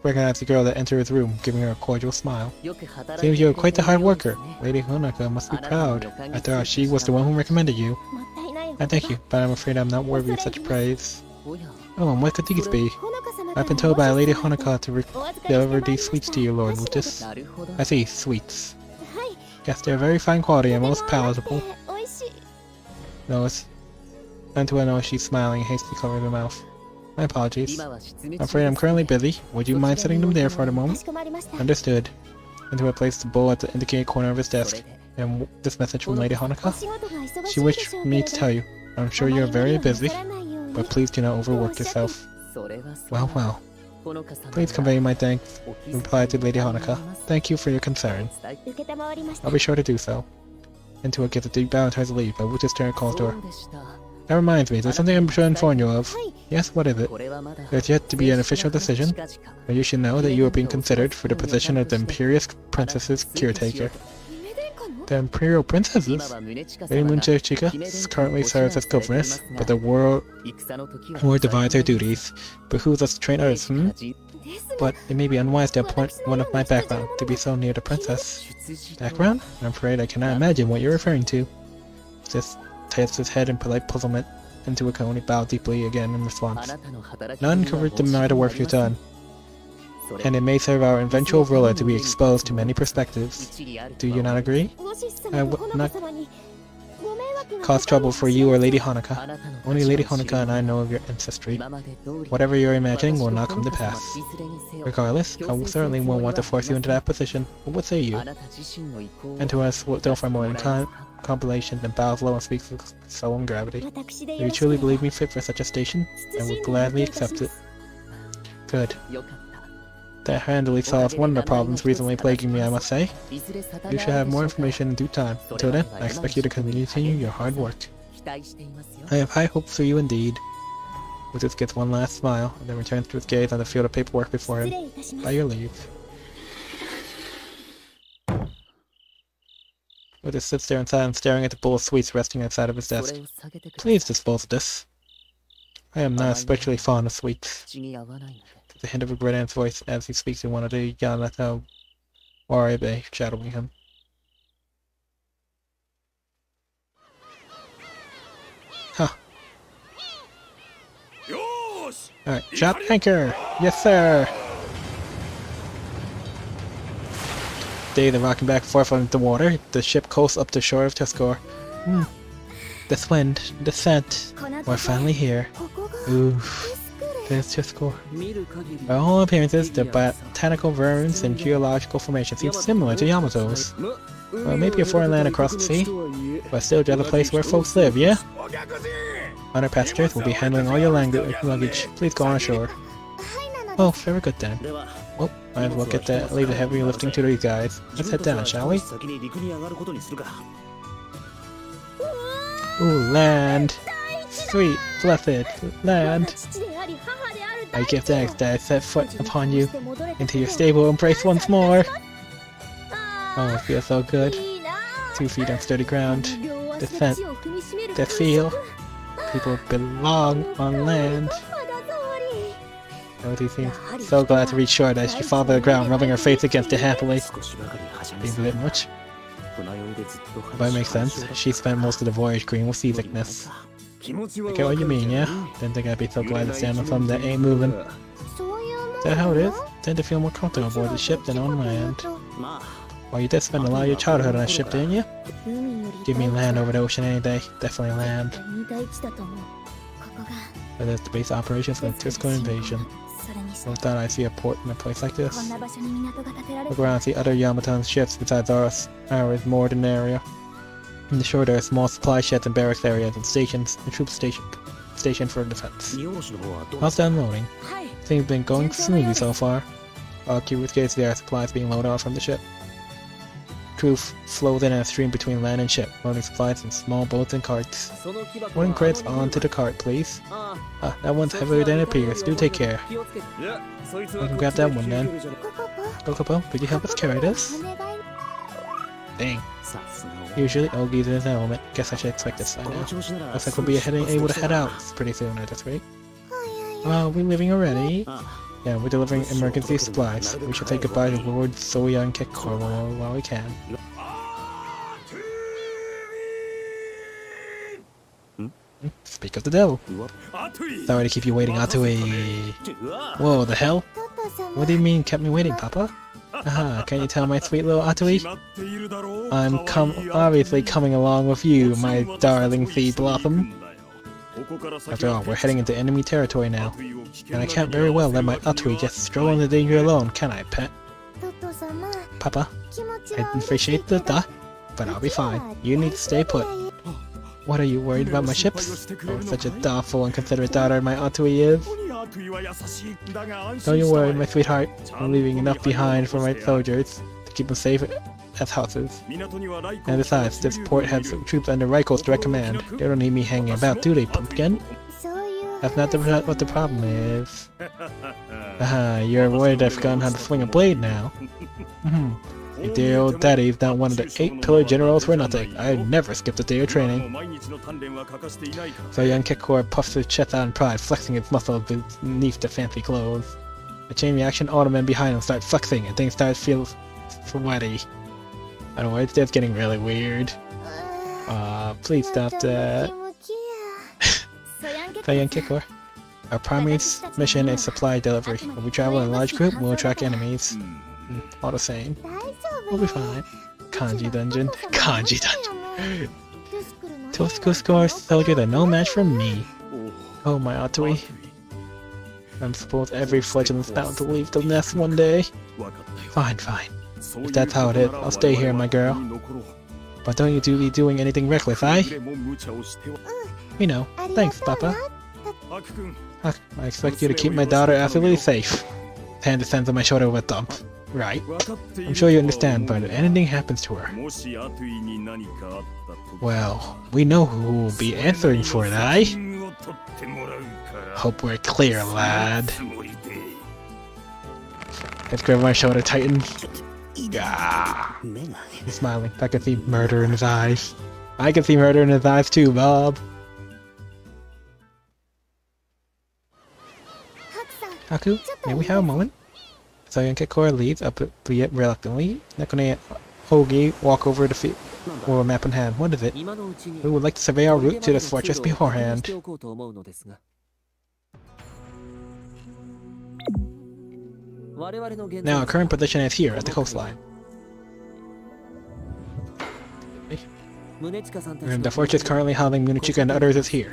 recognized the girl that entered his room, giving her a cordial smile. Seems you are quite the hard worker. Lady Honoka must be proud. After all, she was the one who recommended you. I thank you, but I'm afraid I'm not worthy of such praise. Oh, and what could these be? I've been told by Lady Honoka to deliver these sweets to you, Lord Woostis. I see, sweets. Yes, they're very fine quality and most palatable. Intua knows she's smiling and hastily covers her mouth. My apologies. I'm afraid I'm currently busy. Would you mind setting them there for the moment? Understood. Intua placed the bowl at the indicated corner of his desk. And this message from Lady Honoka? She wished me to tell you. I'm sure you're very busy, but please do not overwork yourself. Well, well. Please convey my thanks, replied to Lady Honoka. Thank you for your concern. I'll be sure to do so. Intua gives a deep bow and tries to leave, but Woostis turns and calls to her. That reminds me, there's something I should inform you of. Yes, what is it? There's yet to be an official decision, but you should know that you are being considered for the position of the Imperious Princess's caretaker. The Imperial Princesses? Lady Munchachika currently serves as governess, but the war divides her duties. Behooves us to train others, But it may be unwise to appoint one of my background to be so near the princess. Background? I'm afraid I cannot imagine what you're referring to. Just tilts his head in polite puzzlement. Intua can only bow deeply again in response. None can deny the work you've done, and it may serve our eventual ruler to be exposed to many perspectives. Do you not agree? I would not cause trouble for you or Lady Honoka. Only Lady Honoka and I know of your ancestry. Whatever you're imagining will not come to pass. Regardless, I certainly won't want to force you into that position. What say you? Intua still for a moment compilation and bows low and speaks with solemn gravity. Do you truly believe me fit for such a station? I would gladly accept it. Good. That handily solves one of the problems recently plaguing me, I must say. You should have more information in due time. Until then, I expect you to continue your hard work. I have high hopes for you indeed. Woostis gets one last smile, and then returns to his gaze on the field of paperwork before him. By your leave. Woostis sits there in silence, staring at the bowl of sweets resting outside of his desk. Please dispose of this. I am not especially fond of sweets. There's a hint of regret in his voice as he speaks to one of the Yamato Warabe shadowing him. Huh. Alright, drop anchor! Yes, sir! They are rocking back and forth on the water. The ship coasts up the shore of Tuscor. This wind, the scent. We're finally here. Oof. There's Tuscor. By all appearances, the botanical ruins and geological formation seem similar to Yamato's. Well, maybe a foreign land across the sea, but still just a place where folks live, yeah? Other passengers will be handling all your luggage. Please go on ashore. Oh, very good then. Well, might as well leave the heavy lifting to these guys. Let's head down, shall we? Ooh, land! Sweet, blessed land! I give thanks that I set foot upon you into your stable embrace once more! Oh, it feels so good. 2 feet on sturdy ground. The scent, the feel. People belong on land. Dorothy seems so glad to reach shore that she falls to the ground, rubbing her face against it happily. Seems a bit much. But it makes sense. She spent most of the voyage green with seasickness. I get what you mean, yeah? Didn't think I'd be so glad to stand on something that ain't moving. Is that how it is? Tend to feel more comfortable aboard the ship than on land. Well, you did spend a lot of your childhood on a ship, didn't you? Give me land over the ocean any day. Definitely land. But that's the base operations for the Tusco invasion. Never thought I'd see a port in a place like this. Look around and see other Yamato ships besides ours moored in the area. In the shore there are small supply sheds and barracks areas and stations, and troops stationed for defense. How's the unloading? Things been going smoothly so far. All curious case there are supplies being loaded off from the ship. Crew flows in a stream between land and ship, loading supplies in small boats and carts. Wooden crates onto the cart, please. That one's heavier than it appears. Do take care. You can grab that one then. Kokopo, could you help us carry this? Dang. Usually, Ogi's in his element. Guess I should expect this by now. Looks like we'll be able to head out pretty soon at this rate. Well, we're leaving already. Yeah, we're delivering emergency supplies. We should say goodbye to Lord Soya and Kekor while we can. Speak of the devil. Sorry to keep you waiting, Atui. Whoa, the hell? What do you mean kept me waiting, Papa? Aha, can you tell my sweet little Atui? I'm obviously coming along with you, my darling sea blossom. After all, we're heading into enemy territory now, and I can't very well let my Atui just stroll into danger alone, can I, pet? Papa, I appreciate the thought, but I'll be fine. You need to stay put. What are you worried about my ships? Oh, such a thoughtful and considerate daughter my Atui is. Don't you worry, my sweetheart. I'm leaving enough behind for my soldiers to keep them safe as houses. And besides, this port has troops under Raiko's direct command. They don't need me hanging about, do they, pumpkin? That's not what the problem is. Aha, you're worried I've forgotten how to swing a blade now. Your dear old daddy's not one of the 8 pillar generals for nothing. I never skipped a day of training. So young Kekor puffs his chest out in pride, flexing his muscles beneath the fancy clothes. A chain reaction, all the men behind him start flexing, and things start to feel sweaty. I don't know, it's just getting really weird. Please stop that. So young Kekor. Our primary mission is supply delivery. When we travel in a large group, we'll attract enemies. All the same. We'll be fine. Kanji dungeon. Kanji dungeon. Tusco soldiers are no match for me. Oh my Atui. I suppose every fledgling's bound to leave the nest one day. Fine, fine. If that's how it is, I'll stay here, my girl. But don't you be doing anything reckless, eh? We know. Thanks, Papa. Huck, I expect you to keep my daughter absolutely safe. His hand descends on my shoulder with a thump. Right. I'm sure you understand, but if anything happens to her... Well, we know who will be answering for it, eh? Hope we're clear, lad. His grip on my shoulder tightens. Gah. He's smiling. I can see murder in his eyes. I can see murder in his eyes too, Bob. Haku, may we have a moment? Soyanka Korra leaves, albeit reluctantly. Nekone and Ogi walk over the field with a map in hand. What is it? We would like to survey our route to this fortress beforehand. Now our current position is here, at the coastline. And the fortress currently housing Munichika and others is here.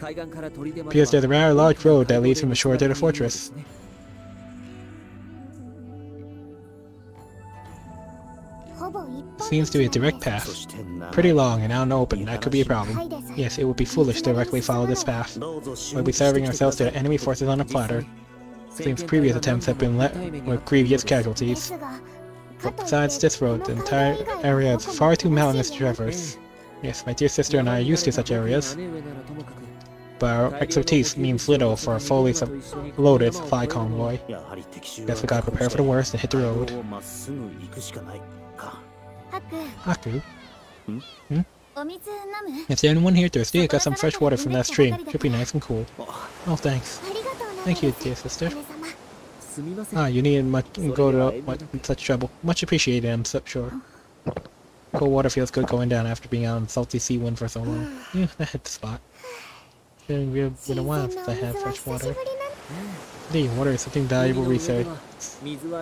Appears there's a rather large road that leads from the shore to the fortress. Seems to be a direct path. Pretty long and out and open, that could be a problem. Yes, it would be foolish to directly follow this path. We'll be serving ourselves to the enemy forces on a platter. Seems previous attempts have been let with grievous casualties. But besides this road, the entire area is far too mountainous to traverse. Yes, my dear sister and I are used to such areas. But our expertise means little for a fully loaded supply convoy. Guess we gotta prepare for the worst and hit the road. Haku? Is there anyone here thirsty? I got some fresh water from that stream. Should be nice and cool. Oh, thanks. Thank you, dear sister. Ah, you needn't go to such trouble. Much appreciated, I'm sure. Cold water feels good going down after being out in salty sea wind for so long. Yeah, that hit the spot. It's been a while since I had fresh water. Indeed, water is something valuable research.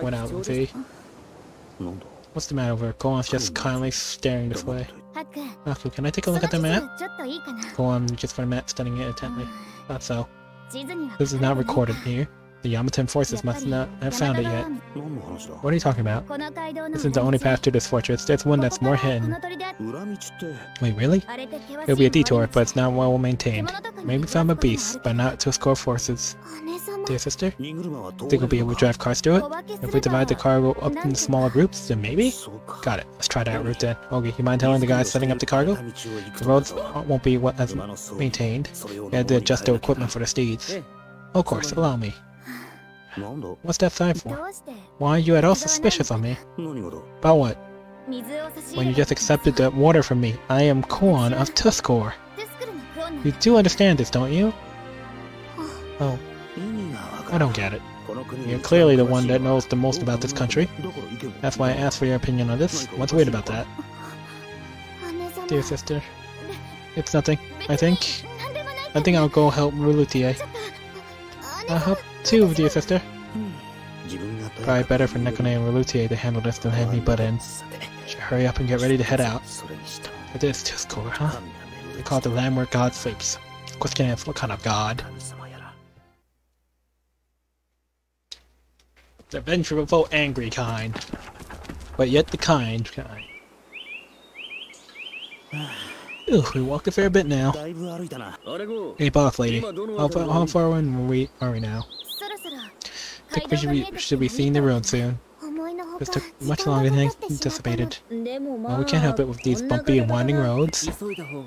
Went out and see. What's the matter over? Goan's just kindly staring this way. Haku, can I take a look at the map? Goan just for a map, studying it intently. Thought so. This is not recorded here. The Yamato forces must not have found it yet. What are you talking about? This isn't the only path to this fortress. There's one that's more hidden. Wait, really? It'll be a detour, but it's not well maintained. Maybe found by beasts, but not to escort forces. Dear sister? Think we'll be able to drive cars through it? If we divide the cargo up into smaller groups, then maybe? Got it. Let's try that route then. Okay, you mind telling the guys setting up the cargo? The roads won't be as maintained. We had to adjust the equipment for the steeds. Of course, allow me. What's that sign for? Why are you at all suspicious of me? About what? When you just accepted the water from me, I am Koan of Tuskor. You do understand this, don't you? Oh. I don't get it. You're clearly the one that knows the most about this country. That's why I asked for your opinion on this. What's weird about that? Dear sister. It's nothing. I think I'll go help Rulutier. I'll help too, dear sister. Probably better for Nekone and Rulutier to handle this than have me butt in. Should hurry up and get ready to head out. It is Tuskor, huh? They call it the land where God sleeps. Question is, what kind of God? The vengeful, angry kind. But yet the kind. Ooh, we walked a fair bit now. Hey, boss lady. How far in are we now? I think we should be seeing the road soon. This took much longer than anticipated. Well, we can't help it with these bumpy and winding roads.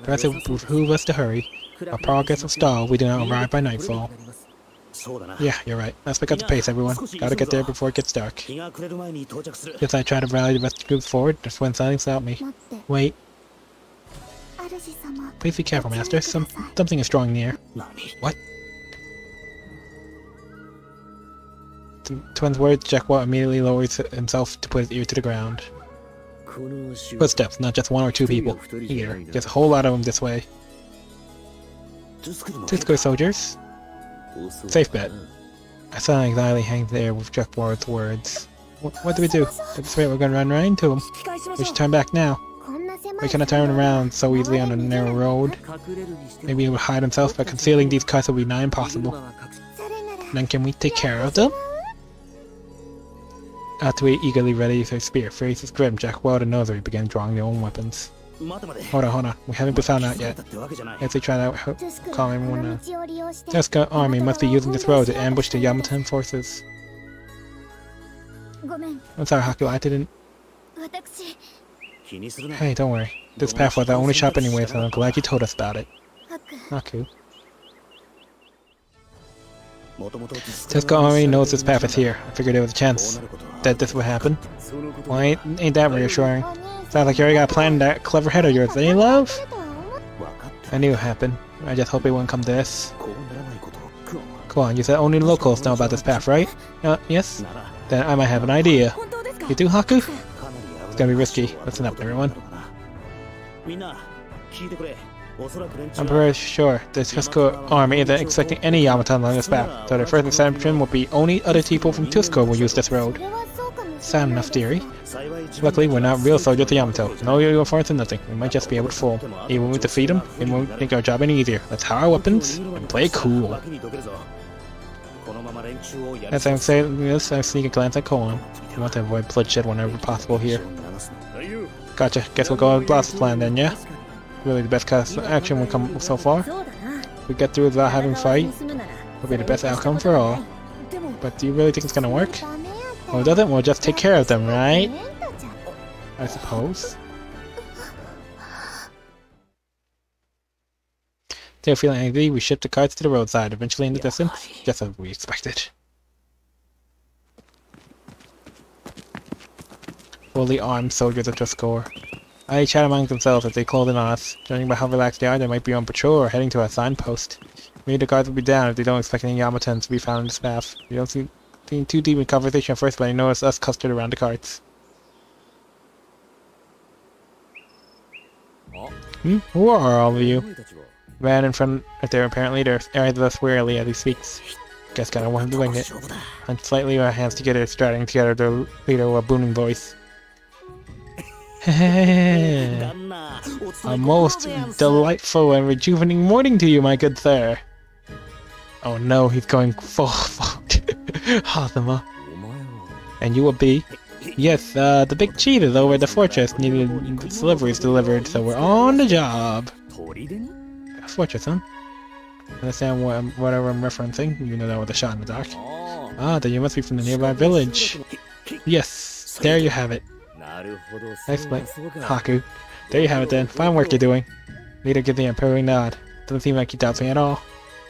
Perhaps it would behoove us to hurry. Our progress will stall if we do not arrive by nightfall. Yeah, you're right. Let's pick up the pace, everyone. Gotta get there before it gets dark. Just I try to rally the rest of the group forward, just when silence without me. Wait. Please be careful, Master. Something is drawing near. What? The twins' words, Jackwell immediately lowers himself to put his ear to the ground. Footsteps, not just one or two people. Here, there's a whole lot of them this way. Tuskor soldiers? Safe bet. I saw anxiety hang there with Jackwell's words. What do we do? At this rate, we're gonna run right into him. We should turn back now. We cannot turn around so easily on a narrow road. Maybe he would hide himself, but concealing these cars will be nigh impossible. Then can we take care of them? After we eagerly readied his spear, faces grim, Jackwell and Nosary began drawing their own weapons. Hold on. We haven't been found out yet. As they try to calm everyone down. Tuskor army must be using this road to ambush the Yamato forces. I'm sorry, Haku, I didn't... Hey, don't worry. This path was our only shop anyway, so I'm glad you told us about it. Haku. Tuskor already knows this path is here. I figured there was a chance that this would happen. Well, ain't that reassuring. Sounds like you already got a plan, that clever head of yours, eh, love? I knew it happened. I just hope it wouldn't come to this. Come on, you said only locals know about this path, right? Yes? Then I might have an idea. You do, Haku? It's gonna be risky. Listen up, everyone. I'm pretty sure the Tusco army isn't expecting any Yamato along this path, so their first assumption will be only other people from Tusco will use this road. Sound enough theory. Luckily, we're not real soldiers of Yamato. No uniforms and nothing. We might just be able to fool them. Even when we defeat them, it won't make our job any easier. Let's hire our weapons and play it cool. As I'm saying this, I sneak a glance at Koan. We want to avoid bloodshed whenever possible here. Gotcha. Guess we'll go with Blast's plan then, yeah? Really the best course of action will come so far. If we get through without having a fight, it'll be the best outcome for all. But do you really think it's gonna work? Well, it doesn't, we'll just take care of them, right? I suppose. Still feeling angry, we shipped the carts to the roadside, eventually in the distance, just as we expected. Fully armed soldiers of Tuscore. They chat among themselves as they close in on us. Judging by how relaxed they are, they might be on patrol or heading to a signpost. Maybe the guards will be down if they don't expect any Yamatans to be found in this path. We don't seem too deep in conversation at first, but I notice us clustered around the carts. Who are all of you? Man in front of their apparent leader, eyes us wearily as he speaks. Guess kinda want him to wing it. And slightly our hands together, striding together, their leader with a booming voice. A most delightful and rejuvenating morning to you, my good sir. Oh no, he's going full Hazama. And you will be? Yes, the big cheat is over at the fortress, needing deliveries delivered, so we're on the job. Fortress, huh? Understand whatever I'm referencing, you know that was a shot in the dark. Ah, then you must be from the nearby village. Yes, there you have it. Nice play, Haku. There you have it then. Fine work you're doing. Leader gives me a approving nod. Doesn't seem like he doubts me at all.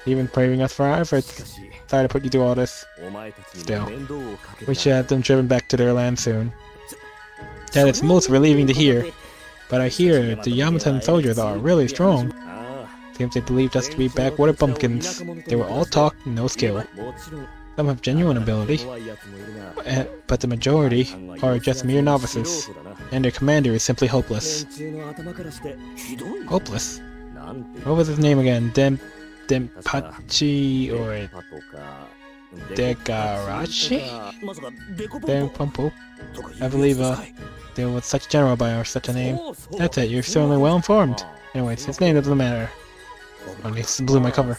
Even praising us for our efforts. Sorry to put you through all this. Still, we should have them driven back to their land soon. That is most relieving to hear. But I hear the Yamatan soldiers are really strong. Seems they believed us to be backwater bumpkins. They were all talk, no skill. Some have genuine ability, but the majority are just mere novices, and their commander is simply hopeless. Hopeless? What was his name again? Denpachi or Degarachi? Denpumpo? I believe there was such general by such a name. That's it, you're certainly well informed. Anyways, his name doesn't matter. Oh, he blew my cover.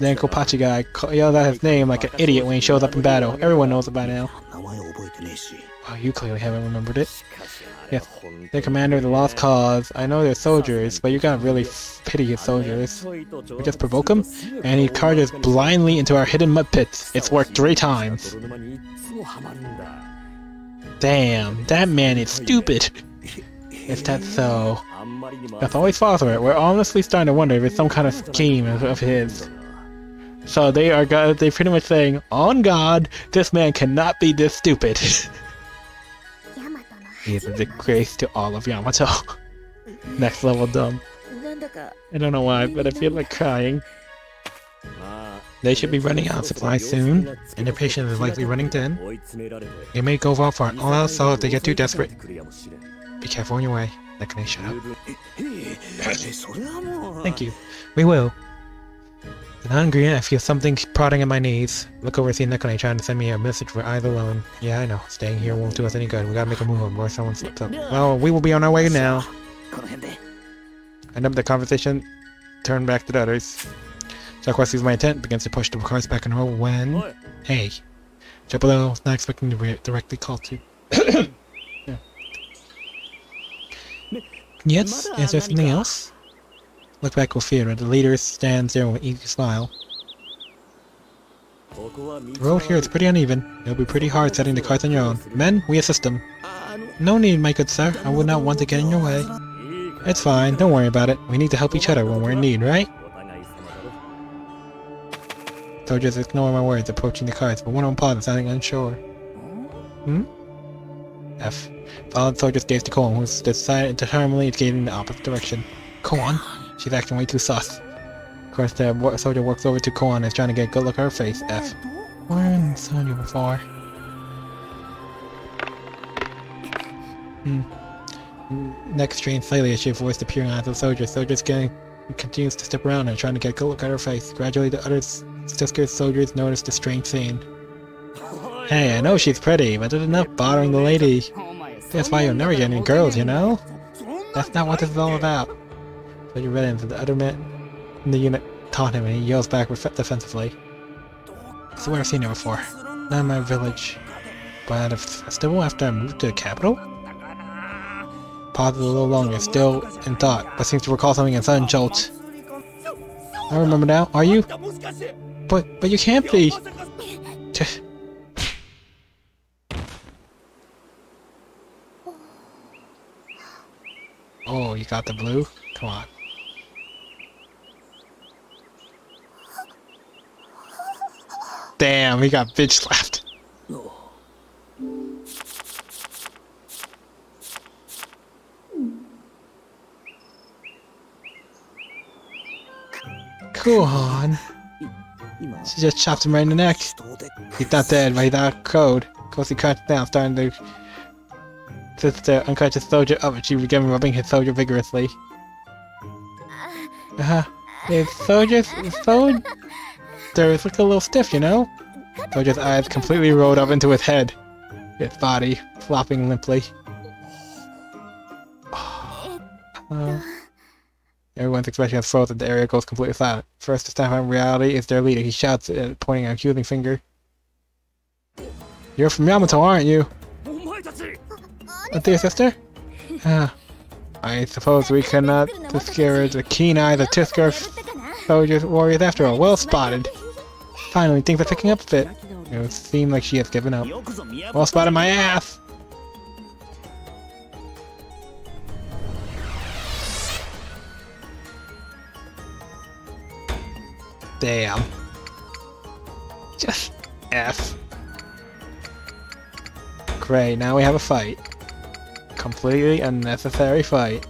Then Kopachi guy yelled out his name like an idiot when he shows up in battle. Everyone knows it by now. Wow, you clearly haven't remembered it. Yes, they're commander of the Lost Cause. I know they're soldiers, but you gotta really pity his soldiers. We just provoke him, and he charges blindly into our hidden mud pits. It's worked 3 times. Damn, that man is stupid. Is that so? That's always falls for it. We're honestly starting to wonder if it's some kind of scheme of his. So they're pretty much saying, on God, this man cannot be this stupid. He is a disgrace to all of Yamato. Next level dumb. I don't know why, but I feel like crying. They should be running out of supplies soon, and their patience is likely running thin. They may go off for an all-out assault if they get too desperate. Be careful on your way. Nekone, shut up. Thank you. We will. I'm hungry and I feel something prodding at my knees. Look over and see Nekone trying to send me a message for eyes alone. Yeah, I know. Staying here won't do us any good. We gotta make a move before someone slips up. Well, we will be on our way now. End up the conversation. Turn back to the others. Jaguar sees my intent, begins to push the cars back and roll when... Hey. Jabalo was not expecting to be directly called to. Yeah. Yes? Is there something else? Look back with fear, and the leader stands there with an easy smile. The road here is pretty uneven. It'll be pretty hard setting the cars on your own. Men, we assist them. No need, my good sir. I would not want to get in your way. It's fine, don't worry about it. We need to help each other when we're in need, right? Soldiers ignore my words, approaching the cars, but one of them pauses, sounding unsure. F. Followed soldiers gaze to Koan, who's determinedly gazing in the opposite direction. Koan? She's acting way too sus. Of course, the soldier walks over to Koan and is trying to get a good look at her face. F. Where in the soldier before? Next strange slightly as she avoids the peering eyes of the soldier. Soldier's continues to step around and trying to get a good look at her face. Gradually, the other scared soldiers notice the strange scene. Hey, I know she's pretty, but there's enough bothering the lady. That's why you'll never get any girls, you know? That's not what this is all about. Soldier redens, and the other men in the unit taunt him, and he yells back defensively. I swear I've seen her before. Not in my village. But at a festival after I moved to the capital? Pauses a little longer, still in thought, but seems to recall something in a sudden jolt. I remember now. Are you? But you can't be! Oh, you got the blue? Come on. Damn, he got bitch slapped. Go on. She just chopped him right in the neck. He's not dead, but he's out of code. Closely crouched down, starting to sit the unconscious soldier up, and she began rubbing his soldier vigorously. His soldiers look a little stiff, you know? Soldier's eyes completely rolled up into his head, his body flopping limply. Everyone's expression is frozen. The area goes completely silent. First to snap on reality is their leader. He shouts, pointing an accusing finger. You're from Yamato, aren't you? Dear sister? I suppose we cannot discourage the keen eyes of Tusker soldiers warriors after all. Well spotted. Finally, things are picking up a bit. It would seem like she has given up. Well spotted my ass! Damn. Just F. Great, now we have a fight. Completely unnecessary fight.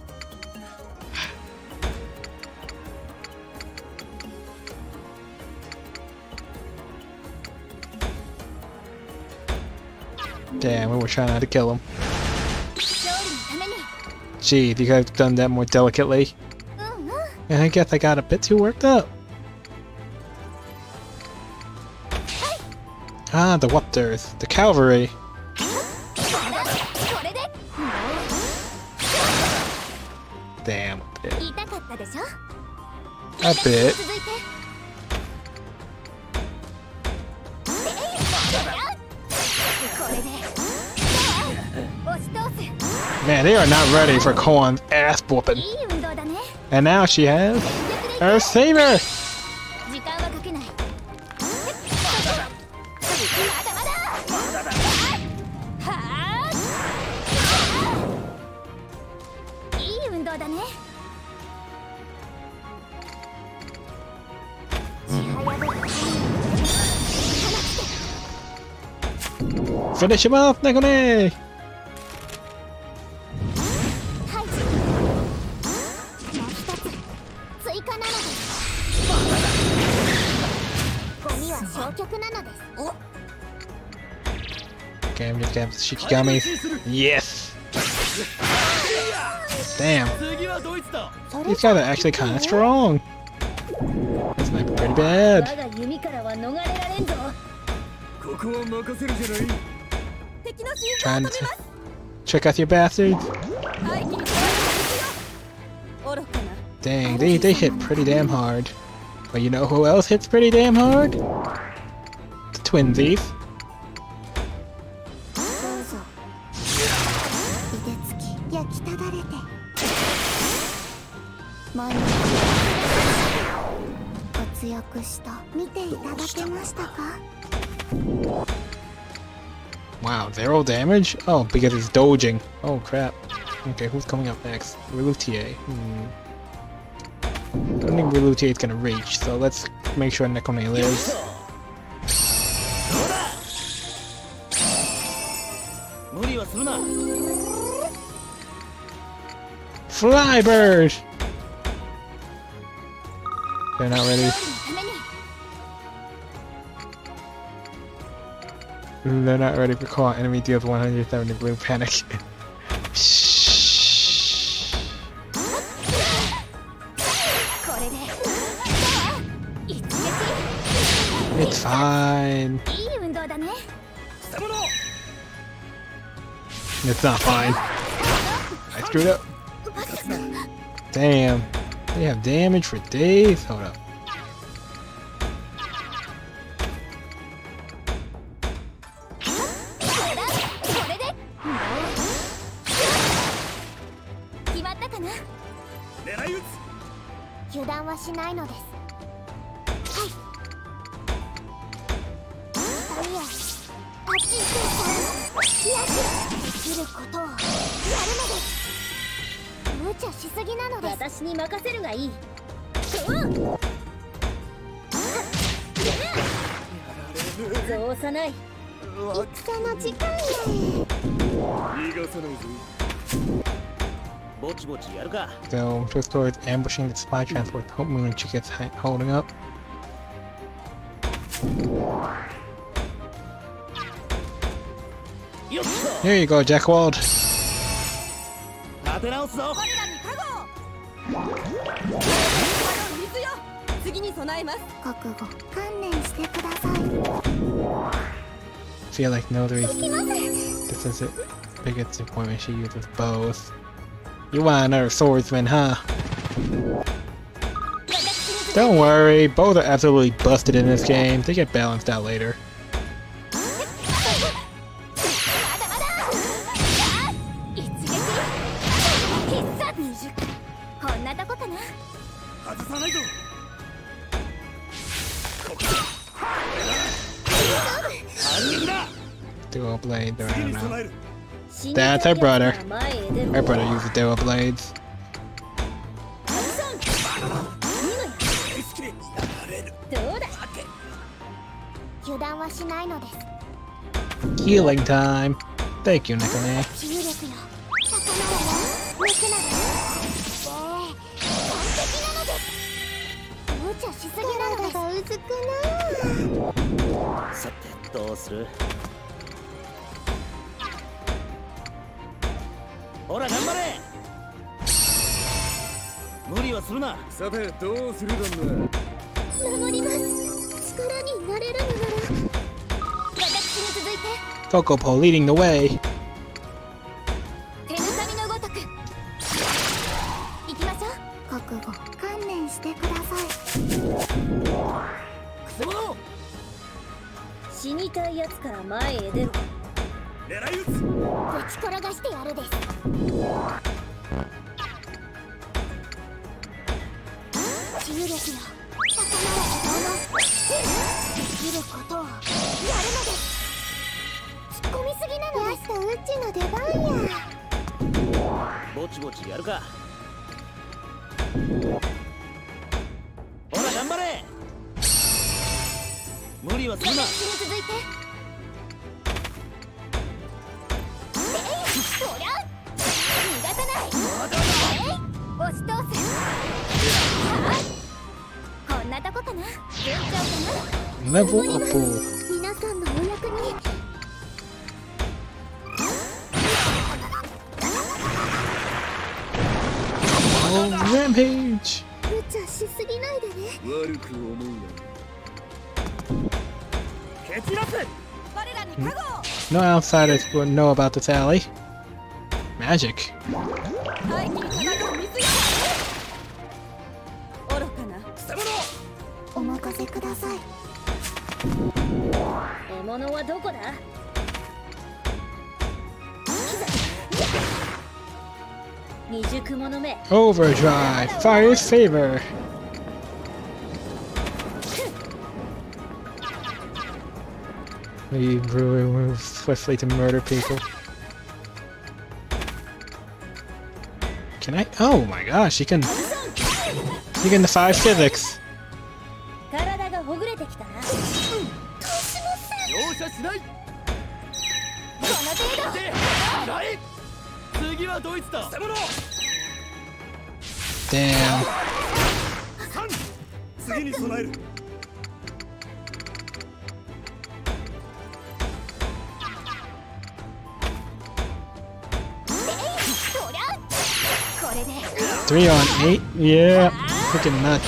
Damn, we were trying not to kill him. Gee, you could have done that more delicately. And I guess I got a bit too worked up. Ah, the Wupters. The cavalry. Damn, a bit. A bit. Man, they are not ready for Koan's ass whooping. And now she has her saber! Finish him off, Negone! Okay, I'm just gonna have Shikigami. Yes! Damn. These guys are actually kinda strong. This might be pretty bad. Trying to trick us, you bastards. Dang, they hit pretty damn hard. But you know who else hits pretty damn hard? The twinsies. Wow, 0 damage? Oh, because he's dodging. Oh crap. Okay, who's coming up next? Relutier. I don't think Relutier is gonna reach, so let's make sure Nekone lives. Flybird! They're not ready. They're not ready for call. Enemy deals 170 blue panic. Shh. It's fine. It's not fine. I screwed up. Damn. They have damage for days? Hold up. So, twist towards ambushing the supply transport. Hope Moon and she gets holding up. Here you go, Jackwald. Feel like Notary. This is the biggest appointment she uses bows. You want another swordsman, huh? Don't worry, bows are absolutely busted in this game. They get balanced out later. Dual blade, I don't know. That's her brother. Her brother uses dual blades. Healing time. Thank you, Nekone. Kokopo leading the way. Level up. Oh, rampage! No outsiders would know about this alley. Magic. Overdrive! Fire's favor! We move swiftly to murder people. Can I? Oh my gosh, you can defy physics! Damn. 3 on 8? Yeah, freaking nuts.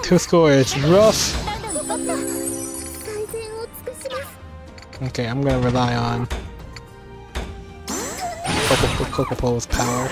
2 scores, rough. Okay, I'm gonna rely on Coco-Po's power.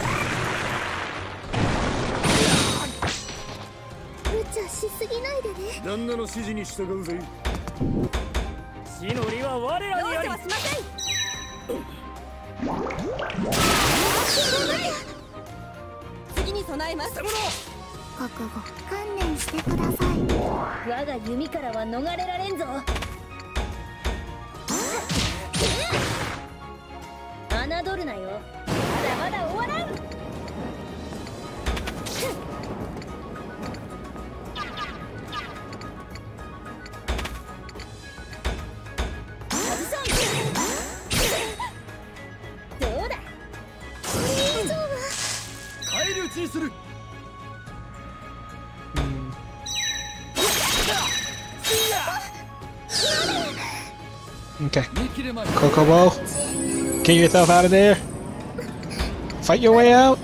Okay, Coco-Po, get yourself out of there. Fight your way out.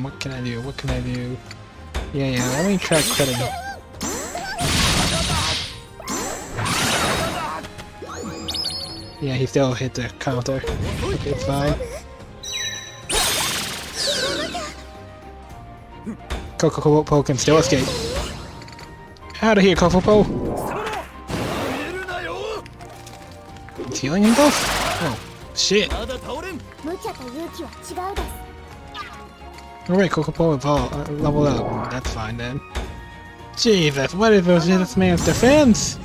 What can I do? What can I do? Yeah, let me try cutting. Yeah, he still hit the counter. Okay, it's fine. Coco-Po can still escape. Out of here, Coco-Po! He's healing himself? Oh, shit. Alright, Coco-Po level up. That's fine then. Jesus, what is this man's defense?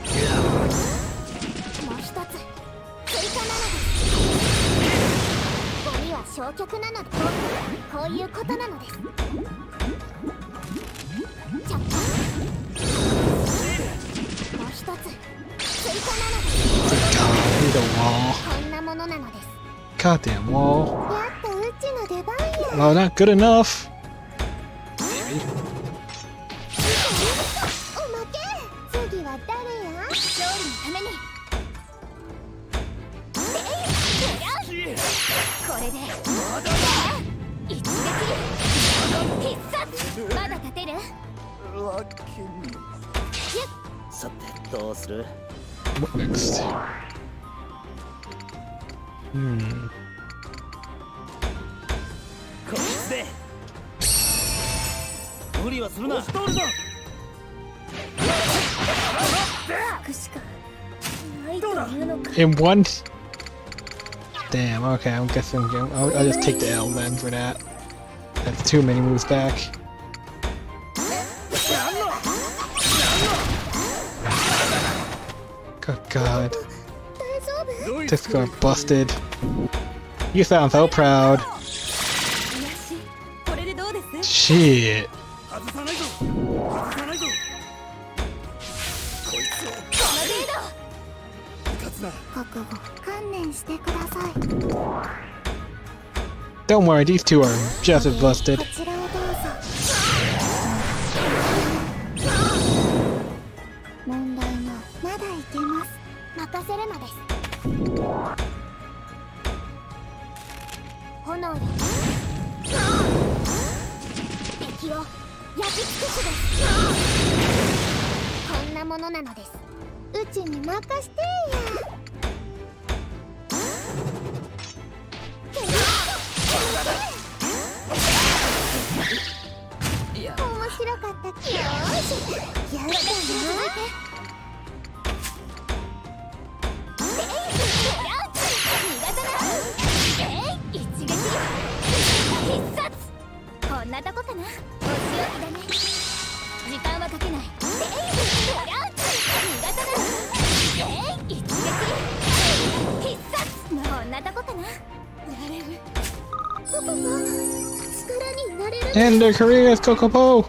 Goddamn wall. Oh, not good enough. Maybe. What next? In one? Damn, okay, I'm guessing I'll just take the L then for that. That's too many moves back. Good God. This got busted. You sound so proud. Shit. Don't worry, these two are just as busted. End their careers, Kokopo!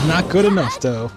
Not good enough, though.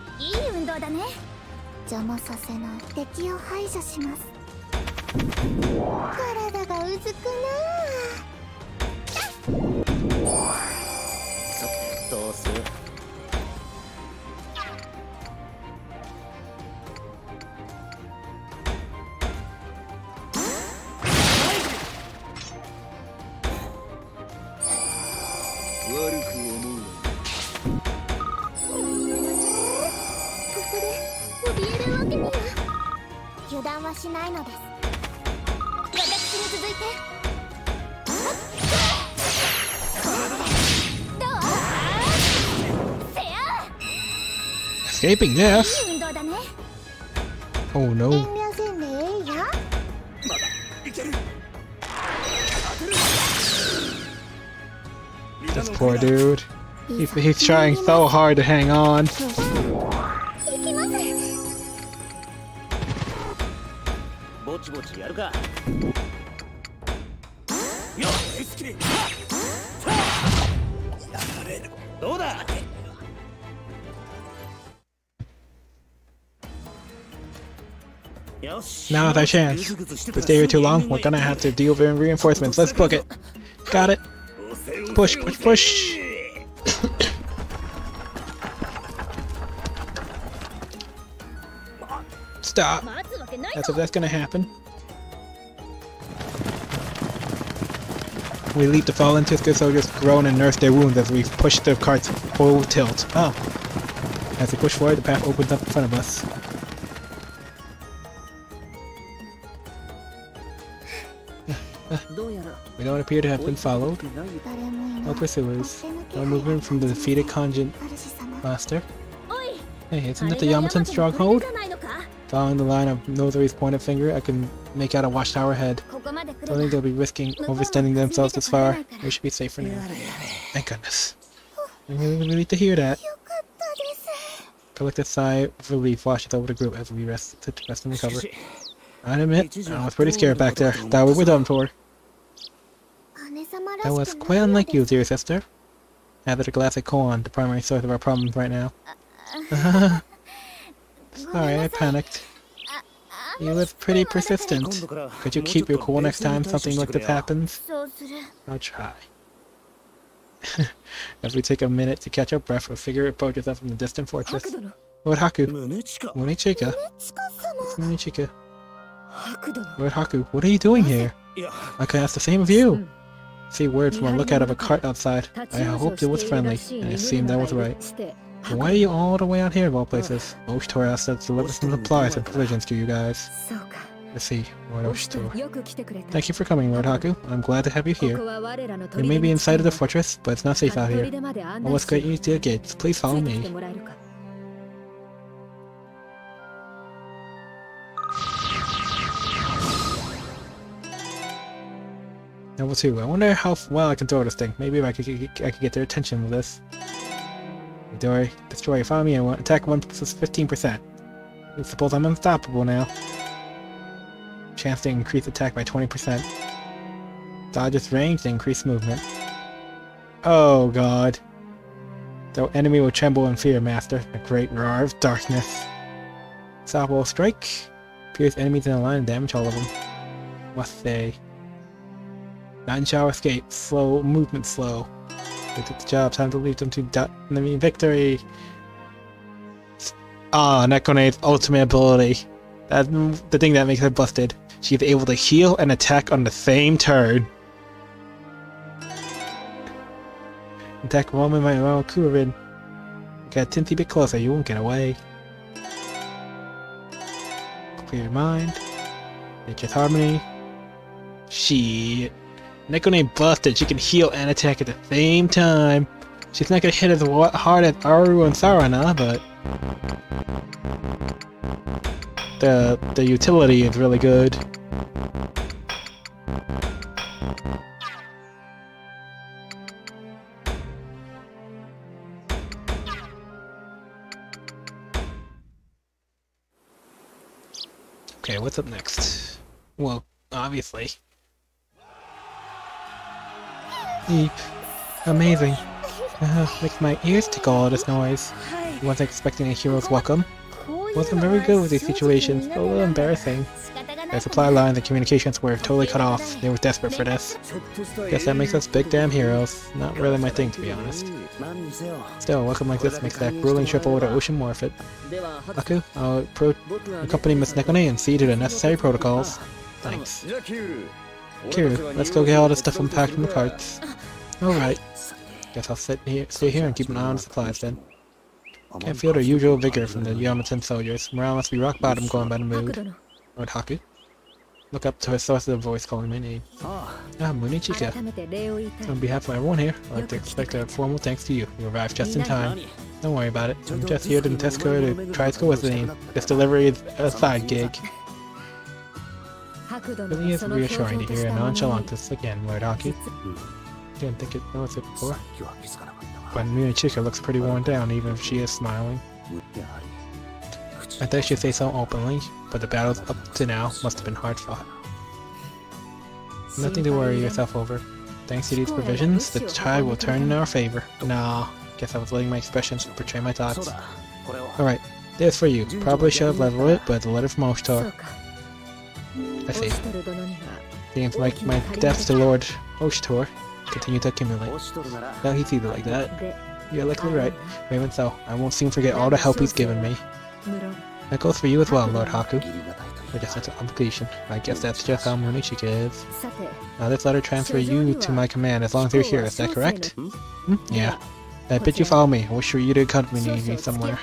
Escaping death? Oh no. This poor dude. He's trying so hard to hang on. Now is our chance. If we stay here too long, we're gonna have to deal with reinforcements. Let's book it. Got it. Push, push, push. Stop. That's if that's gonna happen. We leap to fall into the soldiers groan and nurse their wounds as we push the carts full tilt. Oh. As we push forward, the path opens up in front of us. We don't appear to have been followed. No pursuers. No movement from the defeated Conjun master. Hey, isn't that the Yamaton stronghold? Following the line of Nozori's pointed finger, I can make out a watchtower ahead. Don't think they'll be risking overstanding themselves this far. We should be safe for now. Thank goodness. I'm really relieved to hear that. Collective sigh of relief washes over the group as we rest and recover. I admit, I was pretty scared back there. Thought we were done for. That was quite unlike you, dear sister. Added a glass of koan, the primary source of our problems right now. Sorry, I panicked. You look pretty persistent. Could you keep your cool next time something like this happens? I'll try. As we take a minute to catch our breath, a figure approaches us from the distant fortress. Lord Haku. Munichika? It's Munichika. Lord Haku, what are you doing here? I could ask the same of you. See words from a lookout of a cart outside. I hoped it was friendly, and it seemed I was right. But why are you all the way out here of all places? Oshitora asked us to deliver some supplies and provisions to you guys. Let's see, Lord Oshitora. Thank you for coming, Lord Haku. I'm glad to have you here. We may be inside of the fortress, but it's not safe out here. Well, let's get you to the gates. Please follow me. Level 2. I wonder how well I can throw this thing. Maybe if I could get their attention with this. Destroy, follow me and attack 1 plus 15%. I suppose I'm unstoppable now. Chance to increase attack by 20%. Dodges range to increase movement. Oh god. The enemy will tremble in fear, master. A great roar of darkness. Unstoppable strike. Pierce enemies in a line and damage all of them. Must say. Not in shower escape. Slow movement slow. They took the job. Time to leave them to victory. Ah, Nekone's ultimate ability. That's the thing that makes her busted. She's able to heal and attack on the same turn. Attack one with my own Kurin. Get a teensy bit closer, you won't get away. Clear your mind. Nature's harmony. Shit. Nekone busted. She can heal and attack at the same time. She's not gonna hit as hard as Aru and Sarana, but the utility is really good. Okay, what's up next? Well, obviously. Deep. Amazing. Makes my ears tickle all this noise. Wasn't expecting a hero's welcome. Wasn't very good with these situations, a little embarrassing. Their supply lines and communications were totally cut off. They were desperate for this. Guess that makes us big damn heroes. Not really my thing, to be honest. Still, a welcome like this makes that grueling trip over the ocean worth it. Aku, I'll accompany Miss Nekone and see to the necessary protocols. Thanks. Kiru, let's go get all this stuff unpacked from the carts. Alright. Guess I'll stay here and keep an eye on the supplies then. Can't feel the usual vigor from the Yamaten soldiers. Morale must be rock bottom going by the mood. Lord Haku. Look up to a source of the voice calling my name. Munichika. On behalf of everyone here, I'd like to expect a formal thanks to you. You arrived just in time. Don't worry about it. I'm just here to test her to try to go with the name. This delivery is a side gig. Really is reassuring to hear a nonchalantness again, Lord Haku. Didn't think it noticed it before. But Munichika looks pretty worn down, even if she is smiling. I thought she'd say so openly, but the battles up to now must have been hard fought. Nothing to worry yourself over. Thanks to these provisions, the tide will turn in our favor. Nah, guess I was letting my expressions portray my thoughts. Alright, there's for you. Probably should have leveled it, but it's a letter from Oshtor. I see. Seems like my debts to Lord Oshtor continue to accumulate. Now he sees it like that. You're likely right. Even so, I won't soon forget all the help he's given me. That goes for you as well, Lord Haku. I guess that's an obligation. I guess that's just how Munichika is. Now this letter transfers you to my command as long as you're here, is that correct? Yeah. I bid you follow me. I wish for you to accompany me somewhere.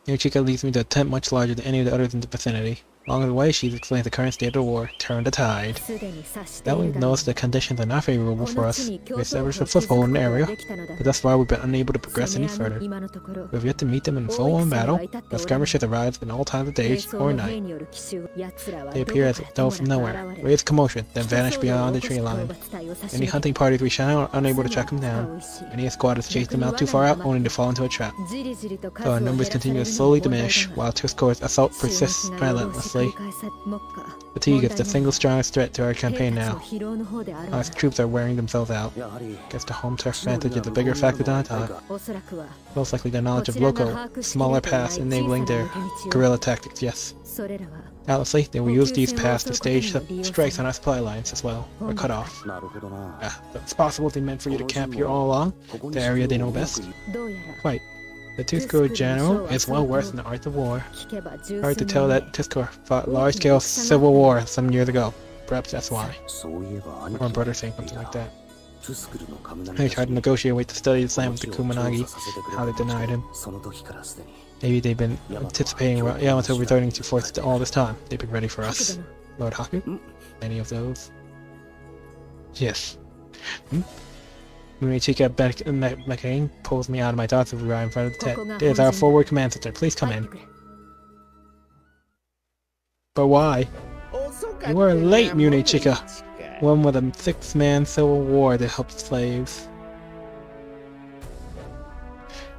Munichika leads me to a tent much larger than any of the others in the vicinity. Along the way, she explains the current state of the war. Turn the tide. Now we've noticed the conditions are not favorable for us. We established a foothold in the area, but thus far we've been unable to progress any further. We've yet to meet them in full-on battle, but skirmishes arise in all times of day or night. They appear as though from nowhere, raise commotion, then vanish beyond the tree line. Any hunting parties we shine are unable to track them down. Any squad has chased them out too far out, only to fall into a trap. So our numbers continue to slowly diminish, while Tuskor's assault persists relentlessly. Fatigue is the single strongest threat to our campaign now. Our troops are wearing themselves out. Guess the home turf advantage is a bigger factor than I thought. Most likely the knowledge of local, smaller paths enabling their guerrilla tactics, yes. Doubtlessly, they will use these paths to stage strikes on our supply lines as well, or cut off. It's possible they meant for you to camp here all along, the area they know best. Quite. The Tuskor general is well versed in the art of war. Hard to tell that Tuskor fought large-scale civil war some years ago. Perhaps that's why. Or brother saying something like that. They tried to negotiate with the study the slam with the Kumanagi, how they denied him. Maybe they've been anticipating Yamato returning to force all this time. They've been ready for us. Lord Haku? Any of those? Yes. Munichika Mekain pulls me out of my thoughts as we ride in front of the tent. There's our forward command center. Please come in. But why? You were late, Munichika. One with a 6-man civil war that helped slaves.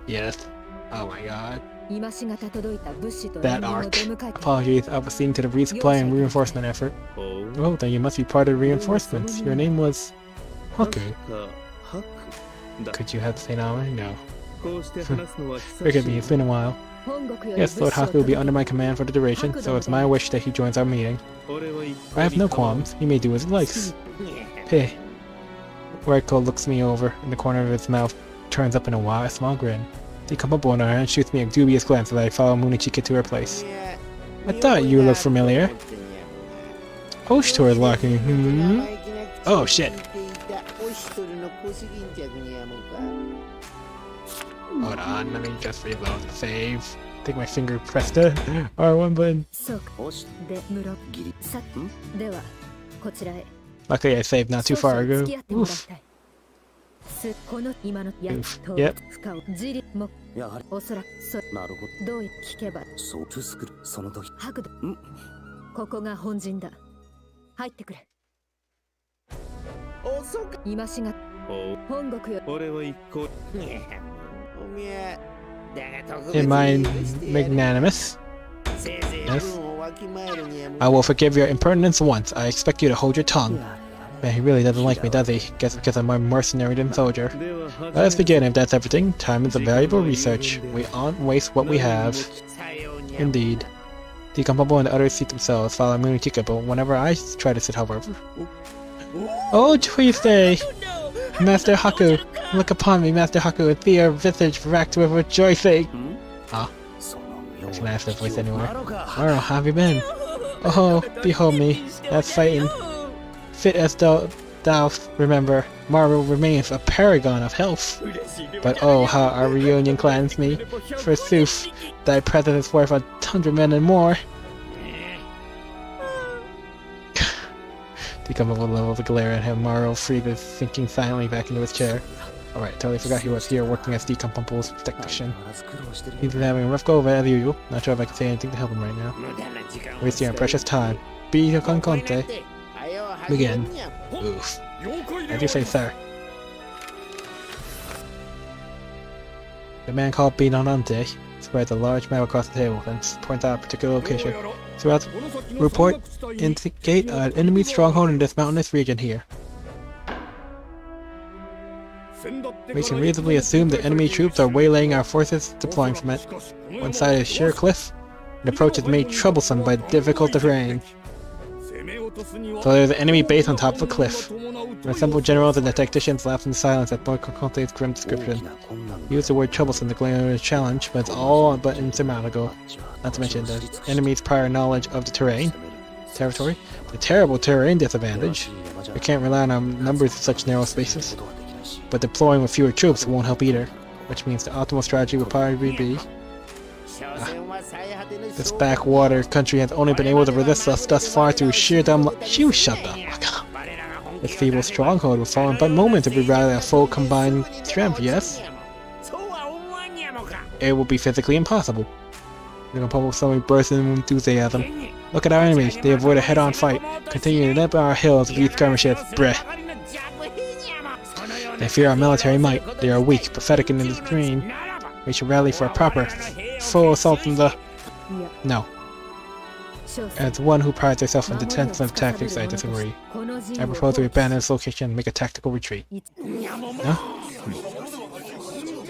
Yes. Oh my god. That arc. Apologies, I was seeing to the resupply and reinforcement effort. Oh, then you must be part of the reinforcements. Your name was... Haku. Could you have the same honor? No. Forgive me, it's been a while. Yes, Lord Haku will be under my command for the duration, so it's my wish that he joins our meeting. I have no qualms. He may do as he likes. Peh. Reiko looks me over, and the corner of his mouth turns up in a small grin. He comes up on her and shoots me a dubious glance as I follow Munichika to her place. I thought you looked familiar. Oshtor is locking. Oh shit. Hold on, let me just reload the save. I think my finger pressed the R1 button. Luckily I saved not too far ago. Oof. Oof. Yep. Am I magnanimous? Yes. I will forgive your impertinence once. I expect you to hold your tongue. Man, he really doesn't like me, does he? Guess because I'm more mercenary than soldier. Let us begin, if that's everything. Time is a valuable research. We aren't waste what we have. Indeed. The Kamabo and the others seat themselves, following Munichika, but whenever I try to sit, however... Oh, Tuesday! Master Haku! Look upon me, Master Haku, and see your visage racked with rejoicing! Ah. Can I have that voice anywhere? Maro, how have you been? Oh, behold me. That's fighting. Fit as thou remember, Maro remains a paragon of health. But oh, how our reunion gladdens me. Forsooth, thy presence is worth 100 men and more. To come up with a level of glare at him, Maro freed is sinking silently back into his chair. Alright, totally forgot he was here working as Decompumple's technician. He's been having a rough go of it as usual. Not sure if I can say anything to help him right now. Wasting our precious time. Be con conte. Begin. Oof. As you say, sir. The man called Binonante spreads a large map across the table and points out a particular location. Throughout the report, indicate an enemy stronghold in this mountainous region here. We can reasonably assume that enemy troops are waylaying our forces deploying from it. One side is sheer cliff, and the approach is made troublesome by difficult terrain. So there's an enemy base on top of a cliff. The assembled generals and the tacticians lapse in silence at Conte's grim description. He used the word troublesome to declare a challenge, but it's all but insurmountable. Not to mention the enemy's prior knowledge of the territory, the terrible terrain disadvantage. We can't rely on our numbers in such narrow spaces. But deploying with fewer troops won't help either, which means the optimal strategy would probably be... This backwater country has only been able to resist us thus far through sheer dumb luck. Shut up! This feeble stronghold will fall in but moments if we rally our full combined strength, yes? It will be physically impossible. The Republic suddenly burst into enthusiasm. Look at our enemies, they avoid a head-on fight, continuing to nip our hills with these skirmishes, breh. They fear our military might, they are weak, pathetic in the extreme. We should rally for a proper, full assault on the... No. As one who prides herself on defensive tactics, I disagree. I propose we abandon this location and make a tactical retreat. No?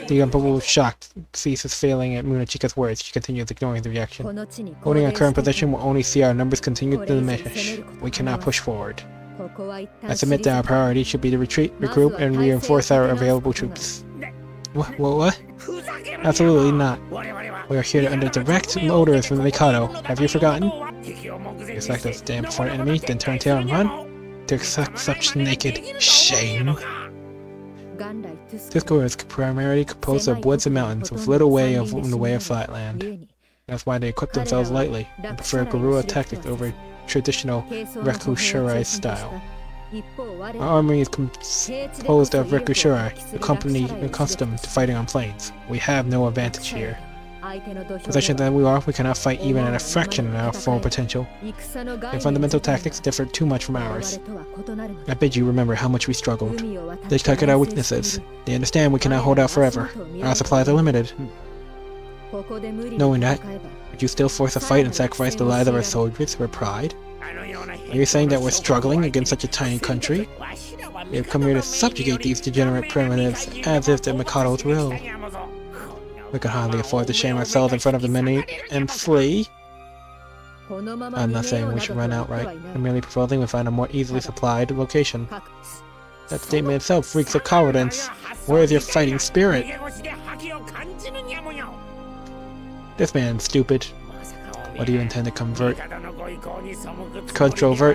The Emperor, shocked, ceases failing at Munichika's words. She continues ignoring the reaction. Holding our current position will only see our numbers continue to diminish. We cannot push forward. I submit that our priority should be to retreat, regroup, and reinforce our available troops. What? Absolutely not. We are here under direct orders from the Mikado. Have you forgotten? You expect us to stand before an enemy, then turn tail and run? To accept such naked shame? This corps is primarily composed of woods and mountains, with little in the way of flatland. That's why they equip themselves lightly, and prefer guerrilla tactics over traditional Rekushurai style. Our army is composed of Rekushurai, a company accustomed to fighting on plains. We have no advantage here. Possession that we are, we cannot fight even at a fraction of our full potential. Their fundamental tactics differ too much from ours. I bid you remember how much we struggled. They target our weaknesses. They understand we cannot hold out forever. Our supplies are limited. Knowing that, would you still force a fight and sacrifice the lives of our soldiers for pride? Are you saying that we're struggling against such a tiny country? We have come here to subjugate these degenerate primitives, as if the Mikado's will. We can hardly afford to shame ourselves in front of the many and flee. I'm not saying we should run outright. I'm merely proposing we find a more easily supplied location. That statement itself reeks of cowardice. Where is your fighting spirit? This man's stupid. What do you intend to controvert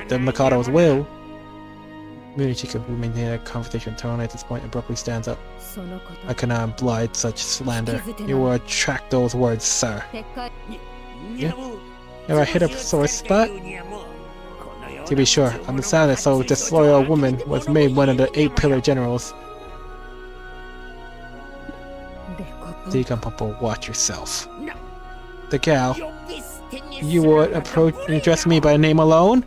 the Mikado's will? Munichika, who maintained a conversation tone at this point, abruptly stands up. I cannot oblige such slander. You will attract those words, sir. Yeah? Have I hit a sore spot? To be sure, on the sound so disloyal woman was made one of the 8 pillar generals. Dikampopo, watch yourself. The gal. You would approach and address me by name alone?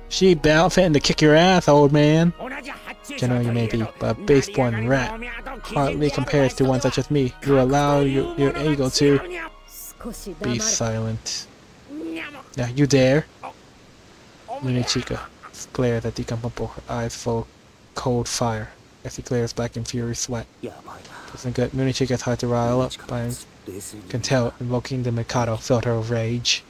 She bound fitting to kick your ass, old man. General you may be, but a base-born rat hardly compares to one such as me. You allow your ego to be silent. Now you dare? Munichika glares at Dikampopo, her eyes full of cold fire, as he glares back in fury sweat. Isn't good. Munichika's hard to rile up, but I can tell invoking the Mikado filled her with rage.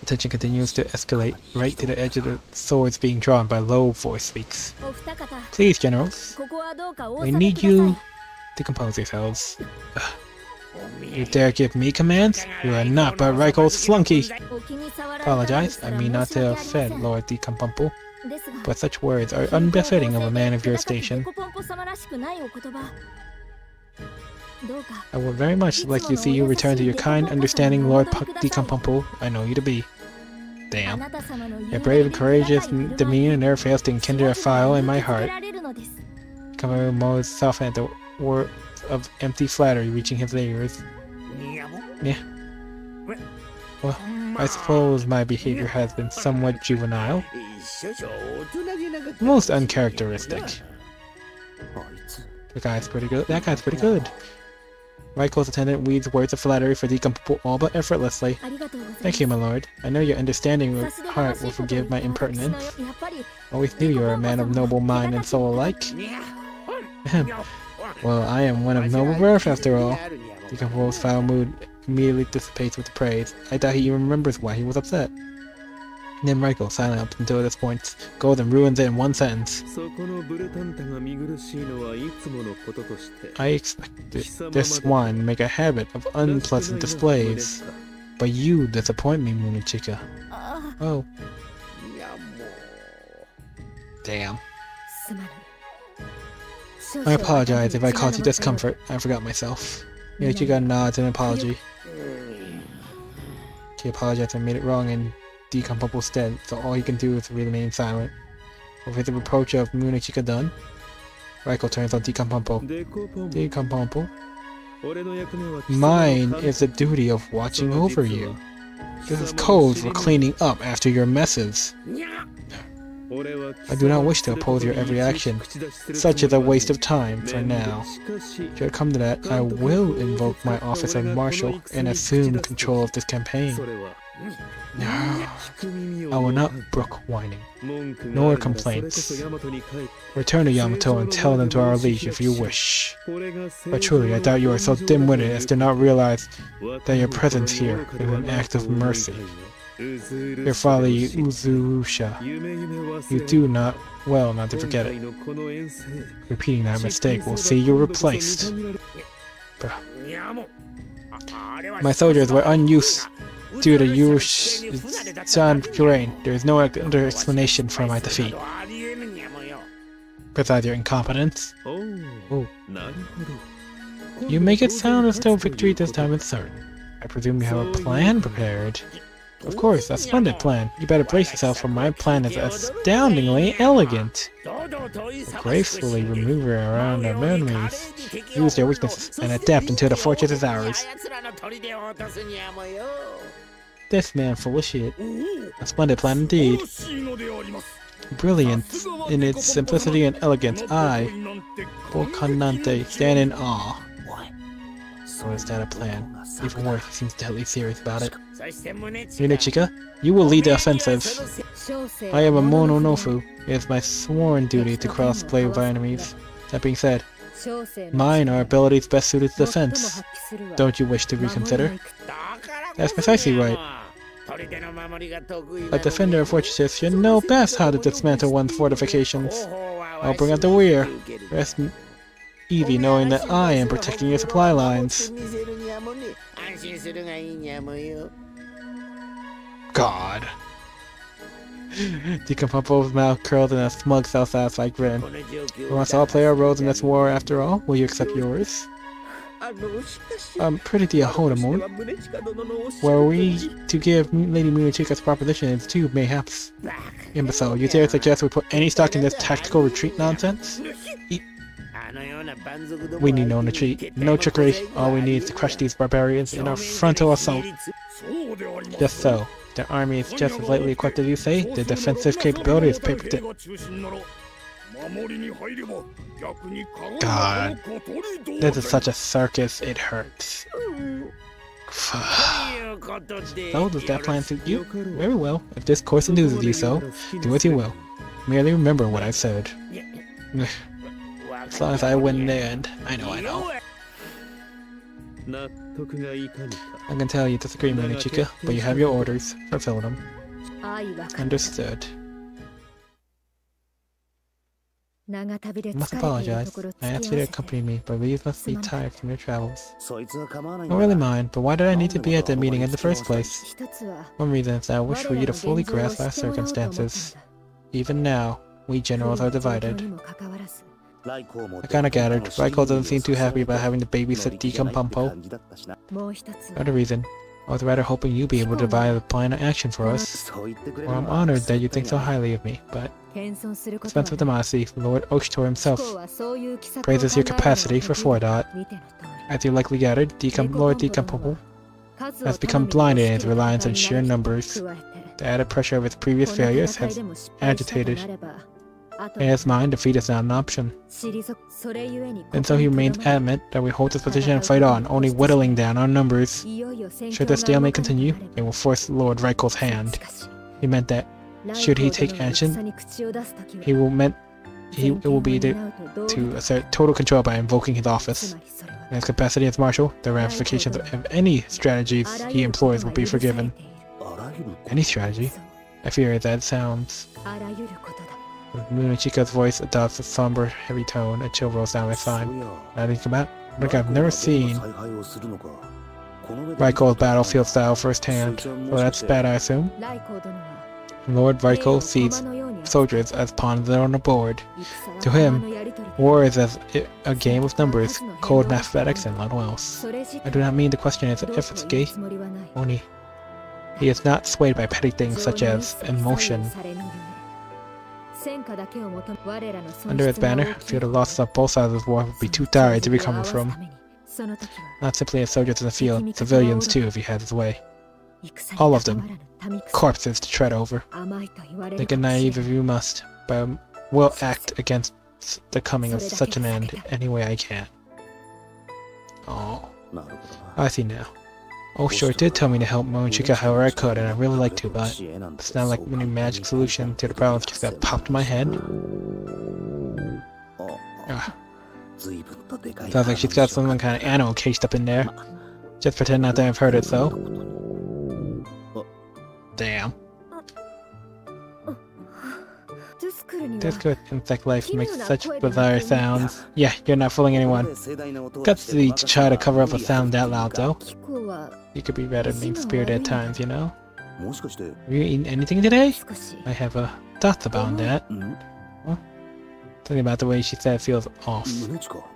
The tension continues to escalate, right to the edge of the swords being drawn by low voice speaks. Please, generals. We need you to compose yourselves. You dare give me commands? You are not but Raiko's flunky! Apologize, I mean not to offend Lord Dikampopo, but such words are unbefitting of a man of your station. I would very much like to see you return to your kind, understanding Lord Dikampopo I know you to be. Damn. Your brave and courageous demeanor never fails to enkindle a fire in my heart. Utawarerumono MoD softened at the word of empty flattery reaching his ears. Yeah. Well, I suppose my behavior has been somewhat juvenile. Most uncharacteristic. The guy's pretty good. That guy's pretty good. Raiko's attendant weaves words of flattery for Dikampopo all but effortlessly. Thank you, my lord. I know your understanding heart will forgive my impertinence. Always knew you were a man of noble mind and soul alike. Well, I am one of noble birth after all. Dikampopo's foul mood immediately dissipates with the praise. I doubt he even remembers why he was upset. Then Raiko, silent up until this point, goes and ruins it in one sentence. I expected this one to make a habit of unpleasant displays, but you disappoint me, Munichika. Oh. Damn. I apologize if I caused you discomfort. I forgot myself. Munichika nods in apology. She apologized and made it wrong in Dikampopo's stead, so all he can do is remain silent. With his reproach of Munichika done, Raiko turns on Dikampopo. Dikampopo? Mine is the duty of watching over you. This is code for cleaning up after your messes. I do not wish to oppose your every action. Such is a waste of time for now. Should it come to that, I will invoke my office of marshal and assume control of this campaign. No, I will not brook whining, nor complaints. Return to Yamato and tell them to our liege if you wish. But truly, I doubt you are so dim-witted as to not realize that your presence here is an act of mercy. Your father Uzurusha, you do not well not to forget it. Repeating that mistake will see you replaced. My soldiers were unused due to Yurushan terrain. There is no other explanation for my defeat. Besides your incompetence. Oh. You make it sound as though victory this time is certain. I presume you have a plan prepared. Of course, a splendid plan. You better brace yourself, for my plan is astoundingly elegant. Gracefully maneuver around our enemies, use their weaknesses, and adapt until the fortress is ours. This man full of shit. A splendid plan indeed. Brilliant in its simplicity and elegance. I, Bokanante, stand in awe. Or is that a plan? Even worse, he seems deadly serious about it. Munichika, you will lead the offensive. I am a Mononofu. It is my sworn duty to cross-play with our enemies. That being said, Mine are abilities best suited to defense. Don't you wish to reconsider? That's precisely right. A defender of fortresses should know best how to dismantle one's fortifications. I'll bring out the rear. Rest easy knowing that I am protecting your supply lines. God. Decompopo's mouth curled in a smug, self-satisfied grin. We must all play our roles in this war after all. Will you accept yours? Pretty dear Hodomon. Were we to give Lady Munachika's propositions too, mayhaps? Imbecile, you dare suggest we put any stock in this tactical retreat nonsense? We need no retreat, no trickery. All we need is to crush these barbarians in our frontal assault. Just so. Their army is just as lightly equipped as you say. Their defensive capability is paper thin. God. This is such a circus, it hurts. So, does that plan suit you? Very well. If this course induces you so, do as you will. Merely remember what I said. As long as I win in the end. I know. I can tell you disagree, Munachika, but you have your orders. Fulfill them. Understood. I must apologize. I asked you to accompany me, but you must be tired from your travels. Don't really mind, but why did I need to be at the meeting in the first place? One reason is that I wish for you to fully grasp our circumstances. Even now, we generals are divided. I kinda gathered. Raiko doesn't seem too happy about having to babysit Decompopo. Another reason, I was rather hoping you'd be able to devise a plan of action for us. Well, I'm honored that you think so highly of me, but... Expense of democracy, Lord Oshtor himself praises your capacity for Fordot. As you likely gathered, Lord Decompopo has become blinded in his reliance on sheer numbers. The added pressure of his previous failures has agitated. In his mind, defeat is not an option. And so he remains adamant that we hold this position and fight on, only whittling down our numbers. Should the stalemate continue, it will force Lord Raiko's hand. He meant that, should he take action, it will be to assert total control by invoking his office. In his capacity as marshal, the ramifications of any strategies he employs will be forgiven. Any strategy? I fear that sounds... Munachika's voice adopts a somber, heavy tone. A chill rolls down my spine. I think about like I've never seen Raiko's battlefield style firsthand. Well, that's bad, I assume. Lord Raiko sees soldiers as pawns on a board. To him, war is as a game of numbers, cold mathematics, and little else. I do not mean the question is if it's gay. Only he is not swayed by petty things such as emotion. Under his banner, I feel the losses of both sides of the war would be too dire to recover from. Not simply as soldiers in the field, civilians too if he had his way. All of them. Corpses to tread over. Think it naive if you must, but I will act against the coming of such an end any way I can. Oh, I see now. Oh, sure, it did tell me to help Munachika however I could, and I'd really like to, but it's not like any magic solution to the problems just got popped in my head. Sounds like she's got some kind of animal cased up in there. Just pretend not to have heard it, though. Damn. This good insect life makes such bizarre sounds. Yeah, you're not fooling anyone. Guts to try to cover up a sound that loud, though. You could be rather mean-spirited at times, you know? Have you eaten anything today? I have thoughts about that. Huh? Something about the way she said feels off.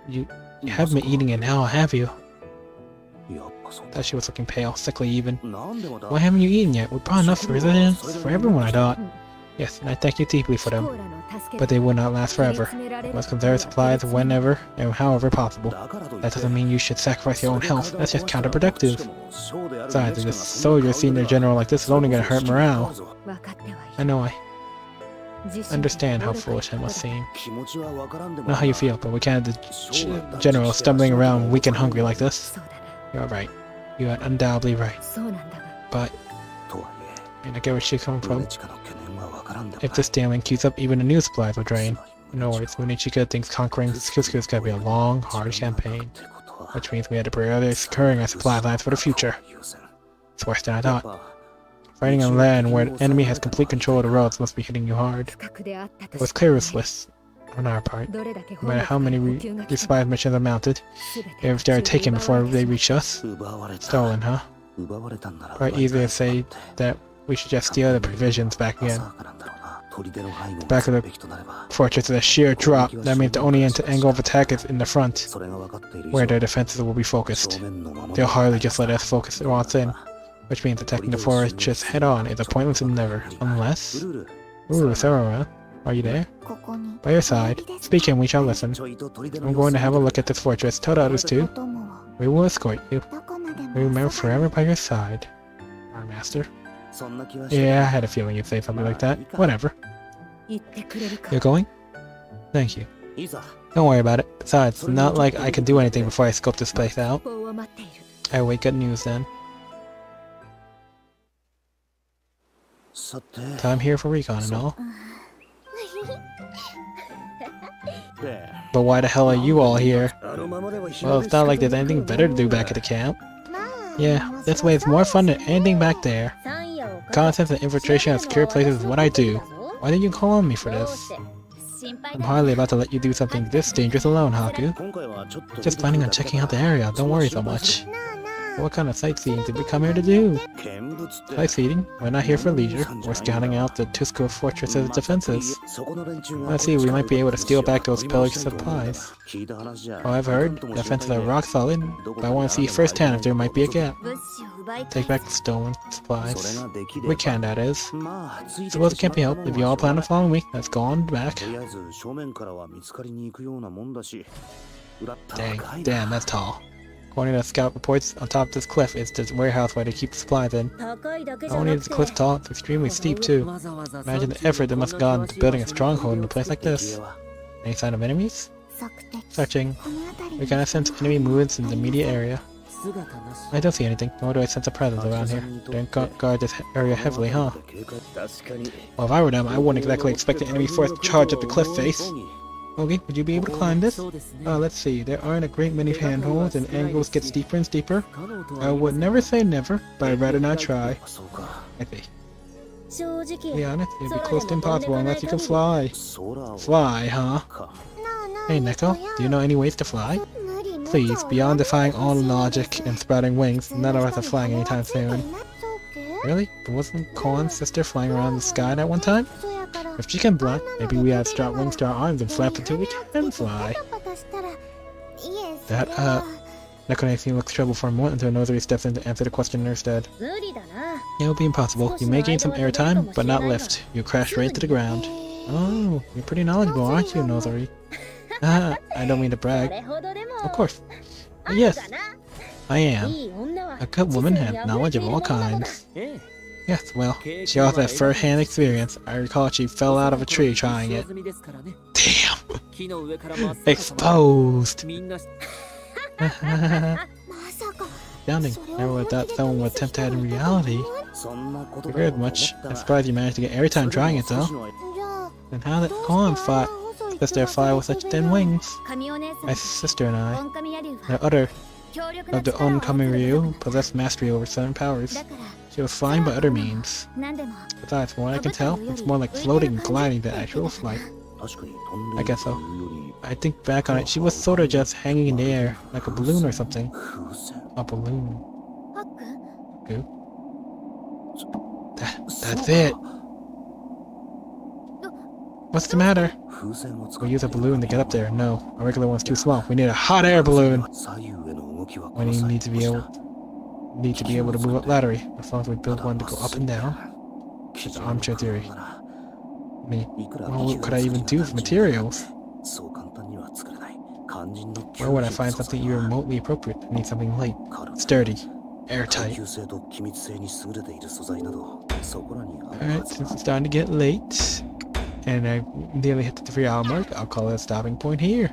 You haven't been eating it now, have you? Thought she was looking pale, sickly even. Why haven't you eaten yet? We brought enough for residents, for everyone, I thought. Yes, and I thank you deeply for them. But they will not last forever. You must conserve supplies whenever and however possible. That doesn't mean you should sacrifice your own health. That's just counterproductive. Besides, if this soldier senior general like this is only gonna hurt morale. I know I understand how foolish I must seem. I know how you feel, but we can't have the general stumbling around weak and hungry like this. You're right. You are undoubtedly right. But I get where she's coming from. If this stalemate keeps up, even the new supplies will drain. No worries, Munichika thinks conquering Susku is gonna be a long, hard campaign. Which means we had to prioritize securing our supply lines for the future. It's worse than I thought. Fighting on land where an enemy has complete control of the roads must be hitting you hard. It was clear useless on our part. No matter how many resupply missions are mounted, if they are taken before they reach us. Stolen, huh? Quite easy to say that we should just steal the provisions back again. The back of the fortress is a sheer drop. That means the only angle of attack is in the front, where their defenses will be focused. They'll hardly just let us focus once in, which means attacking the fortress head-on is a pointless endeavor, unless... Ooh, Sarah, are you there? By your side. Speak and we shall listen. I'm going to have a look at this fortress. Tell the others too. We will escort you. We will remain forever by your side. Our master. Yeah, I had a feeling you'd say something like that. Whatever. You're going? Thank you. Don't worry about it. Besides, it's not like I can do anything before I scope this place out. I await good news then. So I'm here for recon and all. But why the hell are you all here? Well, it's not like there's anything better to do back at the camp. Yeah, this way it's more fun than anything back there. Concepts and infiltration of secure places is what I do. Why didn't you call on me for this? I'm hardly about to let you do something this dangerous alone, Haku. Just planning on checking out the area, don't worry so much. What kind of sightseeing did we come here to do? Sightseeing? We're not here for leisure. We're scouting out the Tusco Fortress's defenses. Let's see, we might be able to steal back those pillaged supplies. Oh, I've heard. The defenses are rock solid, but I want to see firsthand if there might be a gap. Take back the stolen supplies. We can, that is. Suppose it can't be helped. If you all plan on following me, let's go on back. Damn, that's tall. According to the scout reports, on top of this cliff is the warehouse where they keep the supplies in. Not only is the cliff tall, it's extremely steep too. Imagine the effort that must have gone into building a stronghold in a place like this. Any sign of enemies? Searching. We cannot sense enemy movements in the immediate area. I don't see anything, nor do I sense a presence around here. They don't guard this area heavily, huh? Well, if I were them, I wouldn't exactly expect the enemy force to charge up the cliff face. Okay, would you be able to climb this? Let's see. There aren't a great many handholds, and angles get steeper and steeper. I would never say never, but I'd rather not try. I see. To be honest, it'd be close to impossible unless you can fly. Fly, huh? Hey, Neko, do you know any ways to fly? Please, beyond defying all logic and sprouting wings, none of us are flying anytime soon. Really? But wasn't Koan's sister flying around the sky that one time? If she can fly, maybe we have strap wings to our arms and flap until we can fly. That, Nekonesi looks troubled for a moment until Nozari steps in to answer the question instead. It will be impossible. You may gain some airtime, but not lift. You'll crash right to the ground. Oh, you're pretty knowledgeable, aren't you, Nozari? I don't mean to brag. Of course. Yes, I am. A good woman has knowledge of all kinds. Yes, well, she also has first-hand experience. I recall she fell out of a tree trying it. Damn! Exposed! Astounding. Never would have thought someone would attempt that in reality. I heard much. I'm surprised you managed to get every time trying it, though. And how did Koan fly with such thin wings? My sister and I, the other of the oncoming Ryu, possessed mastery over 7 powers. She was flying by other means. Besides, from what I can tell, it's more like floating and gliding than actual flight. I guess so. I think back on it, she was sort of just hanging in the air, like a balloon or something. A balloon. Good. That's it! What's the matter? We use a balloon to get up there. No, a regular one's too small. We need a hot air balloon! We need to be able to move up laterally, as long as we build one to go up and down. It's armchair theory. I mean, what could I even do with materials? Where would I find something even remotely appropriate? I need something light, sturdy, airtight. Alright, since it's starting to get late, and I nearly hit the 3-hour mark, I'll call it a stopping point here.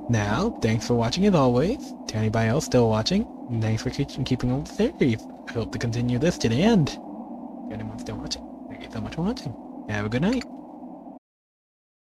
Now, thanks for watching as always. To anybody else still watching, thanks for keeping up the series. I hope to continue this to the end. If anyone's still watching, thank you so much for watching. Have a good night.